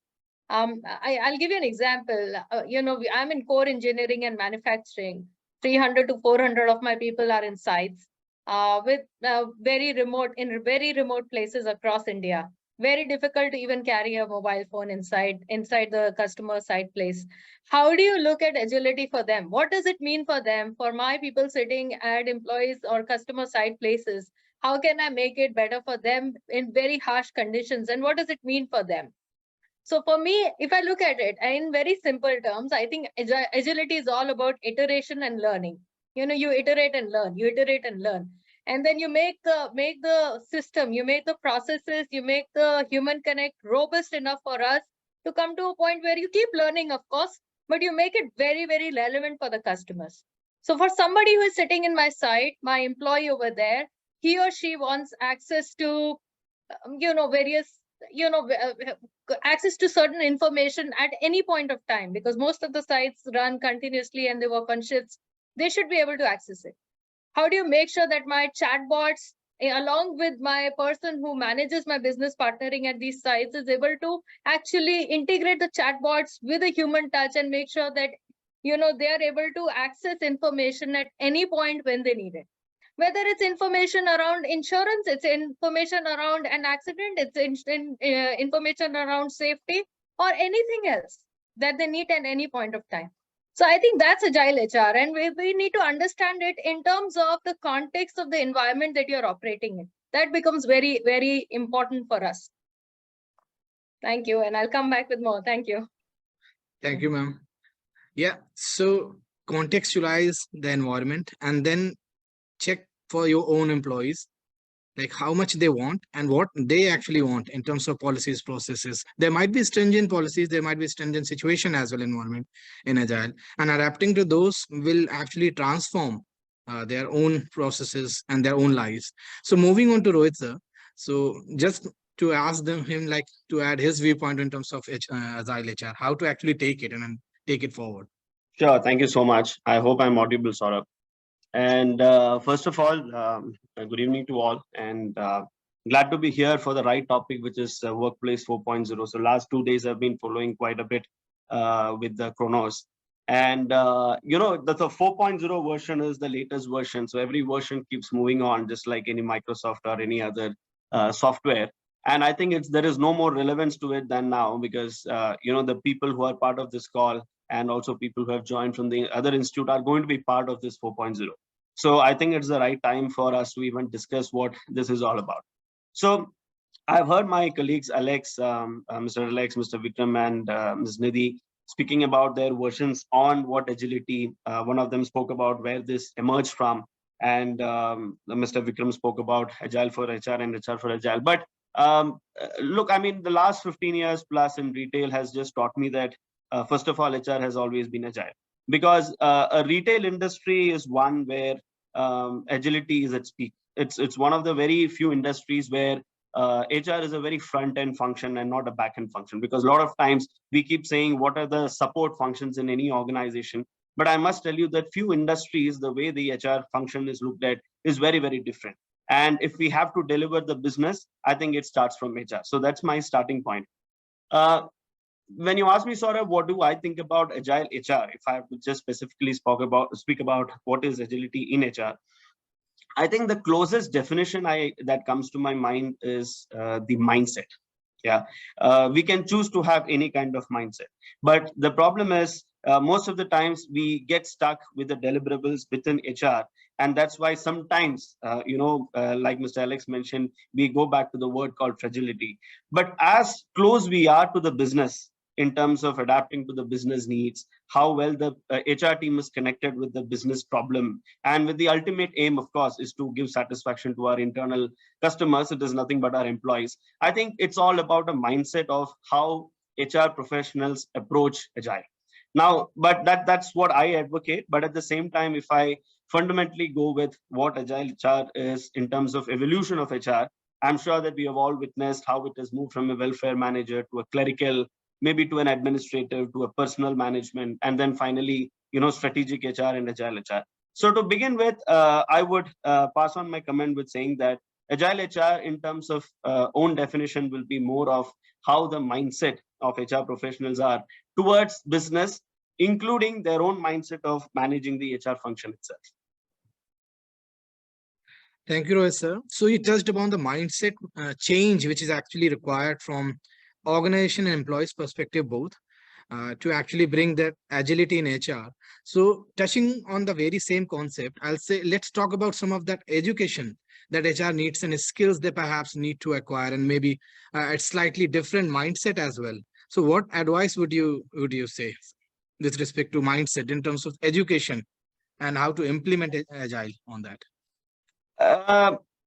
I'll give you an example. I'm in core engineering and manufacturing. 300 to 400 of my people are in sites with very remote places across India. Very difficult to even carry a mobile phone inside the customer site place. How do you look at agility for them? What does it mean for them? For my people sitting at employees or customer site places, how can I make it better for them in very harsh conditions? And what does it mean for them? So for me, if I look at it in very simple terms, I think agility is all about iteration and learning. You iterate and learn, you iterate and learn. And then you make the system, you make the processes, you make the human connect robust enough for us to come to a point where you keep learning, of course, but you make it very, very relevant for the customers. So for somebody who is sitting in my site, my employee over there, he or she wants access to, various, access to certain information at any point of time, because most of the sites run continuously and they work on shifts. They should be able to access it. How do you make sure that my chatbots, along with my person who manages my business partnering at these sites, is able to actually integrate the chatbots with a human touch and make sure that they are able to access information at any point when they need it? Whether it's information around insurance, it's information around an accident, it's information around safety, or anything else that they need at any point of time. So I think that's agile HR, and we need to understand it in terms of the context of the environment that you're operating in. That becomes very, very important for us. Thank you, and I'll come back with more. Thank you. Thank you, ma'am. Yeah, so contextualize the environment and then check for your own employees, like how much they want and what they actually want in terms of policies, processes. There might be stringent policies, there might be stringent situation as well, environment in agile, and adapting to those will actually transform their own processes and their own lives. So moving on to Rohit sir, so just to ask him like to add his viewpoint in terms of agile HR, how to actually take it and take it forward. Sure, thank you so much. I hope I'm audible, Saurabh. And first of all, good evening to all, and glad to be here for the right topic, which is Workplace 4.0. So last 2 days I've been following quite a bit with the KRONOS. And, the 4.0 version is the latest version. So every version keeps moving on, just like any Microsoft or any other software. And I think there is no more relevance to it than now, because, the people who are part of this call and also people who have joined from the other institute are going to be part of this 4.0. So I think it's the right time for us to even discuss what this is all about. So I've heard my colleagues, Alex, Mr. Alex, Mr. Vikram, and Ms. Nidhi speaking about their versions on what agility. One of them spoke about where this emerged from, and Mr. Vikram spoke about agile for HR and HR for agile. But look, I mean, the last 15 years plus in retail has just taught me that, first of all, HR has always been agile, because a retail industry is one where agility is at peak. It's one of the very few industries where HR is a very front-end function and not a back-end function, because a lot of times we keep saying what are the support functions in any organization. But I must tell you that few industries, the way the HR function is looked at is very, very different. And if we have to deliver the business, I think it starts from HR. So that's my starting point. When you ask me, Saurabh, what do I think about agile HR? If I have to just specifically speak about what is agility in HR, I think the closest definition that comes to my mind is the mindset. Yeah, we can choose to have any kind of mindset, but the problem is most of the times we get stuck with the deliverables within HR, and that's why sometimes like Mr. Alex mentioned, we go back to the word called fragility. But as close we are to the business in terms of adapting to the business needs, how well the HR team is connected with the business problem, and with the ultimate aim, of course, is to give satisfaction to our internal customers. It is nothing but our employees. I think it's all about a mindset of how HR professionals approach agile. Now, but that's what I advocate. But at the same time, if I fundamentally go with what agile HR is in terms of evolution of HR, I'm sure that we have all witnessed how it has moved from a welfare manager to a clerical, maybe to an administrative, to a personal management, and then finally, strategic HR and agile HR. So to begin with, I would pass on my comment with saying that agile HR in terms of own definition will be more of how the mindset of HR professionals are towards business, including their own mindset of managing the HR function itself. Thank you, Rohit sir. So you touched upon the mindset change, which is actually required from organization and employees perspective both, to actually bring that agility in HR. So touching on the very same concept, I'll say, let's talk about some of that education that HR needs and skills they perhaps need to acquire, and maybe a slightly different mindset as well. So what advice would you say with respect to mindset in terms of education and how to implement agile on that?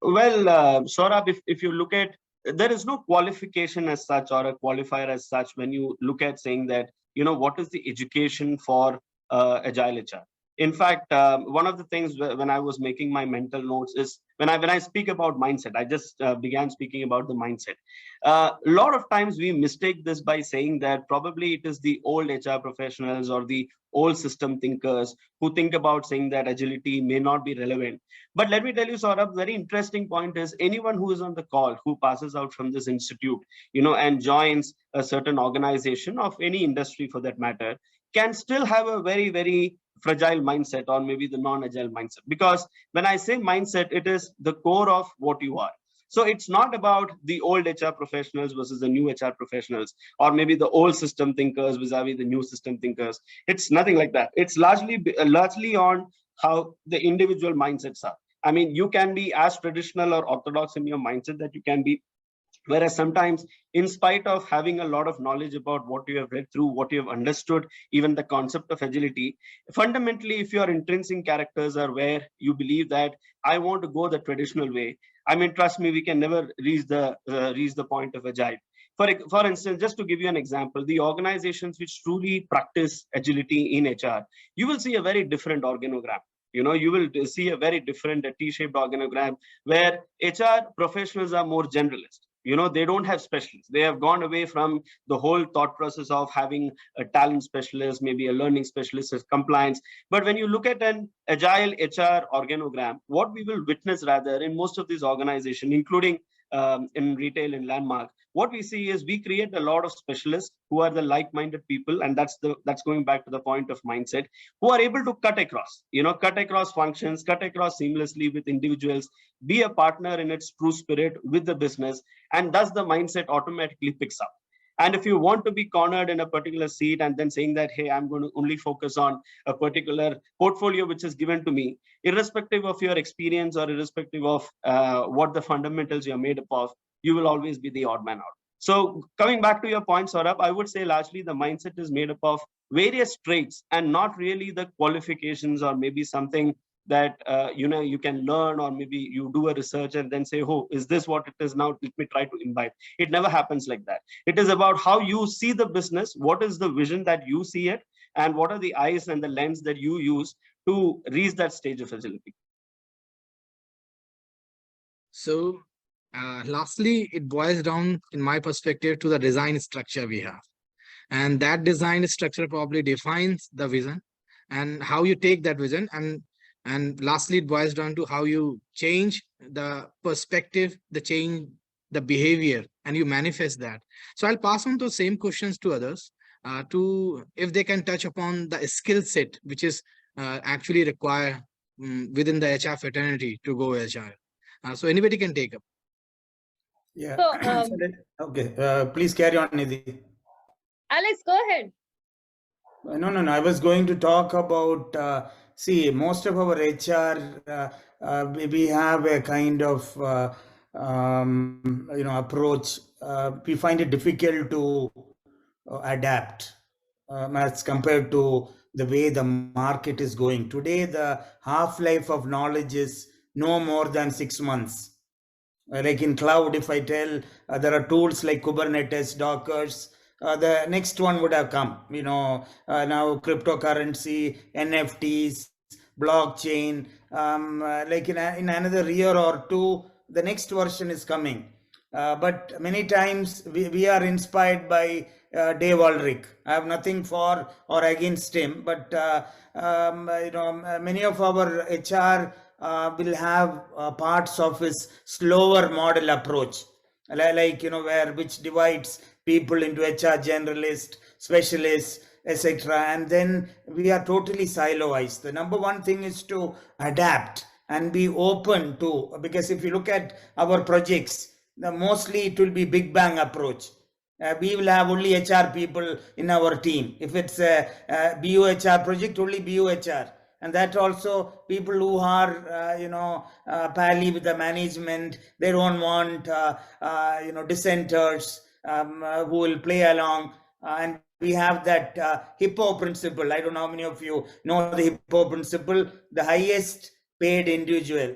Saurabh, if you look at, there is no qualification as such or a qualifier as such when you look at saying that, what is the education for agile HR. In fact, one of the things when I was making my mental notes is when I speak about mindset, I just began speaking about the mindset. A lot of times we mistake this by saying that probably it is the old HR professionals or the old system thinkers who think about saying that agility may not be relevant. But let me tell you, Saurabh, very interesting point is anyone who is on the call, who passes out from this institute, and joins a certain organization of any industry for that matter, can still have a very, very fragile mindset, or maybe the non-agile mindset. Because when I say mindset, it is the core of what you are. So it's not about the old HR professionals versus the new HR professionals, or maybe the old system thinkers vis-a-vis the new system thinkers. It's nothing like that. It's largely on how the individual mindsets are. I mean, you can be as traditional or orthodox in your mindset that you can be. Whereas sometimes, in spite of having a lot of knowledge about what you have read through, what you have understood, even the concept of agility, fundamentally, if your intrinsic characters are where you believe that I want to go the traditional way, I mean, trust me, we can never reach the point of agile. For instance, just to give you an example, the organizations which truly practice agility in HR, you will see a very different organogram. You will see a very different T-shaped organogram where HR professionals are more generalist. They don't have specialists. They have gone away from the whole thought process of having a talent specialist, maybe a learning specialist as compliance. But when you look at an agile HR organogram, what we will witness rather in most of these organizations, including in retail and Landmark, what we see is we create a lot of specialists who are the like-minded people, and that's going back to the point of mindset, who are able to cut across functions, cut across seamlessly with individuals, be a partner in its true spirit with the business, and thus the mindset automatically picks up. And if you want to be cornered in a particular seat and then saying that, hey, I'm going to only focus on a particular portfolio which is given to me, irrespective of your experience or irrespective of what the fundamentals you're made up of, you will always be the odd man out. So coming back to your point, Saurabh, I would say largely the mindset is made up of various traits and not really the qualifications or maybe something that you can learn, or maybe you do a research and then say, oh, is this what it is now? Let me try to imbibe. It never happens like that. It is about how you see the business, what is the vision that you see it, and what are the eyes and the lens that you use to reach that stage of agility. So lastly, it boils down, in my perspective, to the design structure we have. And that design structure probably defines the vision and how you take that vision. And lastly, it boils down to how you change the perspective, the behavior, and you manifest that. So I'll pass on those same questions to others to if they can touch upon the skill set, which is actually required within the HR fraternity to go agile. So anybody can take up. Yeah. So, Okay. Please carry on, Nidhi. Alex, go ahead. No. I was going to talk about, see, most of our HR, we have a kind of, approach. We find it difficult to adapt as compared to the way the market is going. Today, the half-life of knowledge is no more than 6 months. Like in cloud, if I tell there are tools like Kubernetes, Dockers, the next one would have come, now cryptocurrency, NFTs, blockchain, like in another year or two, the next version is coming. But many times we are inspired by Dave Ulrich. I have nothing for or against him, but many of our HR will have parts of his slower model approach, like which divides people into HR generalist, specialists, etc. And then we are totally siloized. The number one thing is to adapt and be open to, because if you look at our projects, mostly it will be big bang approach. We will have only HR people in our team. If it's a BUHR project, only BUHR. And that also people who are, pally with the management, they don't want, dissenters who will play along. And we have that hippo principle. I don't know how many of you know the hippo principle, the highest paid individual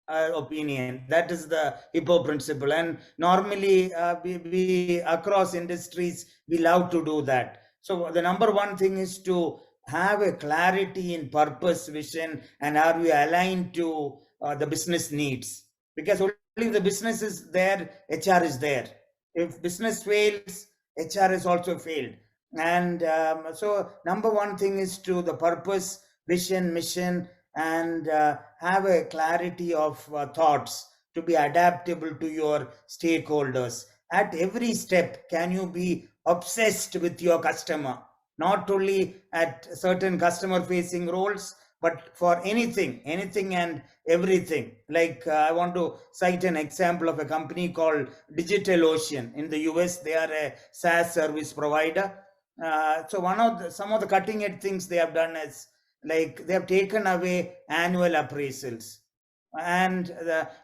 opinion. That is the hippo principle. And normally we across industries, we love to do that. So the number one thing is to have a clarity in purpose, vision, and are we aligned to the business needs? Because only if the business is there, HR is there. If business fails, HR has also failed. And so number one thing is to the purpose, vision, mission, and have a clarity of thoughts to be adaptable to your stakeholders. At every step, can you be obsessed with your customer? Not only at certain customer facing roles, but for anything and everything. Like I want to cite an example of a company called DigitalOcean in the US. They are a SaaS service provider. So some of the cutting edge things they have done is, like, they have taken away annual appraisals and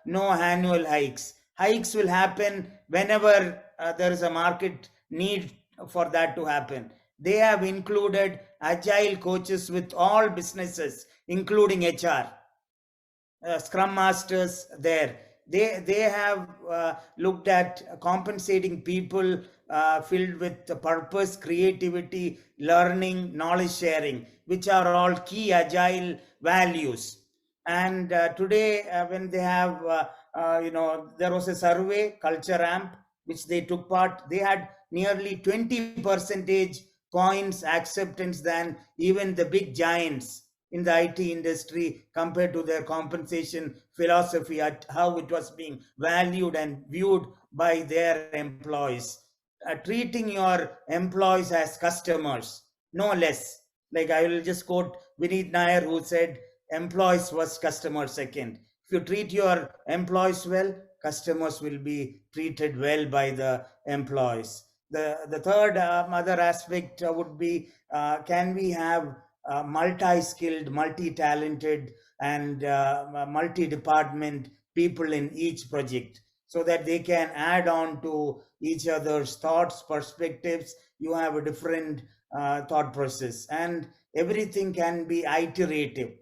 no annual hikes. Hikes will happen whenever there is a market need for that to happen. They have included agile coaches with all businesses, including HR, Scrum Masters there. They have looked at compensating people filled with purpose, creativity, learning, knowledge sharing, which are all key agile values. And today, when they have, there was a survey, Culture Amp, which they took part. They had nearly 20% points acceptance than even the big giants in the IT industry compared to their compensation philosophy, at how it was being valued and viewed by their employees. Treating your employees as customers, no less. Like I will just quote Vineet Nair, who said, employees first, customers second. If you treat your employees well, customers will be treated well by the employees. The third other aspect would be, can we have multi-skilled, multi-talented, and multi-department people in each project, so that they can add on to each other's thoughts, perspectives. You have a different thought process, and everything can be iterative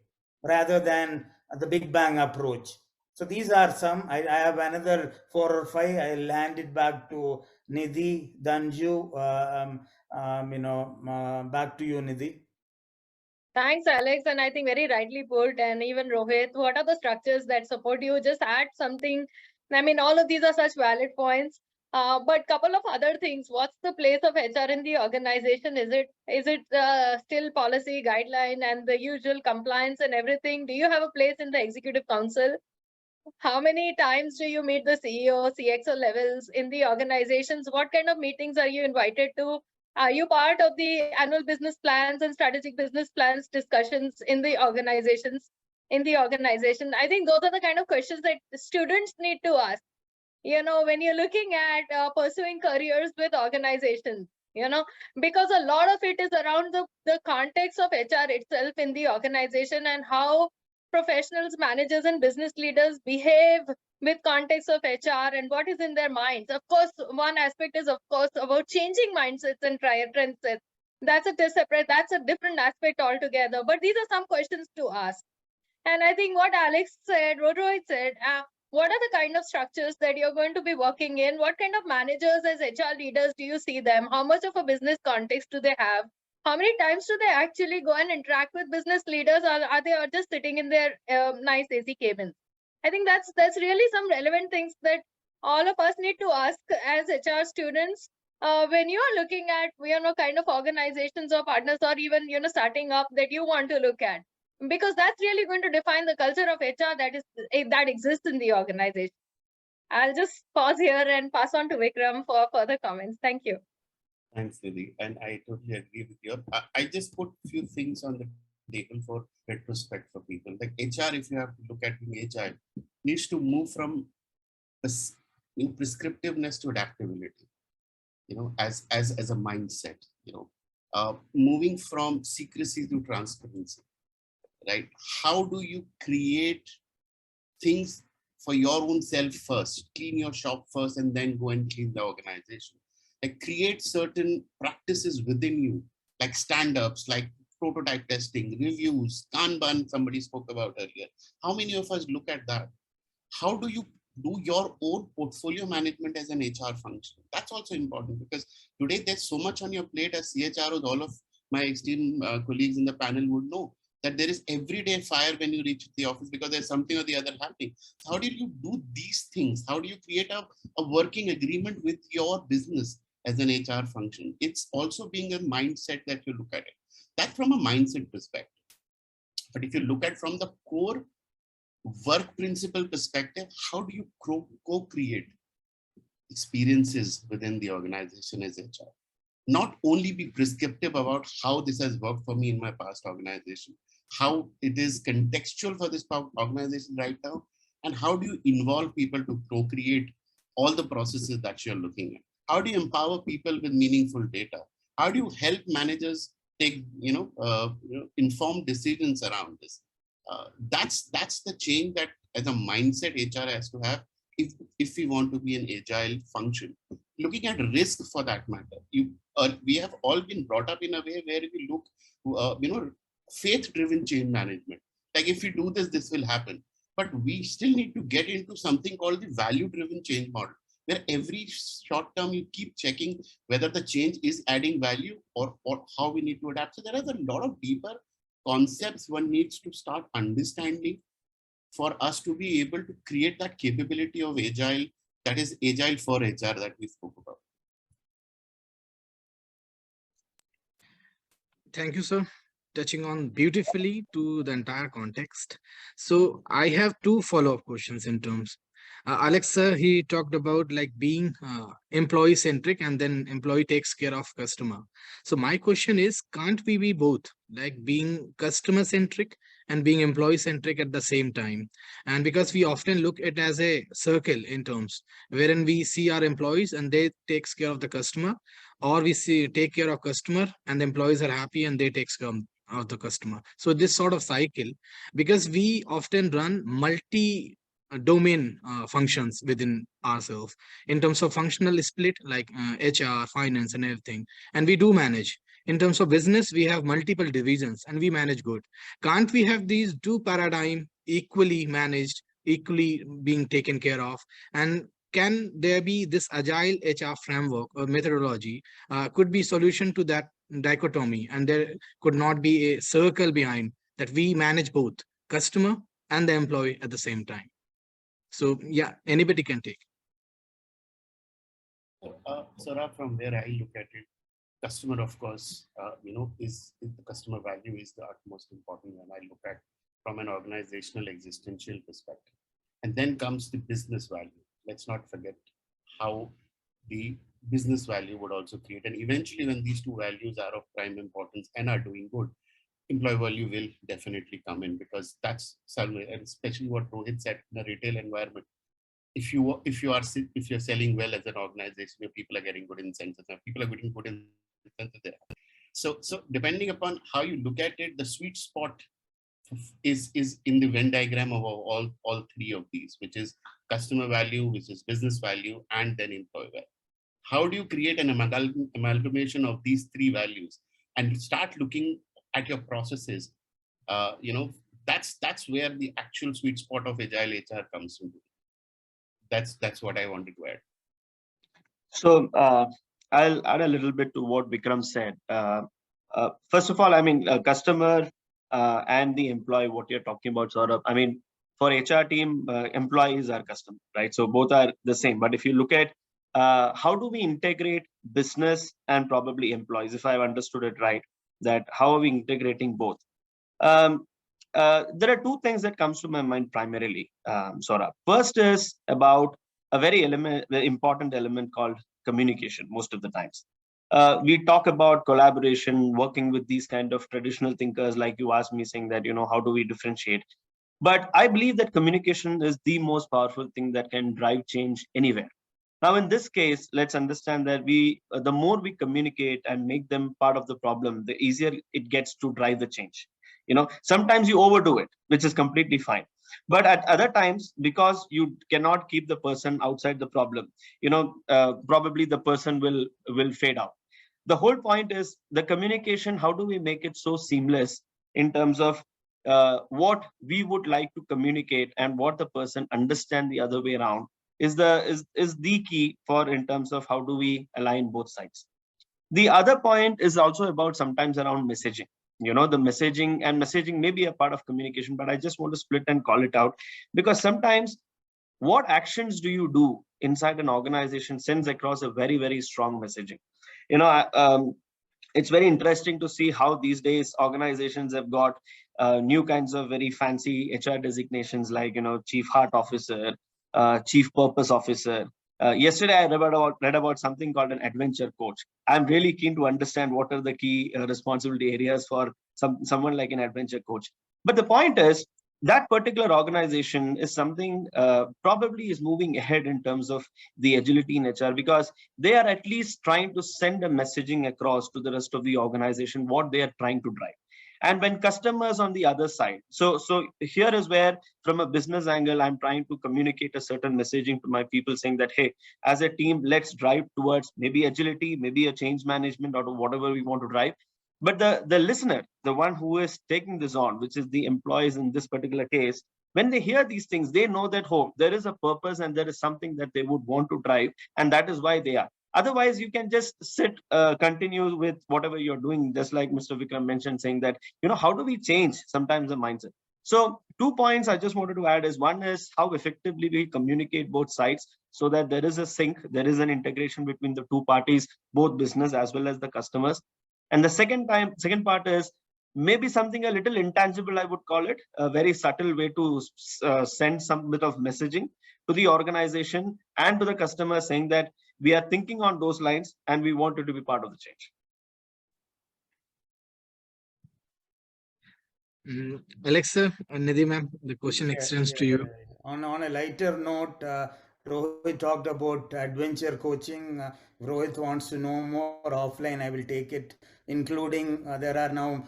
rather than the Big Bang approach. So these are some. I have another 4 or 5. I'll hand it back to Nidhi, Danju. Back to you, Nidhi. Thanks, Alex. And I think very rightly put. And even Rohit, what are the structures that support you? Just add something. I mean, all of these are such valid points. But couple of other things. What's the place of HR in the organization? Is it still policy, guideline, and the usual compliance and everything? Do you have a place in the executive council? How many times do you meet the CEO, CXO levels in the organizations? What kind of meetings are you invited to? Are you part of the annual business plans and strategic business plans discussions in the organizations? I think those are the kind of questions that students need to ask. When you're looking at pursuing careers with organizations, because a lot of it is around the context of HR itself in the organization and how professionals, managers, and business leaders behave with context of HR and what is in their minds. Of course, one aspect is, of course, about changing mindsets and trend sets. That's a different aspect altogether. But these are some questions to ask. And I think what Alex said, what Rohit said, what are the kind of structures that you're going to be working in? What kind of managers as HR leaders do you see them? How much of a business context do they have? How many times do they actually go and interact with business leaders, or are they just sitting in their nice AC cabins? I think that's really some relevant things that all of us need to ask as HR students when you are looking at kind of organizations or partners, or even starting up that you want to look at, because that's really going to define the culture of HR that exists in the organization. I'll just pause here and pass on to Vikram for further comments. Thank you. Thanks, Nidhi. And I totally agree with you. I just put a few things on the table for retrospect for people. Like HR, if you have to look at being agile, needs to move from prescriptiveness to adaptability, as a mindset, moving from secrecy to transparency, right? How do you create things for your own self first, clean your shop first, and then go and clean the organization? Like create certain practices within you, like stand-ups, like prototype testing, reviews, Kanban, somebody spoke about earlier. How many of us look at that? How do you do your own portfolio management as an HR function? That's also important, because today there's so much on your plate as CHROs. All of my esteemed colleagues in the panel would know that there is everyday fire when you reach the office because there's something or the other happening. How do you do these things? How do you create a working agreement with your business as an HR function? It's also being a mindset that you look at it. That's from a mindset perspective. But if you look at from the core work principle perspective, how do you co-create experiences within the organization as HR? Not only be prescriptive about how this has worked for me in my past organization, how it is contextual for this organization right now, and how do you involve people to co-create all the processes that you're looking at? How do you empower people with meaningful data? How do you help managers take informed decisions around this? That's the change that as a mindset HR has to have if we want to be an agile function. Looking at risk for that matter, we have all been brought up in a way where we look, faith-driven change management. Like if we do this, this will happen. But we still need to get into something called the value-driven change model, where every short term you keep checking whether the change is adding value or how we need to adapt. So there are a lot of deeper concepts one needs to start understanding for us to be able to create that capability of agile, that is agile for HR that we spoke about. Thank you, sir. Touching on beautifully to the entire context. So I have two follow-up questions in terms. Alex, sir, he talked about like being employee centric and then employee takes care of customer. So my question is, can't we be both, like being customer centric and being employee centric at the same time? And because we often look at it as a circle in terms wherein we see our employees and they takes care of the customer, or we see take care of customer and the employees are happy and they takes care of the customer. So this sort of cycle, because we often run multi domain functions within ourselves in terms of functional split, like HR, finance and everything, and we do manage. In terms of business, we have multiple divisions and we manage good. Can't we have these two paradigm equally managed, equally being taken care of? And can there be this agile HR framework or methodology could be solution to that dichotomy, and there could not be a circle behind that we manage both customer and the employee at the same time? So yeah, anybody can take. Saurabh, from where I look at it, customer, of course, is the customer value is the utmost important when I look at from an organizational existential perspective. And then comes the business value. Let's not forget how the business value would also create. And eventually, when these two values are of prime importance and are doing good, employee value will definitely come in, because that's especially what Rohit said in a retail environment. If you're selling well as an organization, your people are getting good incentives, and people are getting good incentives there. So depending upon how you look at it, the sweet spot is in the Venn diagram of all three of these, which is customer value, which is business value, and then employee value. How do you create an amalgamation of these three values and start looking at your processes? That's where the actual sweet spot of agile HR comes into. That's what I wanted to add. So I'll add a little bit to what Vikram said. First of all, I mean, customer and the employee, what you're talking about, sort of, I mean, for HR team, employees are customer, right? So both are the same. But if you look at how do we integrate business and probably employees, if I've understood it right, that how are we integrating both? There are two things that comes to my mind primarily, Saurabh. First is about a very important element called communication most of the times. We talk about collaboration, working with these kind of traditional thinkers, like you asked me, saying that, how do we differentiate? But I believe that communication is the most powerful thing that can drive change anywhere. Now, in this case, let's understand that the more we communicate and make them part of the problem, the easier it gets to drive the change. Sometimes you overdo it, which is completely fine. But at other times, because you cannot keep the person outside the problem, probably the person will fade out. The whole point is the communication. How do we make it so seamless in terms of what we would like to communicate and what the person understand the other way around is the key for in terms of how do we align both sides. The other point is also about sometimes around messaging. The messaging may be a part of communication, but I just want to split and call it out, because sometimes what actions do you do inside an organization sends across a very, very strong messaging. It's very interesting to see how these days organizations have got new kinds of very fancy HR designations, like chief heart officer, chief purpose officer. Yesterday, I read about something called an adventure coach. I'm really keen to understand what are the key responsibility areas for someone like an adventure coach. But the point is, that particular organization is something probably is moving ahead in terms of the agility in HR, because they are at least trying to send a messaging across to the rest of the organization, what they are trying to drive. And when customers on the other side, so here is where, from a business angle, I'm trying to communicate a certain messaging to my people, saying that, hey, as a team, let's drive towards maybe agility, maybe a change management, or whatever we want to drive. But the listener, the one who is taking this on, which is the employees in this particular case, when they hear these things, they know that, oh, there is a purpose and there is something that they would want to drive, and that is why they are. Otherwise, you can just sit, continue with whatever you're doing, just like Mr. Vikram mentioned, saying that, how do we change sometimes the mindset? So 2 points I just wanted to add is, one is how effectively we communicate both sides so that there is a sync, there is an integration between the two parties, both business as well as the customers. And the second part is maybe something a little intangible, I would call it, a very subtle way to send some bit of messaging to the organization and to the customer, saying that we are thinking on those lines and we want you to be part of the change. Alexa, Nidhi ma'am, the question extends to you. On a lighter note, Rohit talked about adventure coaching. Rohit wants to know more offline. I will take it, including there are now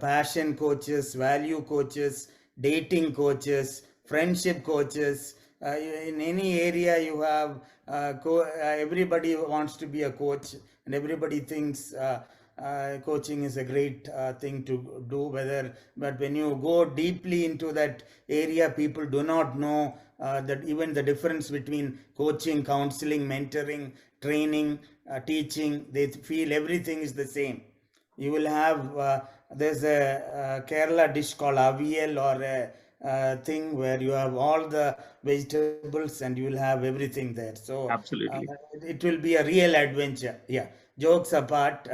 passion coaches, value coaches, dating coaches, friendship coaches. In any area you have, everybody wants to be a coach, and everybody thinks coaching is a great thing to do. But when you go deeply into that area, people do not know that even the difference between coaching, counseling, mentoring, training, teaching. They feel everything is the same. You will have there's a Kerala dish called avial, or a thing where you have all the vegetables and you will have everything there. So absolutely, it will be a real adventure. Yeah, jokes apart.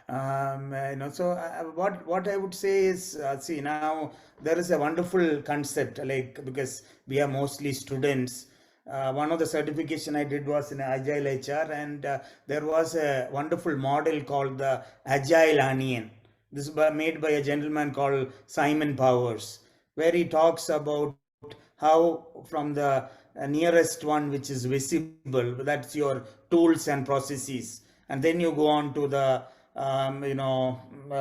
So what I would say is, see, now there is a wonderful concept, like, because we are mostly students. One of the certification I did was in Agile HR, and there was a wonderful model called the Agile Onion. This was made by a gentleman called Simon Powers, where he talks about how from the nearest one, which is visible, that's your tools and processes, and then you go on to the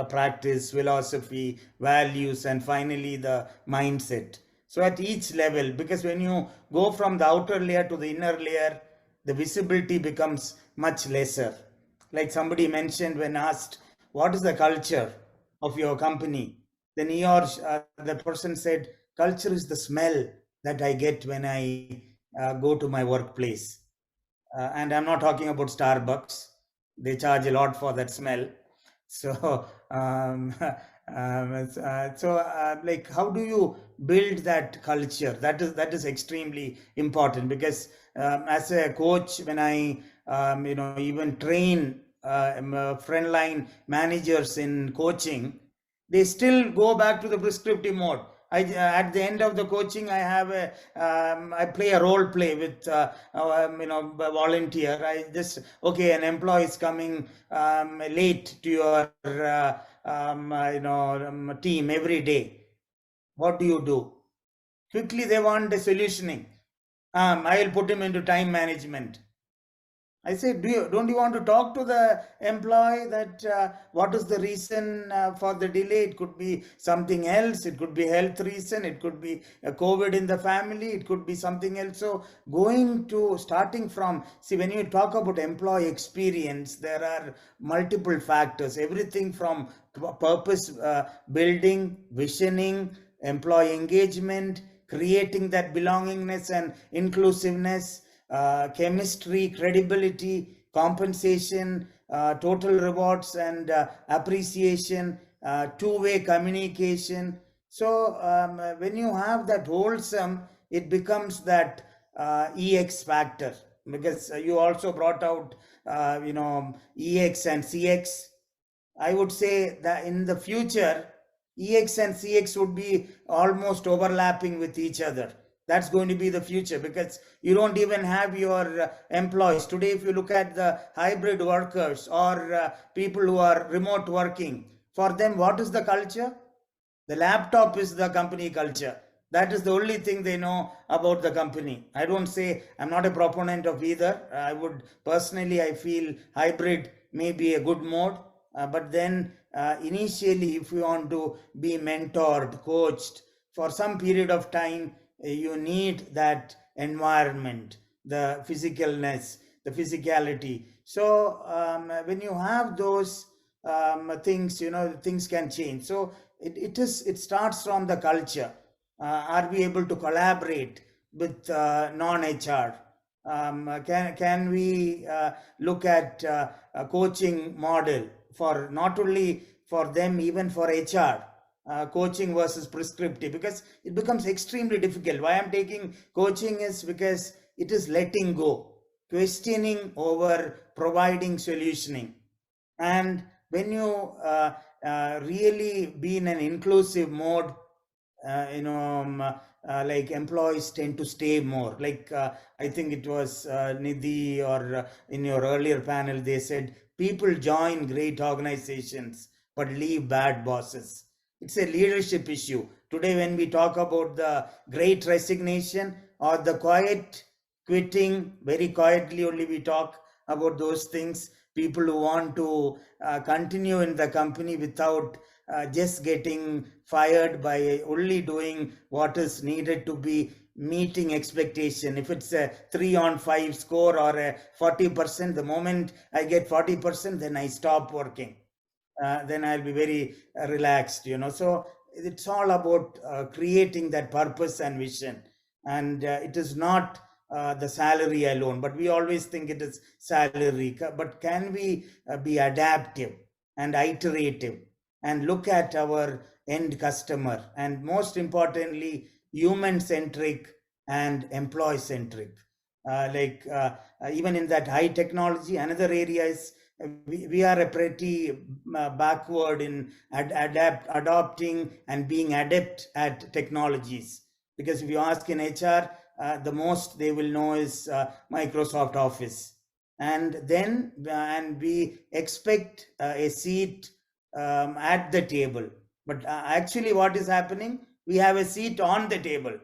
practice, philosophy, values, and finally the mindset. So at each level, because when you go from the outer layer to the inner layer, the visibility becomes much lesser. Like somebody mentioned when asked, what is the culture of your company? Then the person said, culture is the smell that I get when I go to my workplace. And I'm not talking about Starbucks. They charge a lot for that smell. So, like, how do you build that culture? That is extremely important, because as a coach, when I even train frontline managers in coaching, they still go back to the prescriptive mode. At the end of the coaching, I play a role play with a volunteer. Okay, an employee is coming late to your team every day. What do? Quickly, they want a solutioning. I will put him into time management. I said, don't you want to talk to the employee that what is the reason for the delay? It could be something else. It could be health reason. It could be a COVID in the family. It could be something else. So starting from, see, when you talk about employee experience, there are multiple factors, everything from purpose building, visioning, employee engagement, creating that belongingness and inclusiveness, chemistry, credibility, compensation, total rewards and appreciation, two-way communication. So when you have that wholesome, it becomes that EX factor, because you also brought out EX and CX. I would say that in the future, EX and CX would be almost overlapping with each other. That's going to be the future, because you don't even have your employees. Today, if you look at the hybrid workers or people who are remote working, for them, what is the culture? The laptop is the company culture. That is the only thing they know about the company. I don't say, I'm not a proponent of either. I feel hybrid may be a good mode. But then initially, if you want to be mentored, coached for some period of time, you need that environment, the physicalness, the physicality. So when you have those things, things can change. So it starts from the culture. Are we able to collaborate with non-HR? Can we look at a coaching model for not only for them, even for HR? Coaching versus prescriptive, because it becomes extremely difficult. Why I'm taking coaching is because it is letting go, questioning over providing solutioning. And when you really be in an inclusive mode, like employees tend to stay more. Like I think it was Nidhi, or in your earlier panel, they said people join great organizations but leave bad bosses. It's a leadership issue. Today, when we talk about the great resignation or the quiet quitting, very quietly only we talk about those things. People who want to continue in the company without just getting fired by only doing what is needed to be meeting expectation. If it's a 3 on 5 score or a 40%, the moment I get 40%, then I stop working. Then I'll be very relaxed, So it's all about creating that purpose and vision. And it is not the salary alone, but we always think it is salary. But can we be adaptive and iterative and look at our end customer, and most importantly, human centric and employee centric? Even in that high technology, another area is we are a pretty backward in adopting and being adept at technologies. Because if you ask in HR, the most they will know is Microsoft Office. And then and we expect a seat at the table. But actually what is happening? We have a seat on the table.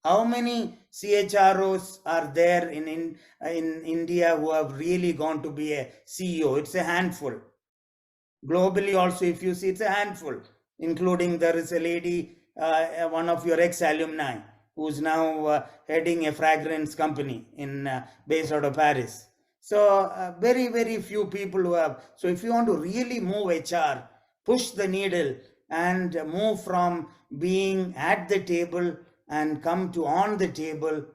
How many CHROs are there in India who have really gone to be a CEO? It's a handful. Globally also, if you see, it's a handful, including there is a lady, one of your ex-alumni, who's now heading a fragrance company based out of Paris. So very, very few people who have. So if you want to really move HR, push the needle and move from being at the table and come to on the table,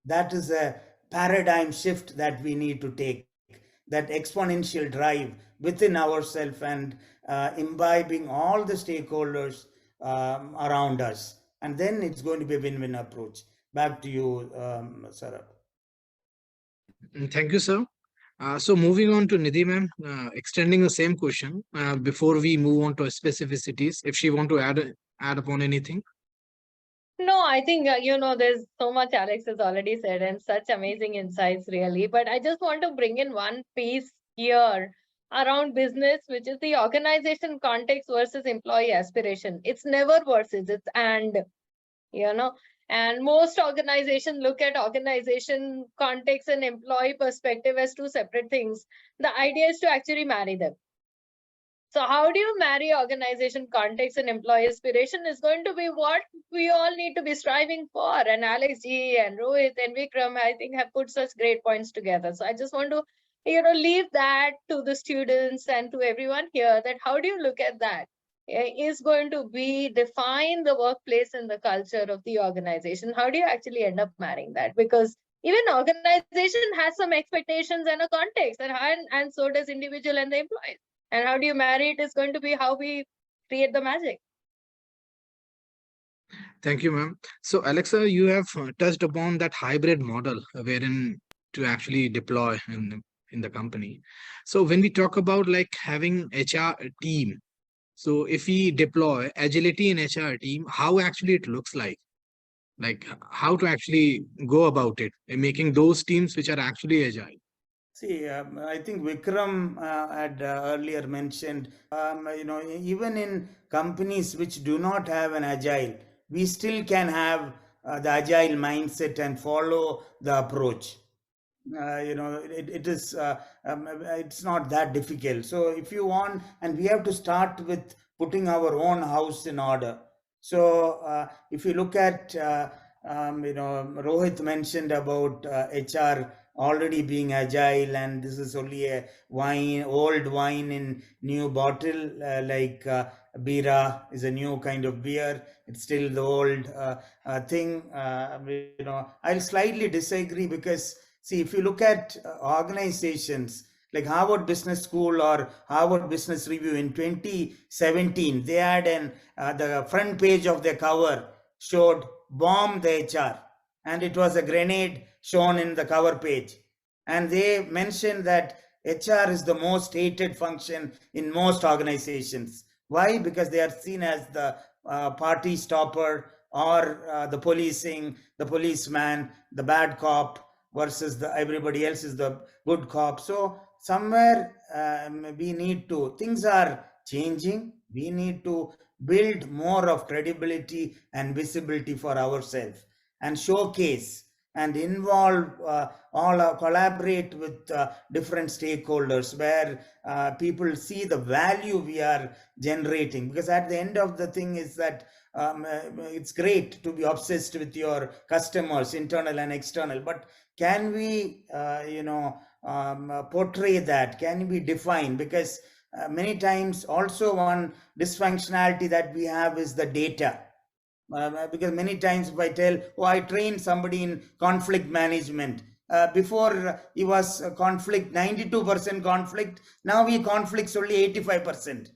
that is a paradigm shift that we need to take. That exponential drive within ourselves and imbibing all the stakeholders around us. And then it's going to be a win-win approach. Back to you, Sarab. Thank you, sir. So moving on to Nidhi ma'am, extending the same question before we move on to specificities, if she want to add upon anything. No, I think, there's so much Alex has already said and such amazing insights really. But I just want to bring in one piece here around business, which is the organization context versus employee aspiration. It's never versus, it's and, and most organizations look at organization context and employee perspective as two separate things. The idea is to actually marry them. So how do you marry organization context and employee aspiration is going to be what we all need to be striving for. And Alex G and Rohit and Vikram, I think, have put such great points together. So I just want to, leave that to the students and to everyone here, that how do you look at that? Is going to be define the workplace and the culture of the organization. How do you actually end up marrying that? Because even organization has some expectations and a context, and so does individual and the employees. And how do you marry it is going to be how we create the magic. Thank you, ma'am. So Alexa, you have touched upon that hybrid model wherein to actually deploy in the company. So when we talk about like having HR team, so if we deploy agility in HR team, how actually it looks like how to actually go about it and making those teams which are actually agile. See, I think Vikram had earlier mentioned, even in companies which do not have an agile, we still can have the agile mindset and follow the approach. It's not that difficult. So if you want, and we have to start with putting our own house in order. So if you look at, Rohit mentioned about HR already being agile, and this is only a old wine in new bottle, like Bira is a new kind of beer. It's still the old thing. I'll slightly disagree, because see, if you look at organizations like Harvard Business School or Harvard Business Review in 2017, they had the front page of their cover showed "Bomb the HR," and it was a grenade shown in the cover page. And they mentioned that HR is the most hated function in most organizations. Why? Because they are seen as the party stopper, or the policing, the policeman, the bad cop, versus the everybody else is the good cop. So somewhere we need to, things are changing. We need to build more of credibility and visibility for ourselves, and showcase and involve collaborate with different stakeholders, where people see the value we are generating. Because at the end of the thing is that it's great to be obsessed with your customers, internal and external, but can we portray that? Can we define? Because many times also one dysfunctionality that we have is the data. Because many times if I tell, oh, I trained somebody in conflict management, before he was conflict, 92% conflict, now he conflicts only 85%.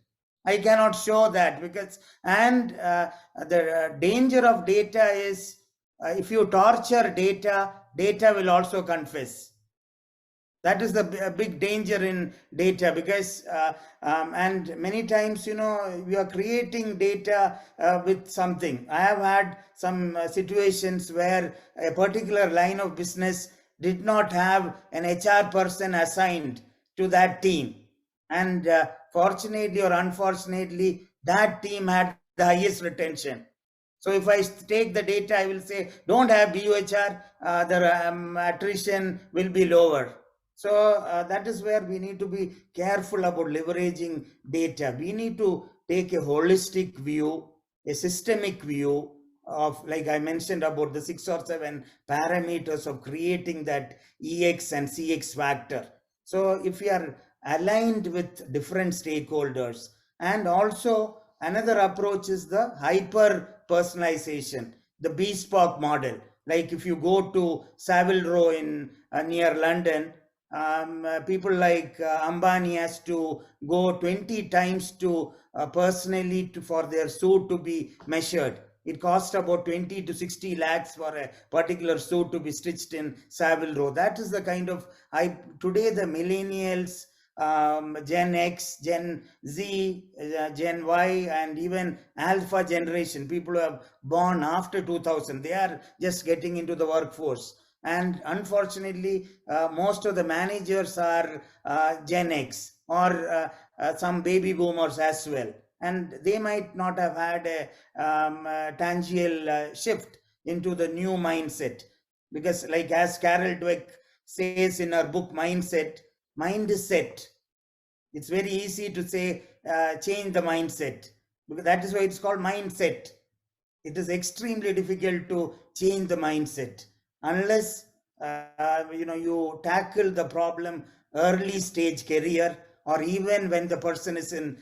I cannot show that, because, and the danger of data is, if you torture data, data will also confess. That is the big danger in data, because and many times, we are creating data with something. I have had some situations where a particular line of business did not have an HR person assigned to that team, and fortunately or unfortunately, that team had the highest retention. So if I take the data, I will say, don't have BUHR, the attrition will be lower. So that is where we need to be careful about leveraging data. We need to take a holistic view, a systemic view of, like I mentioned, about the 6 or 7 parameters of creating that EX and CX factor. So if we are aligned with different stakeholders, and also another approach is the hyper personalization, the bespoke model. Like if you go to Savile Row in near London, people like Ambani has to go 20 times to personally for their suit to be measured. It costs about 20 to 60 lakhs for a particular suit to be stitched in Savile Row. That is the kind of, today the millennials, Gen X, Gen Z, Gen Y, and even Alpha generation, people who have born after 2000, they are just getting into the workforce. And unfortunately, most of the managers are Gen X, or some baby boomers as well. And they might not have had a tangible shift into the new mindset. Because like as Carol Dweck says in her book, Mindset, mind is set. It's very easy to say, change the mindset. Because that is why it's called mindset. It is extremely difficult to change the mindset unless you tackle the problem early stage career, or even when the person is in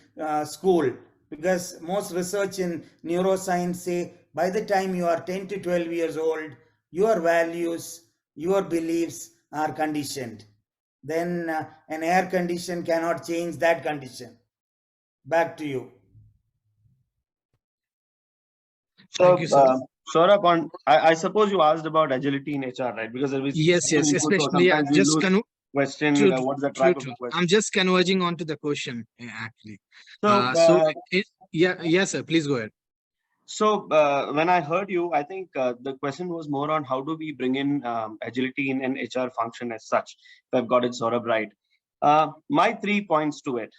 school. Because most research in neuroscience say by the time you are 10 to 12 years old, your values, your beliefs are conditioned. Then an air condition cannot change that condition. Back to you. So, Saurabh, I suppose you asked about agility in HR, right? Because yes, especially just question what's the track of the question. I'm just converging onto the question actually. Yes, sir. Please go ahead. So when I heard you, I think the question was more on how do we bring in agility in an HR function as such, if I've got it, Saurabh, right. My 3 points to it,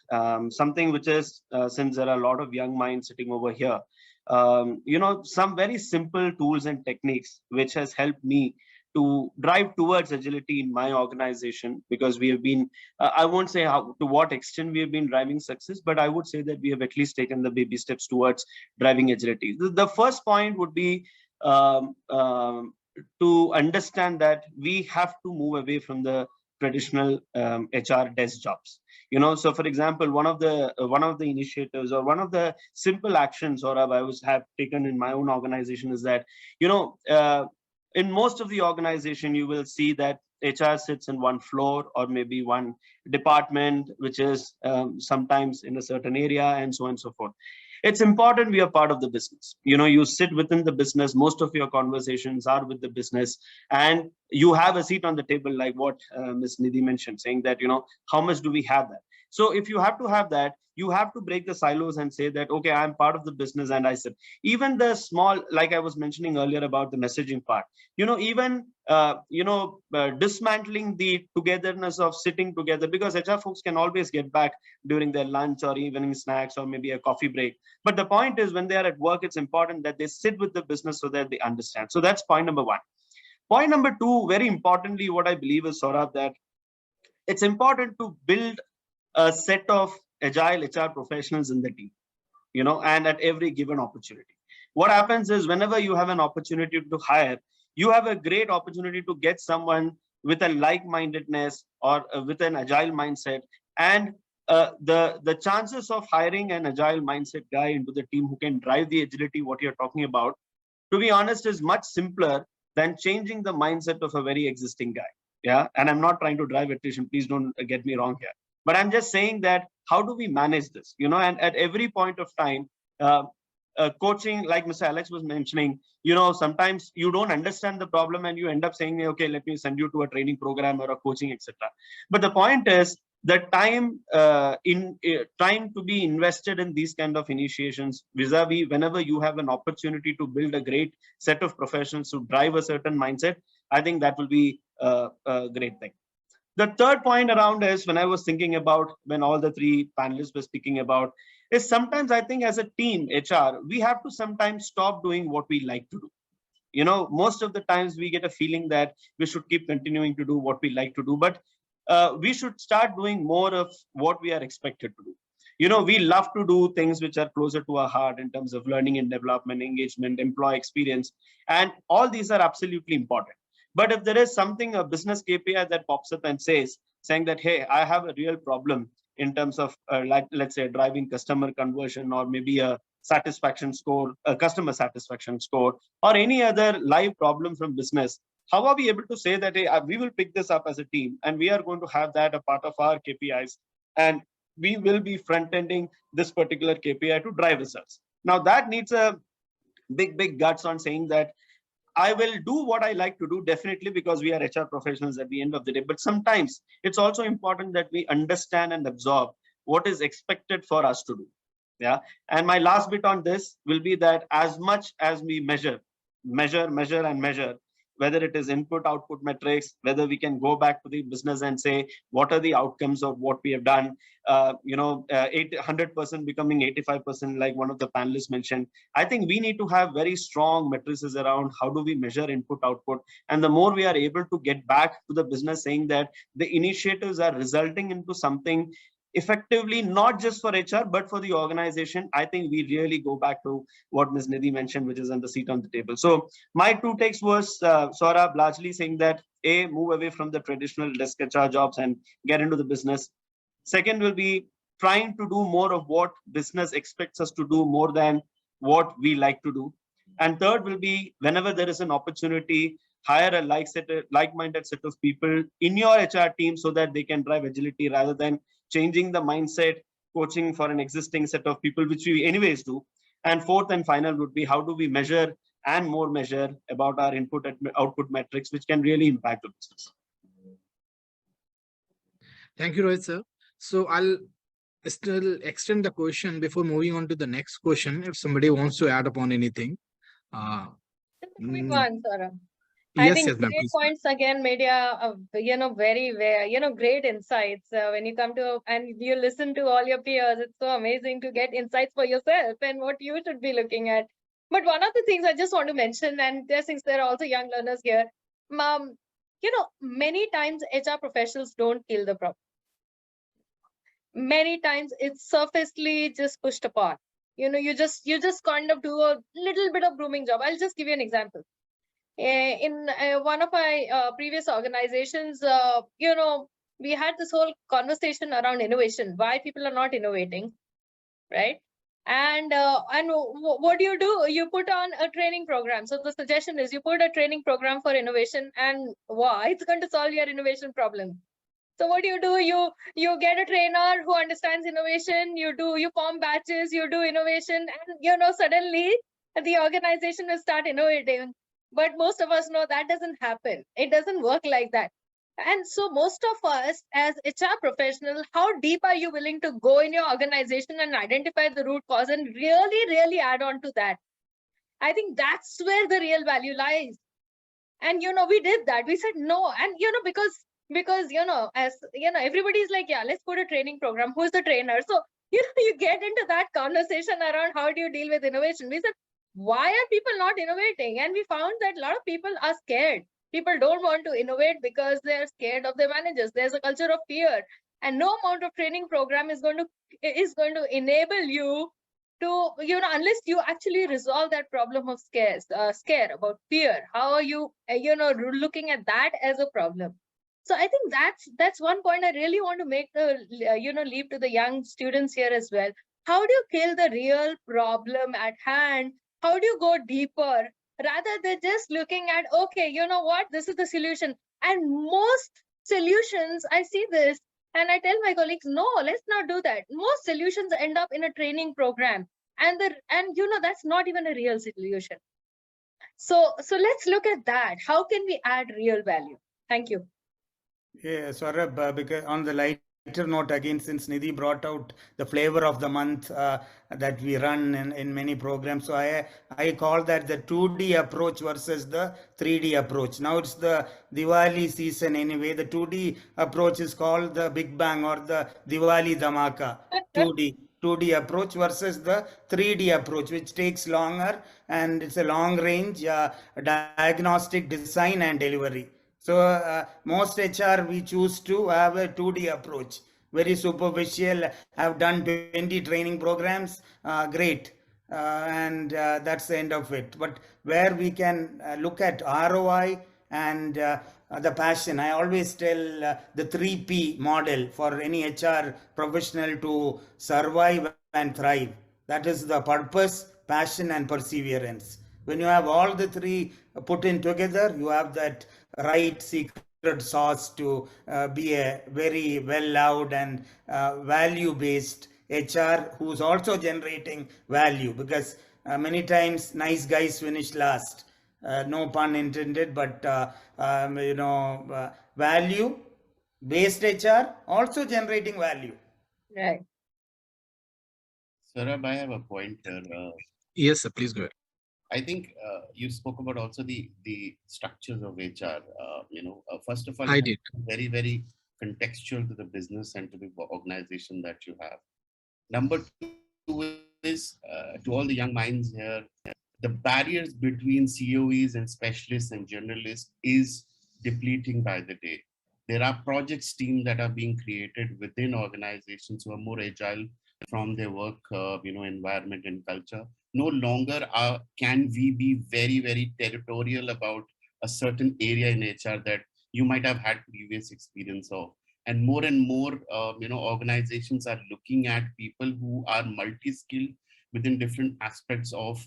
something which is, since there are a lot of young minds sitting over here, some very simple tools and techniques which has helped me to drive towards agility in my organization, because we have been, I won't say to what extent we have been driving success, but I would say that we have at least taken the baby steps towards driving agility. The first point would be to understand that we have to move away from the traditional HR desk jobs. So for example, one of the initiatives or one of the simple actions, or I have taken in my own organization, is that in most of the organization, you will see that HR sits in one floor or maybe one department, which is sometimes in a certain area, and so on and so forth. It's important we are part of the business. You sit within the business. Most of your conversations are with the business, and you have a seat on the table, like what Ms. Nidhi mentioned, saying that, how much do we have that? So if you have to have that, you have to break the silos and say that, okay, I'm part of the business and I said, even the small, like I was mentioning earlier about the messaging part, even, dismantling the togetherness of sitting together, because HR folks can always get back during their lunch or evening snacks or maybe a coffee break. But the point is, when they are at work, it's important that they sit with the business so that they understand. So that's point number one. Point number two, very importantly, what I believe is, Saurabh, that it's important to build a set of agile HR professionals in the team, and at every given opportunity. What happens is, whenever you have an opportunity to hire, you have a great opportunity to get someone with a like-mindedness or with an agile mindset. And the chances of hiring an agile mindset guy into the team who can drive the agility, what you're talking about, to be honest, is much simpler than changing the mindset of a very existing guy. Yeah. And I'm not trying to drive attrition. Please don't get me wrong here. But I'm just saying that how do we manage this? And at every point of time, coaching, like Mr. Alex was mentioning, sometimes you don't understand the problem and you end up saying, okay, let me send you to a training program or a coaching, etc. But the point is, the time time to be invested in these kind of initiations, vis-a-vis whenever you have an opportunity to build a great set of professionals to drive a certain mindset, I think that will be a great thing. The third point around is, when I was thinking about, when all the three panelists were speaking about, is sometimes I think as a team, HR, we have to sometimes stop doing what we like to do. Most of the times we get a feeling that we should keep continuing to do what we like to do, but we should start doing more of what we are expected to do. We love to do things which are closer to our heart in terms of learning and development, engagement, employee experience, and all these are absolutely important. But if there is something, a business KPI that pops up and saying that, hey, I have a real problem in terms of, let's say, driving customer conversion, or maybe a satisfaction score, a customer satisfaction score, or any other live problem from business, how are we able to say that, hey, we will pick this up as a team and we are going to have that a part of our KPIs, and we will be front-ending this particular KPI to drive results? Now that needs a big guts on saying that I will do what I like to do, definitely, because we are HR professionals at the end of the day. But sometimes it's also important that we understand and absorb what is expected for us to do. Yeah. And my last bit on this will be that as much as we measure, whether it is input output metrics, whether we can go back to the business and say, what are the outcomes of what we have done, 100% becoming 85%, like one of the panelists mentioned. I think we need to have very strong matrices around how do we measure input output. And the more we are able to get back to the business saying that the initiatives are resulting into something effectively, not just for HR, but for the organization, I think we really go back to what Ms. Nidhi mentioned, which is on the seat on the table. So my two takes was, Saurabh, largely saying that, A, move away from the traditional desk HR jobs and get into the business. Second will be trying to do more of what business expects us to do more than what we like to do. And third will be, whenever there is an opportunity, hire a like-minded set of people in your HR team so that they can drive agility rather than changing the mindset, coaching for an existing set of people, which we anyways do. And fourth and final would be, how do we measure and more measure about our input and output metrics, which can really impact the business. Thank you, Rohit sir. So I'll still extend the question before moving on to the next question. If somebody wants to add upon anything. Quick one, Saurabh. Yes, I think yes, ma'am, great please. points again, media, great insights when you come to and you listen to all your peers. It's so amazing to get insights for yourself and what you should be looking at. But one of the things I just want to mention, and since there are also young learners here, many times HR professionals don't kill the problem. Many times it's surfacely just pushed apart. You just kind of do a little bit of grooming job. I'll just give you an example. In one of my previous organizations, we had this whole conversation around innovation, why people are not innovating, right? And what do? You put on a training program. So the suggestion is you put a training program for innovation, and wow, it's going to solve your innovation problem. So what do? You get a trainer who understands innovation, you form batches, you do innovation, and suddenly the organization will start innovating. But most of us know that doesn't happen. It doesn't work like that. And so most of us as HR professionals, how deep are you willing to go in your organization and identify the root cause and really add on to that? I think that's where the real value lies. And, we did that. We said no. And, because, as, everybody's like, yeah, let's put a training program. Who's the trainer? So, you get into that conversation around how do you deal with innovation? We said, why are people not innovating? And we found that a lot of people are scared. People don't want to innovate because they're scared of their managers. There's a culture of fear, and no amount of training program is going to enable you to, unless you actually resolve that problem of scare about fear. How are you, looking at that as a problem? So I think that's one point I really want to make the, leave to the young students here as well. How do you kill the real problem at hand? How do you go deeper rather than just looking at, okay, you know what, this is the solution. And most solutions, I see this, and I tell my colleagues, no, let's not do that. Most solutions end up in a training program, and that's not even a real solution. So let's look at that. How can we add real value? Thank you. Yeah, Saurabh, because on the lighter note again, since Nidhi brought out the flavor of the month that we run in many programs, so I call that the 2D approach versus the 3D approach. Now it's the Diwali season anyway. The 2D approach is called the Big Bang or the Diwali Dhamaka. 2D approach versus the 3D approach, which takes longer, and it's a long range diagnostic design and delivery. So most HR, we choose to have a 2D approach, very superficial. I've done 20 training programs, great. And that's the end of it. But where we can look at ROI and the passion, I always tell the 3P model for any HR professional to survive and thrive. That is the purpose, passion, and perseverance. When you have all the three put in together, you have that right secret sauce to be a very well-loved and value-based HR who's also generating value, because many times nice guys finish last. No pun intended, but value-based HR also generating value. Right. Saurabh, I have a point here. Yes, sir, please go ahead. I think you spoke about also the structures of HR. First of all, I did. Very contextual to the business and to the organization that you have. Number two is to all the young minds here, the barriers between COEs and specialists and generalists is depleting by the day. There are projects teams that are being created within organizations who are more agile from their work, environment and culture. No longer can we be very territorial about a certain area in HR that you might have had previous experience of. And more, organizations are looking at people who are multi-skilled within different aspects of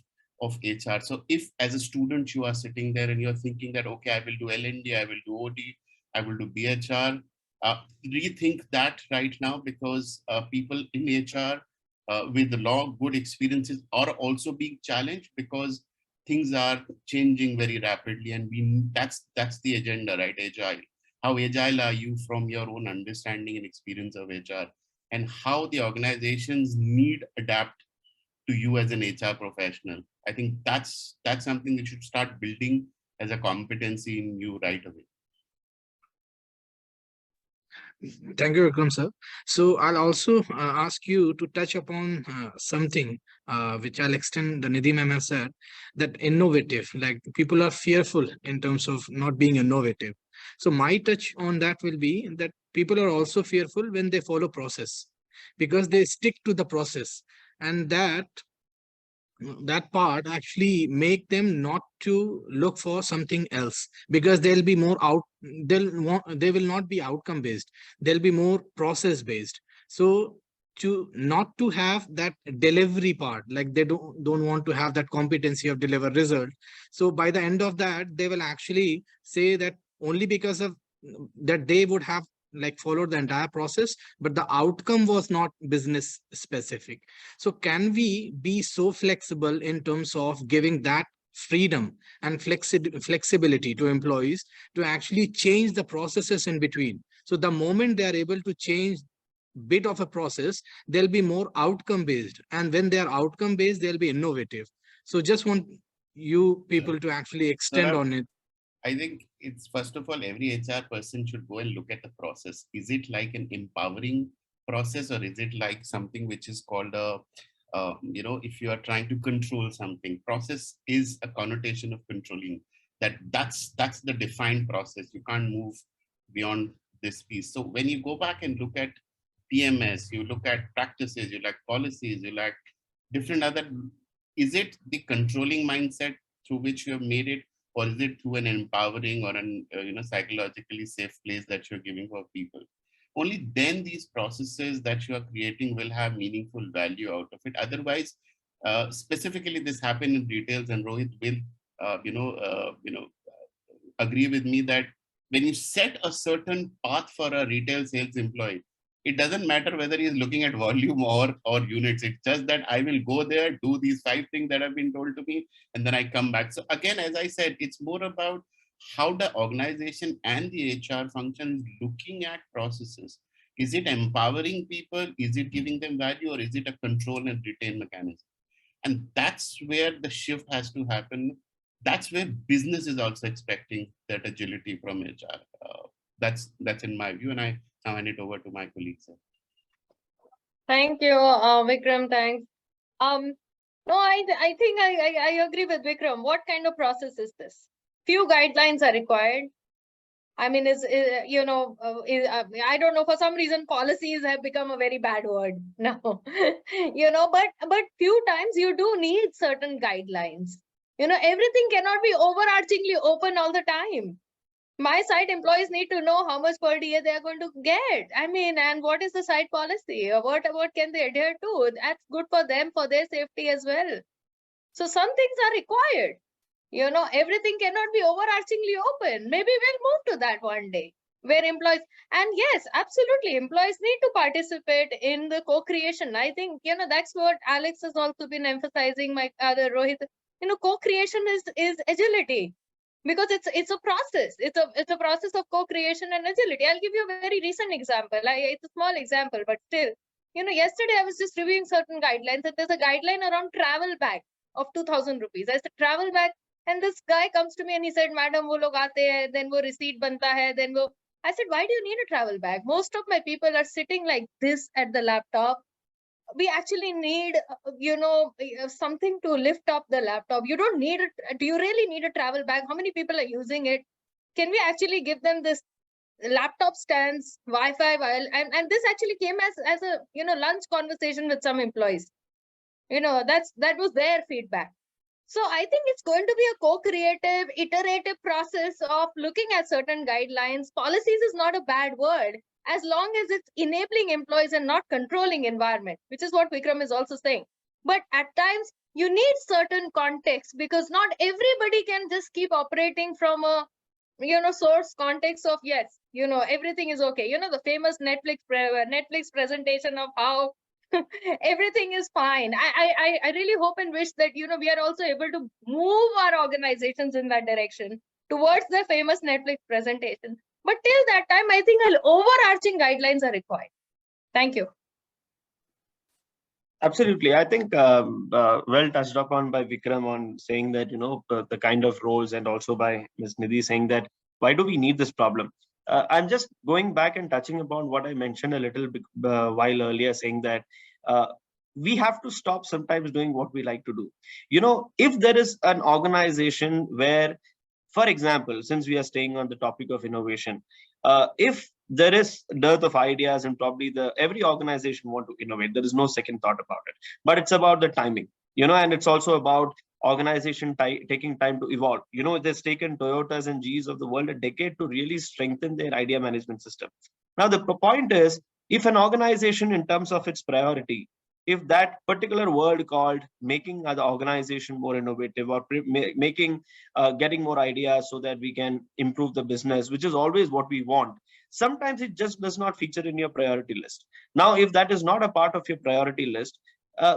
HR. So if as a student you are sitting there and you're thinking that, okay, I will do L&D, I will do OD, I will do BHR, rethink that right now, because people in HR with a lot of good experiences are also being challenged because things are changing very rapidly, and that's the agenda, right? Agile. How agile are you from your own understanding and experience of HR, and how the organizations need adapt to you as an HR professional? I think that's something that should start building as a competency in you right away. Thank you, Vikram, sir. So I'll also ask you to touch upon something which I'll extend the Nidhi ma'am has said, that innovative, like people are fearful in terms of not being innovative. So my touch on that will be that people are also fearful when they follow process, because they stick to the process, and that part actually make them not to look for something else, because they'll be more they will not be outcome based, they'll be more process based. So not to have that delivery part, like they don't want to have that competency of deliver result. So by the end of that, they will actually say that only because of that they would have like followed the entire process, but the outcome was not business specific. So can we be so flexible in terms of giving that freedom and flexibility to employees to actually change the processes in between. So the moment they are able to change bit of a process, they'll be more outcome based. And when they are outcome based, they'll be innovative. So just want you people to actually extend on it. I think it's, first of all, every HR person should go and look at the process. Is it like an empowering process, or is it like something which is called a, if you are trying to control something? Process is a connotation of controlling. That's the defined process. You can't move beyond this piece. So when you go back and look at PMS, you look at practices, you like policies, you like different other, is it the controlling mindset through which you have made it, or is it through an empowering or an psychologically safe place that you're giving for people? Only then these processes that you are creating will have meaningful value out of it. Otherwise, specifically this happened in retails, and Rohit will agree with me that when you set a certain path for a retail sales employee, it doesn't matter whether he is looking at volume or units. It's just that I will go there, do these 5 things that have been told to me, and then I come back. So again, as I said, it's more about how the organization and the HR function is looking at processes. Is it empowering people? Is it giving them value, or is it a control and retain mechanism? And that's where the shift has to happen. That's where business is also expecting that agility from HR. That's in my view, and I now hand it over to my colleagues. Thank you, Vikram. Thanks. No, I think I agree with Vikram. What kind of process is this? Few guidelines are required. I mean, I don't know, for some reason, policies have become a very bad word now, but few times you do need certain guidelines. Everything cannot be overarchingly open all the time. My site employees need to know how much per day they are going to get. I mean, and what is the site policy? Or what can they adhere to? That's good for them, for their safety as well. So some things are required. Everything cannot be overarchingly open. Maybe we'll move to that one day, where employees, and yes, absolutely, employees need to participate in the co-creation. I think, that's what Alex has also been emphasizing, my other Rohit. Co-creation is agility. Because it's a process. It's a process of co-creation and agility. I'll give you a very recent example. It's a small example, but still, yesterday I was just reviewing certain guidelines, and there's a guideline around travel bag of 2,000 rupees. I said travel bag, and this guy comes to me and he said, "Madam, wo log aate hai, then wo receipt banta hai, then wo." I said, "Why do you need a travel bag? Most of my people are sitting like this at the laptop. We actually need, something to lift up the laptop. You don't need it. Do you really need a travel bag? How many people are using it? Can we actually give them this laptop stands, Wi-Fi?" And this actually came as a lunch conversation with some employees. That was their feedback. So I think it's going to be a co-creative, iterative process of looking at certain guidelines. Policies is not a bad word, as long as it's enabling employees and not controlling environment, which is what Vikram is also saying. But at times you need certain context, because not everybody can just keep operating from a source context of yes, everything is okay. The famous Netflix presentation of how everything is fine. I really hope and wish that we are also able to move our organizations in that direction towards the famous Netflix presentation. But till that time, I think overarching guidelines are required. Thank you. Absolutely. I think well touched upon by Vikram on saying that, the kind of roles, and also by Ms. Nidhi saying that, why do we need this problem? I'm just going back and touching upon what I mentioned a little bit while earlier, saying that we have to stop sometimes doing what we like to do. If there is an organization where, for example, since we are staying on the topic of innovation, if there is dearth of ideas, and probably every organization want to innovate, there is no second thought about it, but it's about the timing, and it's also about organization taking time to evolve. It has taken Toyotas and Gs of the world a decade to really strengthen their idea management system. Now, the point is, if an organization, in terms of its priority, if that particular word called making the organization more innovative, or getting more ideas so that we can improve the business, which is always what we want, sometimes it just does not feature in your priority list. Now, if that is not a part of your priority list,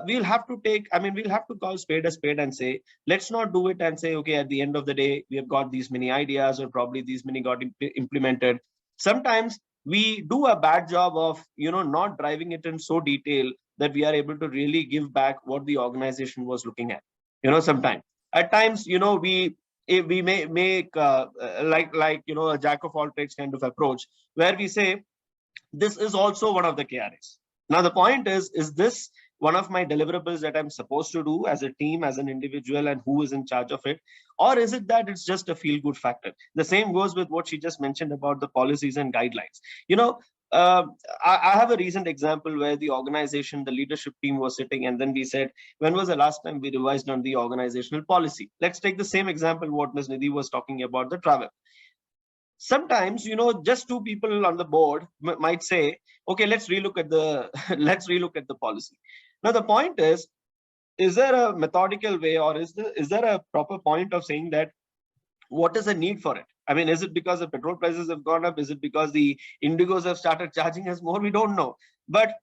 we'll have to we'll have to call spade a spade and say, let's not do it and say, okay, at the end of the day, we have got these many ideas or probably these many got implemented. Sometimes we do a bad job of, not driving it in so detail that we are able to really give back what the organization was looking at. Sometimes at times, we may make a jack of all trades kind of approach where we say, this is also one of the KRAs. Now, the point is this one of my deliverables that I'm supposed to do as a team, as an individual, and who is in charge of it? Or is it that it's just a feel-good factor? The same goes with what she just mentioned about the policies and guidelines. I have a recent example where the organization, the leadership team was sitting, and then we said, when was the last time we revised on the organizational policy? Let's take the same example, what Ms. Nidhi was talking about, the travel. Sometimes, just two people on the board might say, okay, let's relook at the policy. Now, the point is there a methodical way, or is there a proper point of saying that what is the need for it? Is it because the petrol prices have gone up? Is it because the Indigos have started charging us more? We don't know. But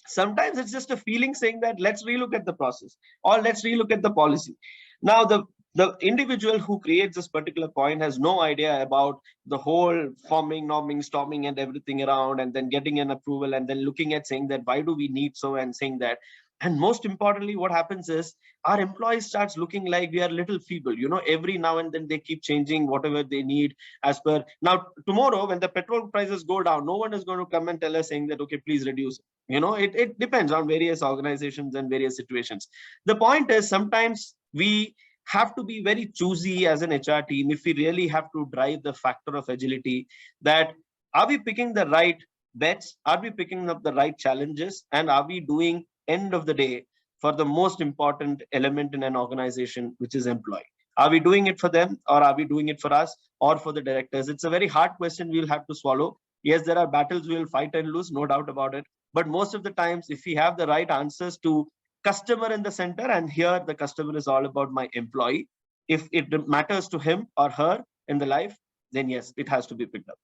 sometimes it's just a feeling saying that let's relook at the process, or let's relook at the policy. Now, the individual who creates this particular point has no idea about the whole forming, norming, storming, and everything around, and then getting an approval, and then looking at saying that why do we need so, and saying that. And most importantly, what happens is our employees starts looking like we are a little feeble. Every now and then they keep changing whatever they need as per. Now, tomorrow, when the petrol prices go down, no one is going to come and tell us saying that, okay, please reduce it. It depends on various organizations and various situations. The point is, sometimes we have to be very choosy as an HR team if we really have to drive the factor of agility, that are we picking the right bets? Are we picking up the right challenges? And are we doing, end of the day, for the most important element in an organization, which is employee? Are we doing it for them, or are we doing it for us, or for the directors? It's a very hard question we'll have to swallow. Yes, there are battles we'll fight and lose, no doubt about it. But most of the times, if we have the right answers to customer in the center, and here the customer is all about my employee, if it matters to him or her in the life, then yes, it has to be picked up.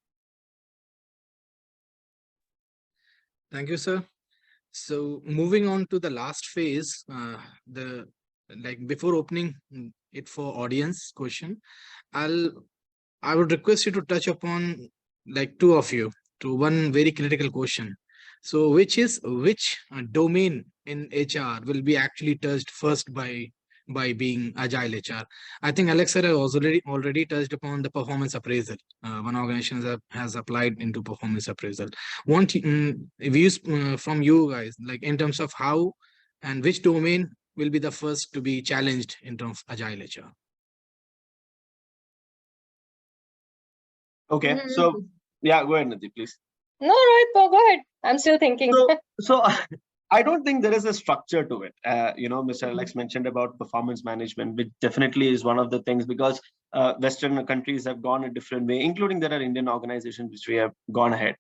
Thank you, sir. So moving on to the last phase, before opening it for audience question, I would request you to touch upon two of you to one very critical question. So which domain in HR will be actually touched first by being agile HR? I think Alex sir has already touched upon the performance appraisal. One organization has applied into performance appraisal. Want views from you guys, in terms of how and which domain will be the first to be challenged in terms of agile HR? Okay, so yeah, go ahead, Nidhi, please. No, right, go ahead. I'm still thinking. So I don't think there is a structure to it. Mr. Alex mentioned about performance management, which definitely is one of the things, because Western countries have gone a different way, including there are Indian organizations which we have gone ahead.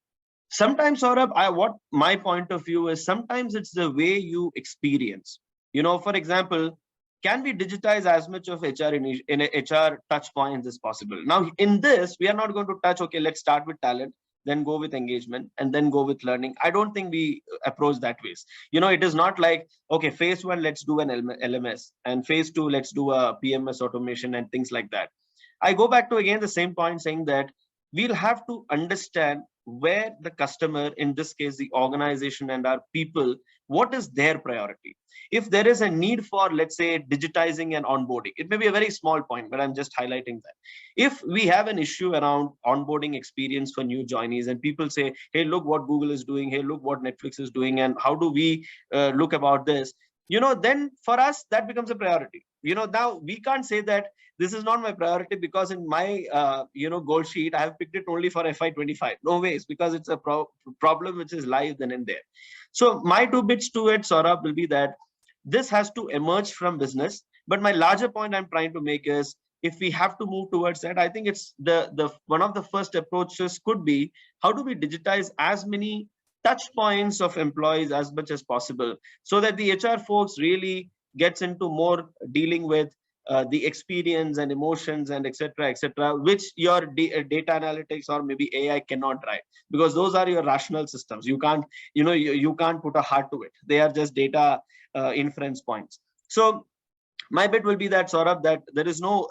Sometimes, Saurabh, what my point of view is, sometimes it's the way you experience. For example, can we digitize as much of HR in HR touch points as possible? Now, in this, we are not going to touch, okay, let's start with talent, then go with engagement, and then go with learning. I don't think we approach that ways. It is not like, okay, phase one, let's do an LMS, and phase two, let's do a PMS automation and things like that. I go back to, again, the same point, saying that we'll have to understand where the customer, in this case, the organization and our people, what is their priority. If there is a need for, let's say, digitizing and onboarding, it may be a very small point, but I'm just highlighting that. If we have an issue around onboarding experience for new joinees, and people say, hey, look what Google is doing, hey, look what Netflix is doing, and how do we look about this? Then for us, that becomes a priority. Now we can't say that this is not my priority because in my goal sheet, I have picked it only for FY25. No ways, because it's a problem which is live then and there. So my 2 bits to it, Saurabh, will be that this has to emerge from business. But my larger point I'm trying to make is, if we have to move towards that, I think it's the one of the first approaches could be, how do we digitize as many touch points of employees as much as possible, so that the HR folks really gets into more dealing with the experience and emotions and etc., which your data analytics or maybe AI cannot drive, because those are your rational systems. You can't, you can't put a heart to it. They are just data inference points. So my bit will be that, Saurabh, that there is no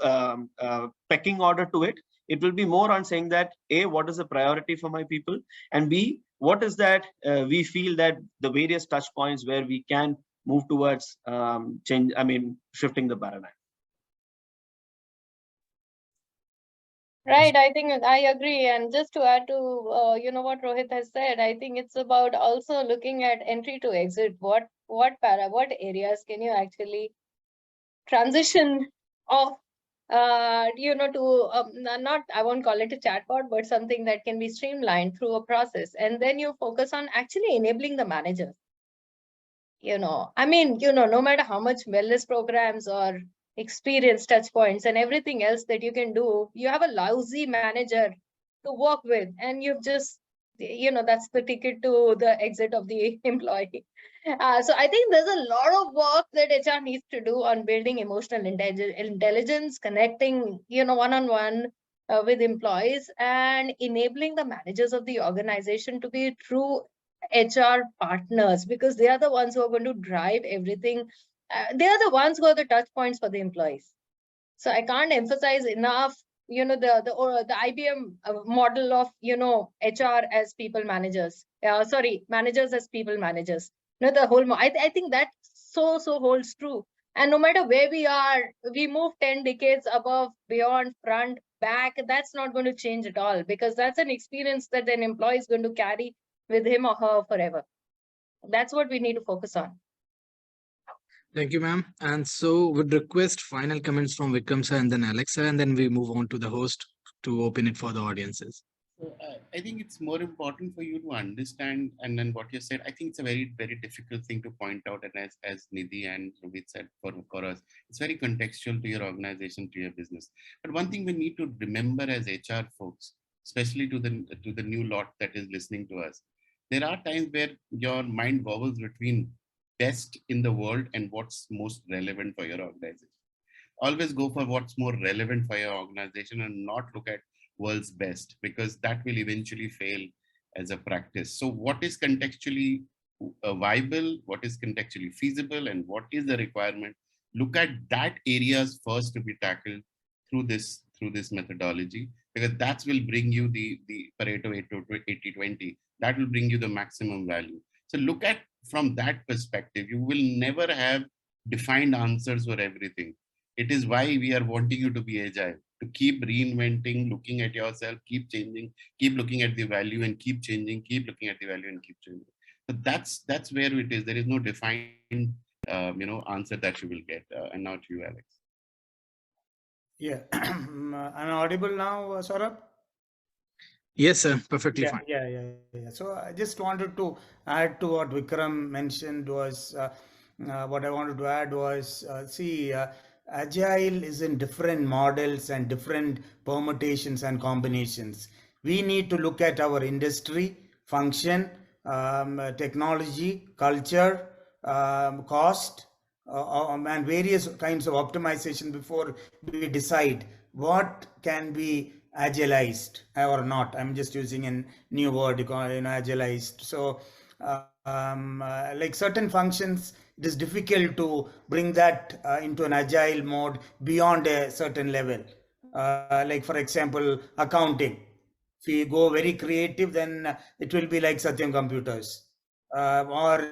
pecking order to it. It will be more on saying that A, what is the priority for my people, and B, what is that we feel that the various touch points where we can move towards change, shifting the paradigm. Right, I think I agree. And just to add to what Rohit has said, I think it's about also looking at entry to exit. What areas can you actually transition of to not, I won't call it a chatbot, but something that can be streamlined through a process, and then you focus on actually enabling the manager. No matter how much wellness programs or experience touch points and everything else that you can do, you have a lousy manager to work with, and you've just, that's the ticket to the exit of the employee. So I think there's a lot of work that HR needs to do on building emotional intelligence, connecting, one-on-one with employees, and enabling the managers of the organization to be true HR partners, because they are the ones who are going to drive everything. They are the ones who are the touch points for the employees. So I can't emphasize enough, the IBM model of, HR as people managers. Managers as people managers. The whole, I think that so holds true. And no matter where we are, we move 10 decades above, beyond, front, back, that's not going to change at all, because that's an experience that an employee is going to carry with him or her forever. That's what we need to focus on. Thank you, ma'am. And so would request final comments from Vikram sir and then Alexa, and then we move on to the host to open it for the audiences. So, I think it's more important for you to understand, and then what you said, I think it's a very, very difficult thing to point out. And as Nidhi and Rohit said, for us, it's very contextual to your organization, to your business. But one thing we need to remember as HR folks, especially to the new lot that is listening to us, there are times where your mind wobbles between best in the world and what's most relevant for your organization. Always go for what's more relevant for your organization and not look at world's best, because that will eventually fail as a practice. So what is contextually viable, what is contextually feasible, and what is the requirement? Look at that areas first to be tackled through this methodology, because that will bring you the Pareto 80-20. That will bring you the maximum value. So look at from that perspective. You will never have defined answers for everything. It is why we are wanting you to be agile, to keep reinventing, looking at yourself, keep changing, keep looking at the value and keep changing, keep looking at the value and keep changing. So that's where it is. There is no defined answer that you will get. And now to you, Alex. Yeah, I'm audible now, Saurabh? Yes, sir. Perfectly fine. Yeah. So I just wanted to add to what Vikram mentioned was, what I wanted to add was, Agile is in different models and different permutations and combinations. We need to look at our industry, function, technology, culture, cost, and various kinds of optimization before we decide what can be agilized or not. I'm just using a new word, agilized. So like certain functions, it is difficult to bring that into an agile mode beyond a certain level. Like for example, accounting. If we go very creative, then it will be like Satyam Computers. Or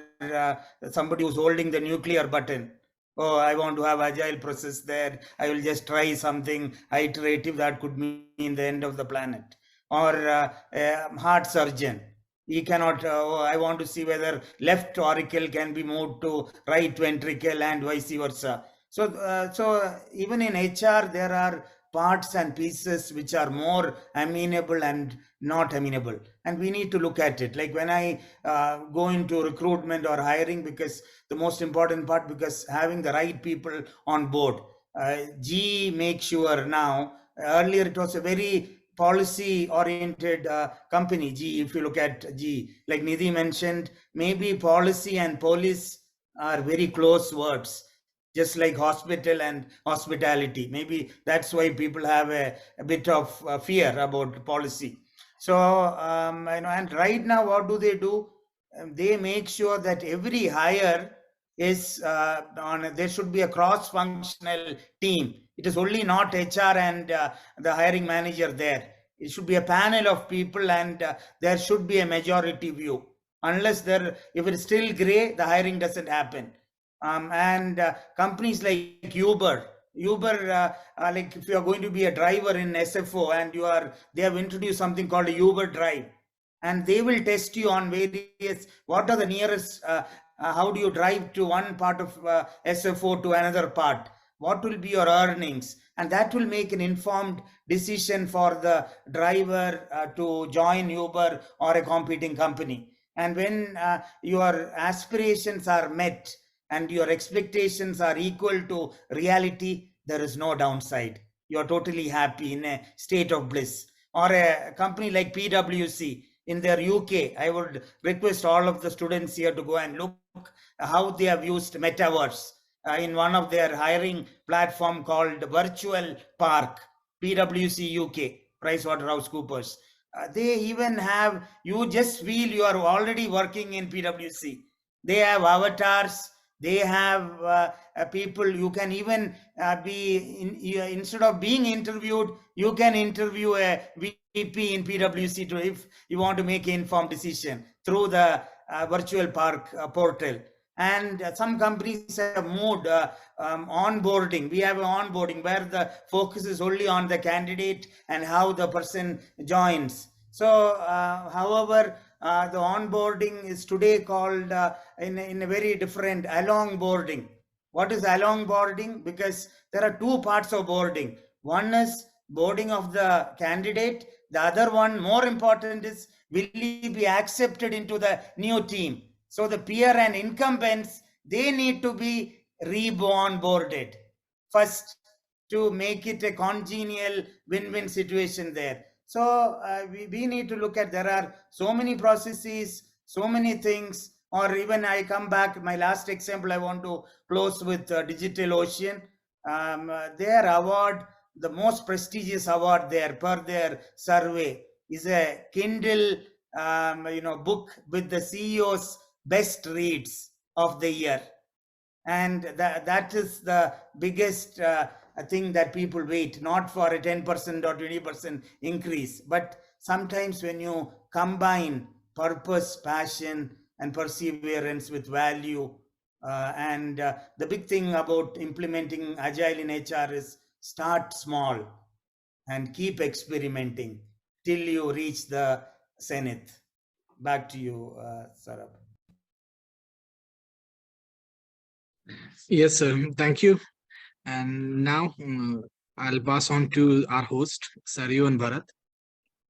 somebody who's holding the nuclear button. Oh, I want to have agile process there. I will just try something iterative that could mean the end of the planet. Or a heart surgeon. He cannot, I want to see whether left auricle can be moved to right ventricle and vice versa. So even in HR, there are parts and pieces which are more amenable and not amenable, and we need to look at it. Like when I go into recruitment or hiring, because the most important part, because having the right people on board. GE makes sure now, earlier it was a very policy oriented company, GE. If you look at GE, like Nidhi mentioned, maybe policy and police are very close words. just like hospital and hospitality. Maybe that's why people have a bit of fear about policy. So, and right now, what do? They make sure that every hire is there should be a cross-functional team. It is only not HR and the hiring manager there. It should be a panel of people, and there should be a majority view. Unless if it's still gray, the hiring doesn't happen. And companies like Uber, like if you are going to be a driver in SFO and they have introduced something called a Uber Drive, and they will test you on various, what are the nearest, how do you drive to one part of SFO to another part? What will be your earnings? And that will make an informed decision for the driver to join Uber or a competing company. And when your aspirations are met and your expectations are equal to reality, there is no downside. You're totally happy, in a state of bliss. Or a company like PwC in their UK, I would request all of the students here to go and look how they have used metaverse in one of their hiring platform called Virtual Park, PwC UK, PricewaterhouseCoopers. They even have, you just feel you are already working in PwC. They have avatars. They have people. You can even instead of being interviewed, you can interview a VP in PwC if you want to make an informed decision through the Virtual Park portal. And some companies have moved onboarding. We have an onboarding where the focus is only on the candidate and how the person joins. So, however, the onboarding is today called in a very different along boarding. What is along boarding? Because there are two parts of boarding. One is boarding of the candidate. The other one, more important, is will he be accepted into the new team? So the peer and incumbents, they need to be reborn boarded first to make it a congenial win-win situation there. So we need to look at, there are so many processes, so many things. Or even I come back, my last example I want to close with DigitalOcean. Their award, the most prestigious award there per their survey, is a Kindle book with the CEO's best reads of the year. And that is the biggest thing that people wait, not for a 10% or 20% increase, but sometimes when you combine purpose, passion, and perseverance with value, and the big thing about implementing Agile in HR is start small and keep experimenting till you reach the zenith. Back to you, Saurabh. Yes, sir. Thank you. And now I'll pass on to our host, Saryu and Bharat,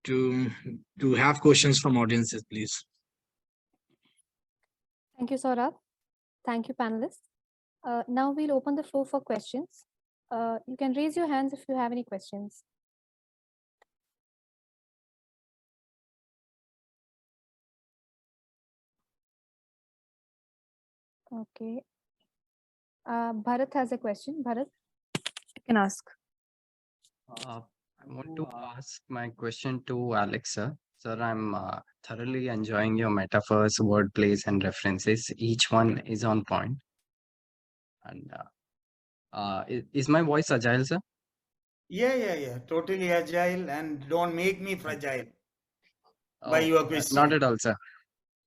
to have questions from audiences, please. Thank you, Saurabh. Thank you, panelists. Now we'll open the floor for questions. You can raise your hands if you have any questions. Okay. Bharat has a question. Bharat, you can ask. I want to ask my question to Alex, sir. Sir, I'm thoroughly enjoying your metaphors, wordplays, and references. Each one is on point. And is my voice agile, sir? Yeah. Totally agile, and don't make me fragile by your question. Not at all, sir.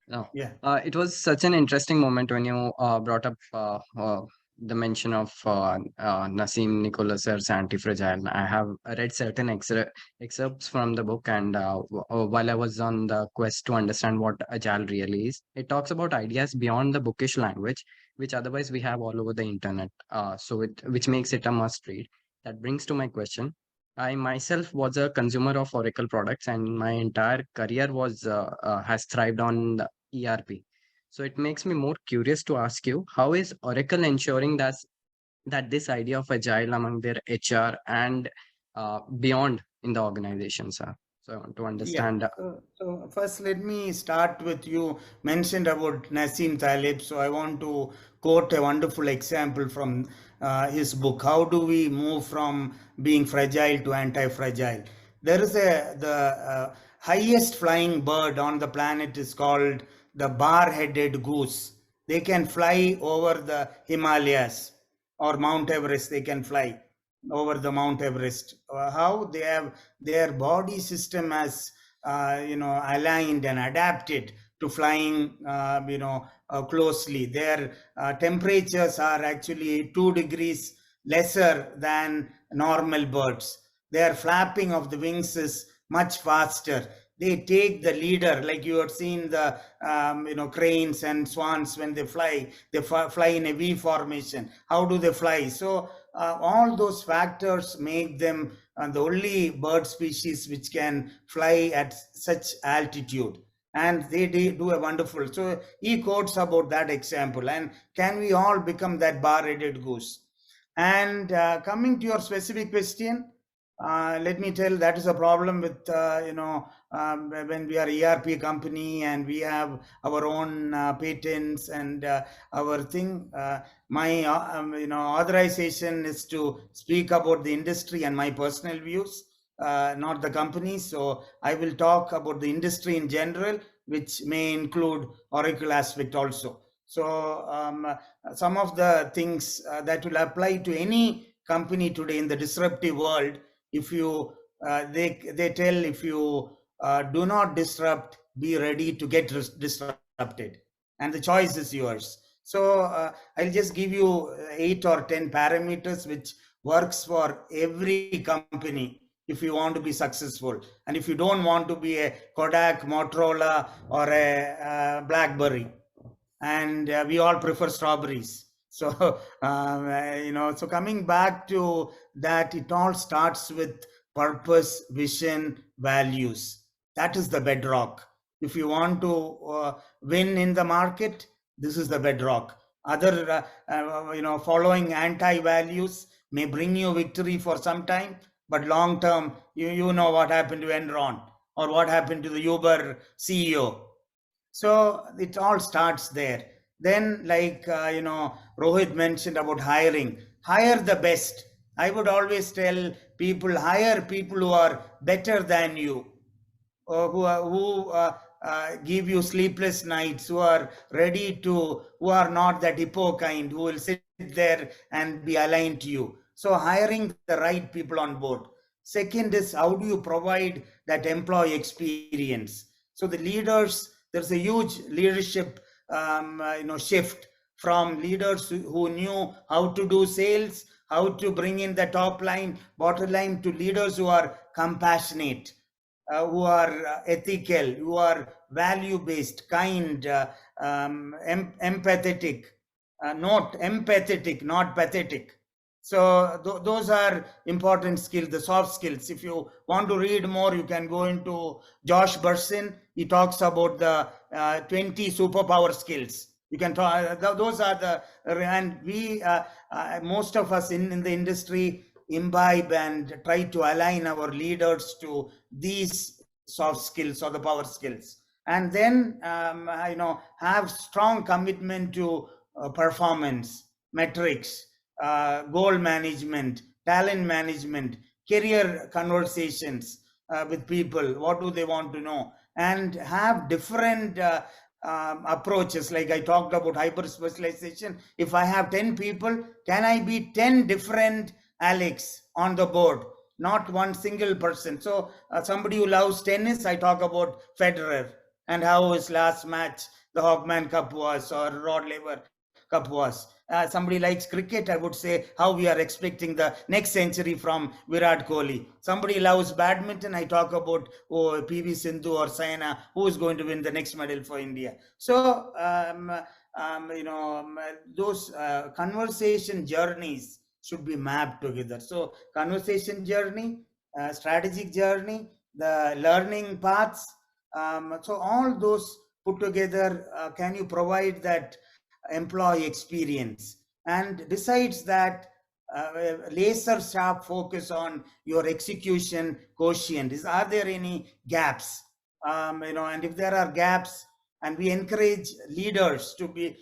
No. Yeah. It was such an interesting moment when you brought up the mention of Nassim Nicholas sir's Anti-Fragile. I have read certain excerpts from the book, and while I was on the quest to understand what Agile really is, it talks about ideas beyond the bookish language, which otherwise we have all over the internet. Which makes it a must read. That brings to my question. I myself was a consumer of Oracle products, and my entire career has thrived on the ERP. So it makes me more curious to ask you, how is Oracle ensuring that this idea of agile among their HR and beyond in the organization, sir? So I want to understand. So first, let me start with you mentioned about Nassim Taleb. So I want to quote a wonderful example from his book. How do we move from being fragile to anti-fragile? There is the highest flying bird on the planet is called the bar-headed goose. They can fly over the Himalayas or Mount Everest. They can fly over the Mount Everest. How they have their body system has aligned and adapted to flying closely. Their temperatures are actually 2 degrees lesser than normal birds. Their flapping of the wings is much faster. They take the leader, like you have seen the cranes and swans when they fly in a V formation. How do they fly? So all those factors make them the only bird species which can fly at such altitude, and they do a wonderful. So he quotes about that example, and can we all become that bar-headed goose? And coming to your specific question, let me tell that is a problem with when we are ERP company and we have our own patents and our thing. My authorization is to speak about the industry and my personal views, not the company. So I will talk about the industry in general, which may include Oracle aspect also. So some of the things that will apply to any company today in the disruptive world, if you they tell, if you do not disrupt, be ready to get disrupted, and the choice is yours. So I'll just give you 8 or 10 parameters which works for every company if you want to be successful, and if you don't want to be a Kodak, Motorola, or a BlackBerry, and we all prefer strawberries. So so coming back to that, it all starts with purpose, vision, values. That is the bedrock. If you want to win in the market, this is the bedrock. Other following anti-values may bring you victory for some time, but long term, you know what happened to Enron or what happened to the Uber CEO. So it all starts there. Then, like Rohit mentioned about hiring, hire the best. I would always tell people, hire people who are better than you, who give you sleepless nights, who are ready to, who are not that hippo kind, who will sit there and be aligned to you. So hiring the right people on board. Second is, how do you provide that employee experience? So the leaders, there's a huge leadership shift from leaders who knew how to do sales, how to bring in the top line, bottom line, to leaders who are compassionate, who are ethical, who are value-based, kind, empathetic, not pathetic. So those are important skills, the soft skills. If you want to read more, you can go into Josh Bersin. He talks about the 20 superpower skills. You can talk, those are the, and we, most of us in the industry imbibe and try to align our leaders to these soft skills or the power skills. And then, have strong commitment to performance, metrics, goal management, talent management, career conversations with people. What do they want to know? And have different approaches. Like I talked about hyper specialization. If I have 10 people, can I be 10 different Alex on the board, not one single person? So somebody who loves tennis, I talk about Federer and how his last match, the Hogman Cup was, or Rod Laver Cup was. Somebody likes cricket, I would say how we are expecting the next century from Virat Kohli. Somebody loves badminton, I talk about PV Sindhu or Saina, who is going to win the next medal for India. So those conversation journeys should be mapped together. So conversation journey, strategic journey, the learning paths. So all those put together, can you provide that employee experience? And besides that, laser sharp focus on your execution quotient. Are there any gaps? And if there are gaps, and we encourage leaders to be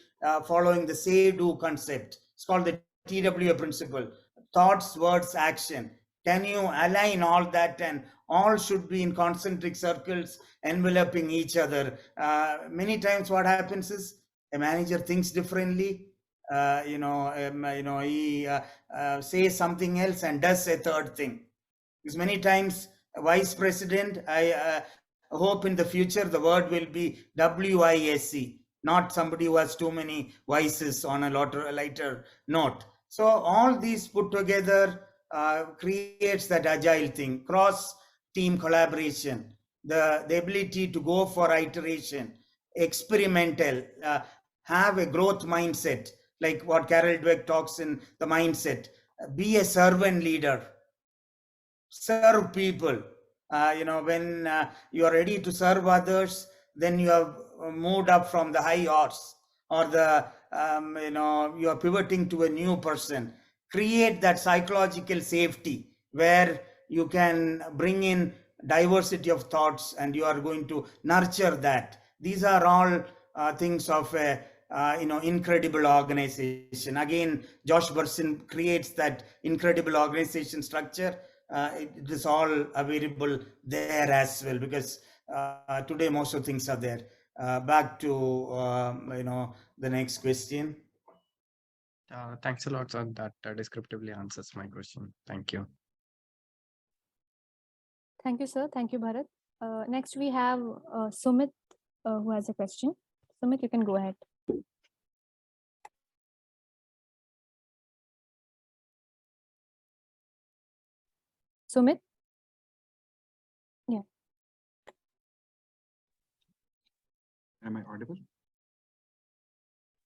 following the say-do concept. It's called the TWA principle: thoughts, words, action. Can you align all that, and all should be in concentric circles enveloping each other? Many times what happens is a manager thinks differently. He says something else and does a third thing. Because many times a vice president, I hope in the future the word will be WISC, not somebody who has too many vices on a lighter note. So all these put together creates that agile thing, cross team collaboration, the ability to go for iteration, experimental, have a growth mindset, like what Carol Dweck talks in the mindset. Be a servant leader, serve people. When you are ready to serve others, then you have moved up from the high horse, or you are pivoting to a new person. Create that psychological safety where you can bring in diversity of thoughts, and you are going to nurture that. These are all things of a incredible organization. Again, Josh Bersin creates that incredible organization structure. It is all available there as well, because today most of things are there. Back to the next question. Thanks a lot, sir. That descriptively answers my question. Thank you. Thank you, sir. Thank you, Bharat. Next, we have Sumit, who has a question. Sumit, you can go ahead. Sumit? Yeah. Am I audible?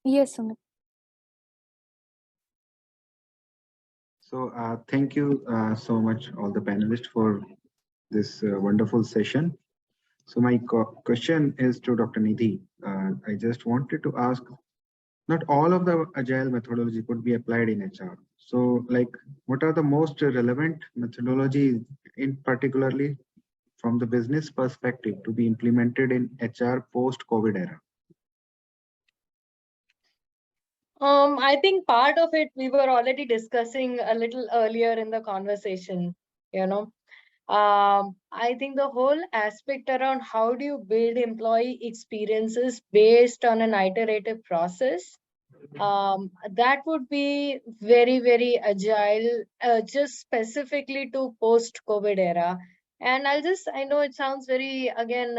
Yes, Sumit. So thank you so much, all the panelists, for this wonderful session. So my question is to Dr. Nidhi. I just wanted to ask, not all of the agile methodology could be applied in HR. So what are the most relevant methodologies, in particularly from the business perspective, to be implemented in HR post-COVID era? I think part of it we were already discussing a little earlier in the conversation. I think the whole aspect around how do you build employee experiences based on an iterative process, that would be very, very agile, just specifically to post-COVID era. And I know it sounds very, again,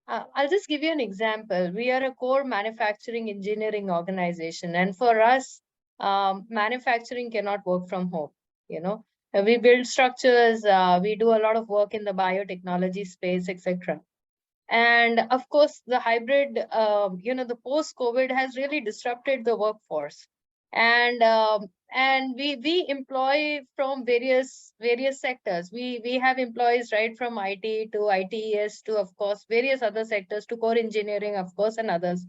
I'll just give you an example. We are a core manufacturing engineering organization, and for us, manufacturing cannot work from home. We build structures, we do a lot of work in the biotechnology space, etc. And of course, the hybrid, the post-COVID has really disrupted the workforce. And we employ from various sectors. We have employees right from IT to ITES to, of course, various other sectors, to core engineering, of course, and others.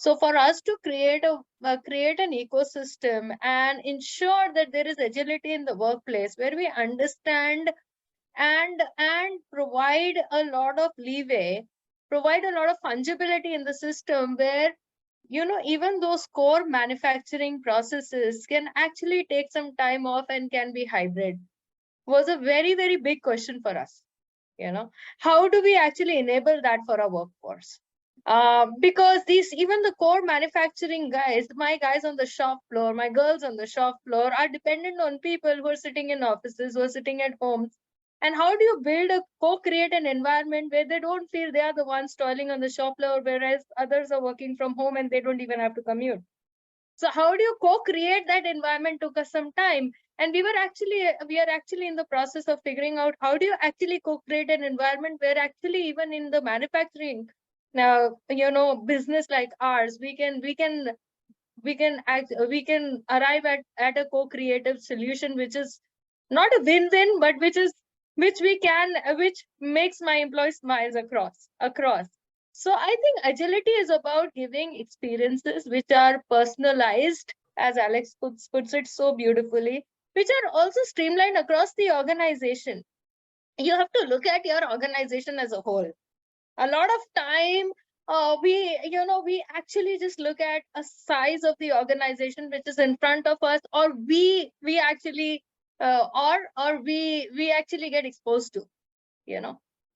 So for us to create an ecosystem and ensure that there is agility in the workplace, where we understand and provide a lot of leeway, provide a lot of fungibility in the system, where even those core manufacturing processes can actually take some time off and can be hybrid, was a very, very big question for us. How do we actually enable that for our workforce? Because even the core manufacturing guys, my guys on the shop floor, my girls on the shop floor, are dependent on people who are sitting in offices, who are sitting at homes. And how do you co-create an environment where they don't feel they are the ones toiling on the shop floor, whereas others are working from home and they don't even have to commute? So how do you co-create that environment? Took us some time. And we are actually in the process of figuring out how do you actually co-create an environment where actually even in the manufacturing, now, business like ours, we can arrive at a co-creative solution, which is not a win-win, but which makes my employees smiles across. So I think agility is about giving experiences which are personalized as Alex puts it so beautifully, which are also streamlined across the organization. You have to look at your organization as a whole. A lot of time, we actually just look at a size of the organization which is in front of us, or we actually or we actually get exposed to,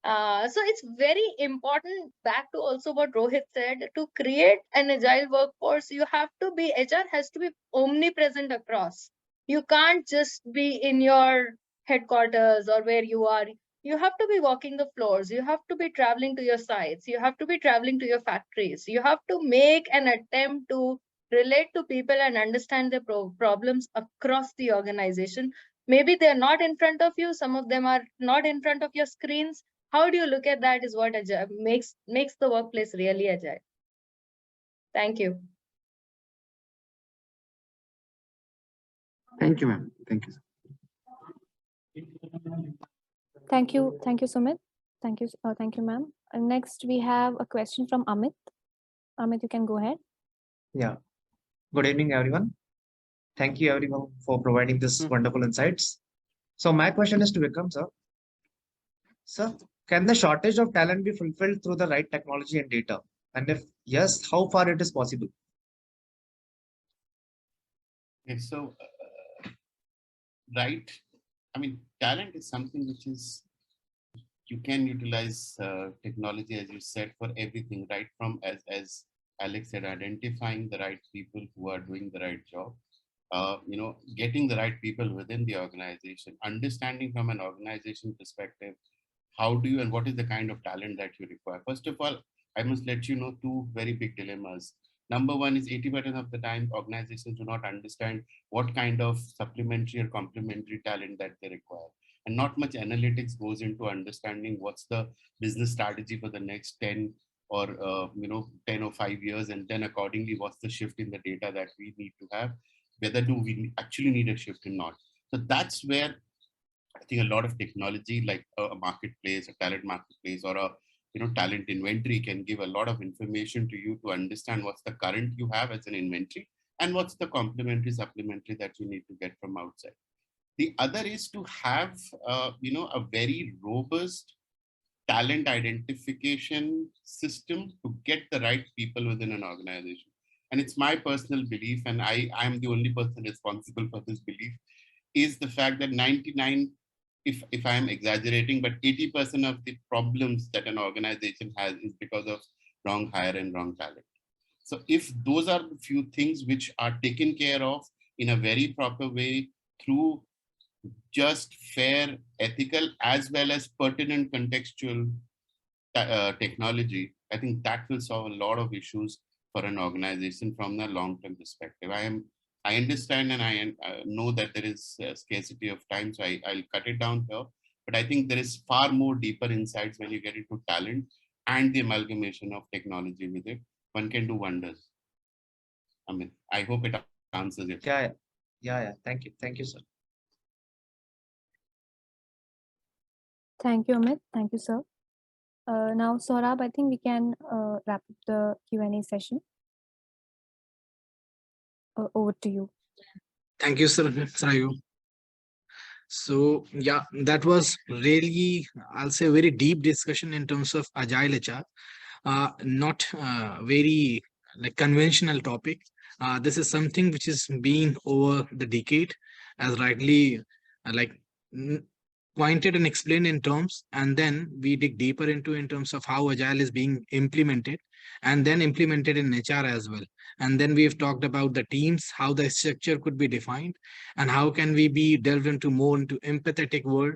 so it's very important, back to also what Rohit said, to create an agile workforce. HR has to be omnipresent across. You can't just be in your headquarters or where you are. You have to be walking the floors. You have to be traveling to your sites. You have to be traveling to your factories. You have to make an attempt to relate to people and understand their problems across the organization. Maybe they're not in front of you. Some of them are not in front of your screens. How do you look at that is what agile makes the workplace really agile. Thank you. Thank you, ma'am. Thank you. Thank you, Sumit. Thank you, ma'am. Next, we have a question from Amit. Amit, you can go ahead. Yeah. Good evening, everyone. Thank you, everyone, for providing this wonderful insights. So my question is to Vikram, sir. Sir, can the shortage of talent be fulfilled through the right technology and data? And if yes, how far it is possible? Okay, so right, I mean, talent is something which is, you can utilize technology, as you said, for everything, right from, as Alex said, identifying the right people who are doing the right job, getting the right people within the organization, understanding from an organization perspective, how do you and what is the kind of talent that you require. First of all, I must let you know two very big dilemmas. Number one is 80% of the time organizations do not understand what kind of supplementary or complementary talent that they require. And not much analytics goes into understanding what's the business strategy for the next 10 or 10 or 5 years, and then accordingly what's the shift in the data that we need to have, whether do we actually need a shift or not. So that's where I think a lot of technology like a marketplace, a talent marketplace, or a talent inventory can give a lot of information to you to understand what's the current you have as an inventory and what's the complementary, supplementary that you need to get from outside. The other is to have a very robust talent identification system to get the right people within an organization. And it's my personal belief, and I'm the only person responsible for this belief, is the fact that 99, if I'm exaggerating, but 80% of the problems that an organization has is because of wrong hire and wrong talent. So if those are the few things which are taken care of in a very proper way through just fair, ethical, as well as pertinent contextual technology, I think that will solve a lot of issues for an organization from the long-term perspective. I understand and I know that there is a scarcity of time, so I'll cut it down here. But I think there is far more deeper insights when you get into talent and the amalgamation of technology with it. One can do wonders. I mean, I hope it answers it. Yeah. Thank you, sir. Thank you, Amit. Thank you, sir. Now, Saurabh, I think we can wrap up the Q&A session. Over to you. Thank you, sir. Sarayu. So yeah, that was really, I'll say, a very deep discussion in terms of agile HR. Not very like conventional topic. This is something which is being over the decade, as rightly pointed and explained in terms, and then we dig deeper into in terms of how agile is being implemented, and then implemented in HR as well. And then we've talked about the teams, how the structure could be defined, and how can we be delved into more into empathetic world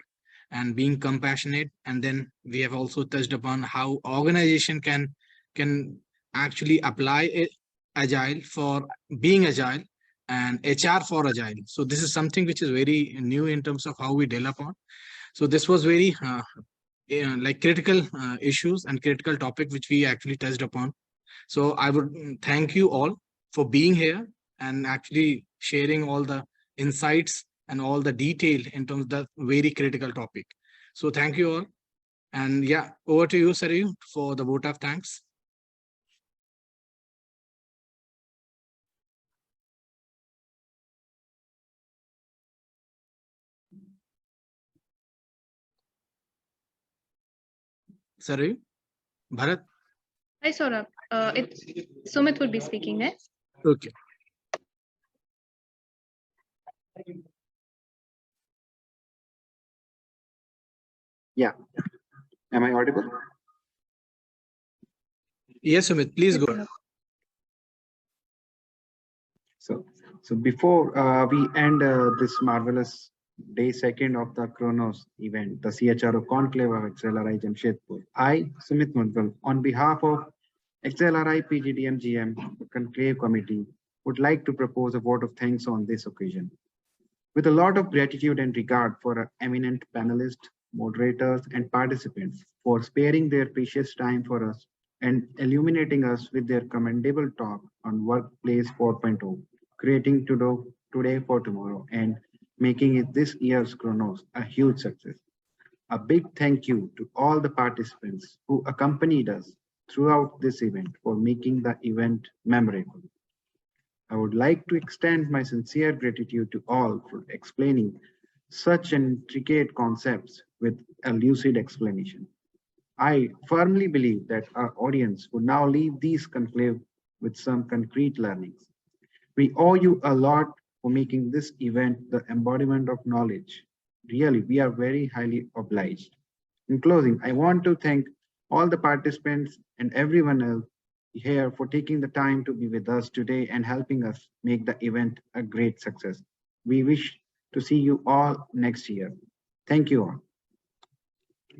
and being compassionate. And then we have also touched upon how organization can actually apply it, agile for being agile, and HR for agile. So this is something which is very new in terms of how we deal upon. So this was very like critical issues and critical topic which we actually touched upon. So I would thank you all for being here and actually sharing all the insights and all the detail in terms of the very critical topic. So thank you all. And yeah, over to you, Sarayu, for the vote of thanks. Sorry, Bharat. Hi, Saurabh. Sumit will be speaking next. Okay. Yeah. Am I audible? Yes, Sumit, please go ahead. So before we end this marvelous day second of the KRONOS event, the CHRO Conclave of XLRI Jamshedpur, I, Sumit Mungal, on behalf of XLRI PGDM GM Conclave Committee, would like to propose a vote of thanks on this occasion. With a lot of gratitude and regard for our eminent panelists, moderators, and participants for sparing their precious time for us and illuminating us with their commendable talk on Workplace 4.0, creating today for tomorrow, and making it this year's KRONOS a huge success. A big thank you to all the participants who accompanied us throughout this event for making the event memorable. I would like to extend my sincere gratitude to all for explaining such intricate concepts with a lucid explanation. I firmly believe that our audience would now leave these conclave with some concrete learnings. We owe you a lot for making this event the embodiment of knowledge. Really, we are very highly obliged. In closing, I want to thank all the participants and everyone else here for taking the time to be with us today and helping us make the event a great success. We wish to see you all next year. Thank you all.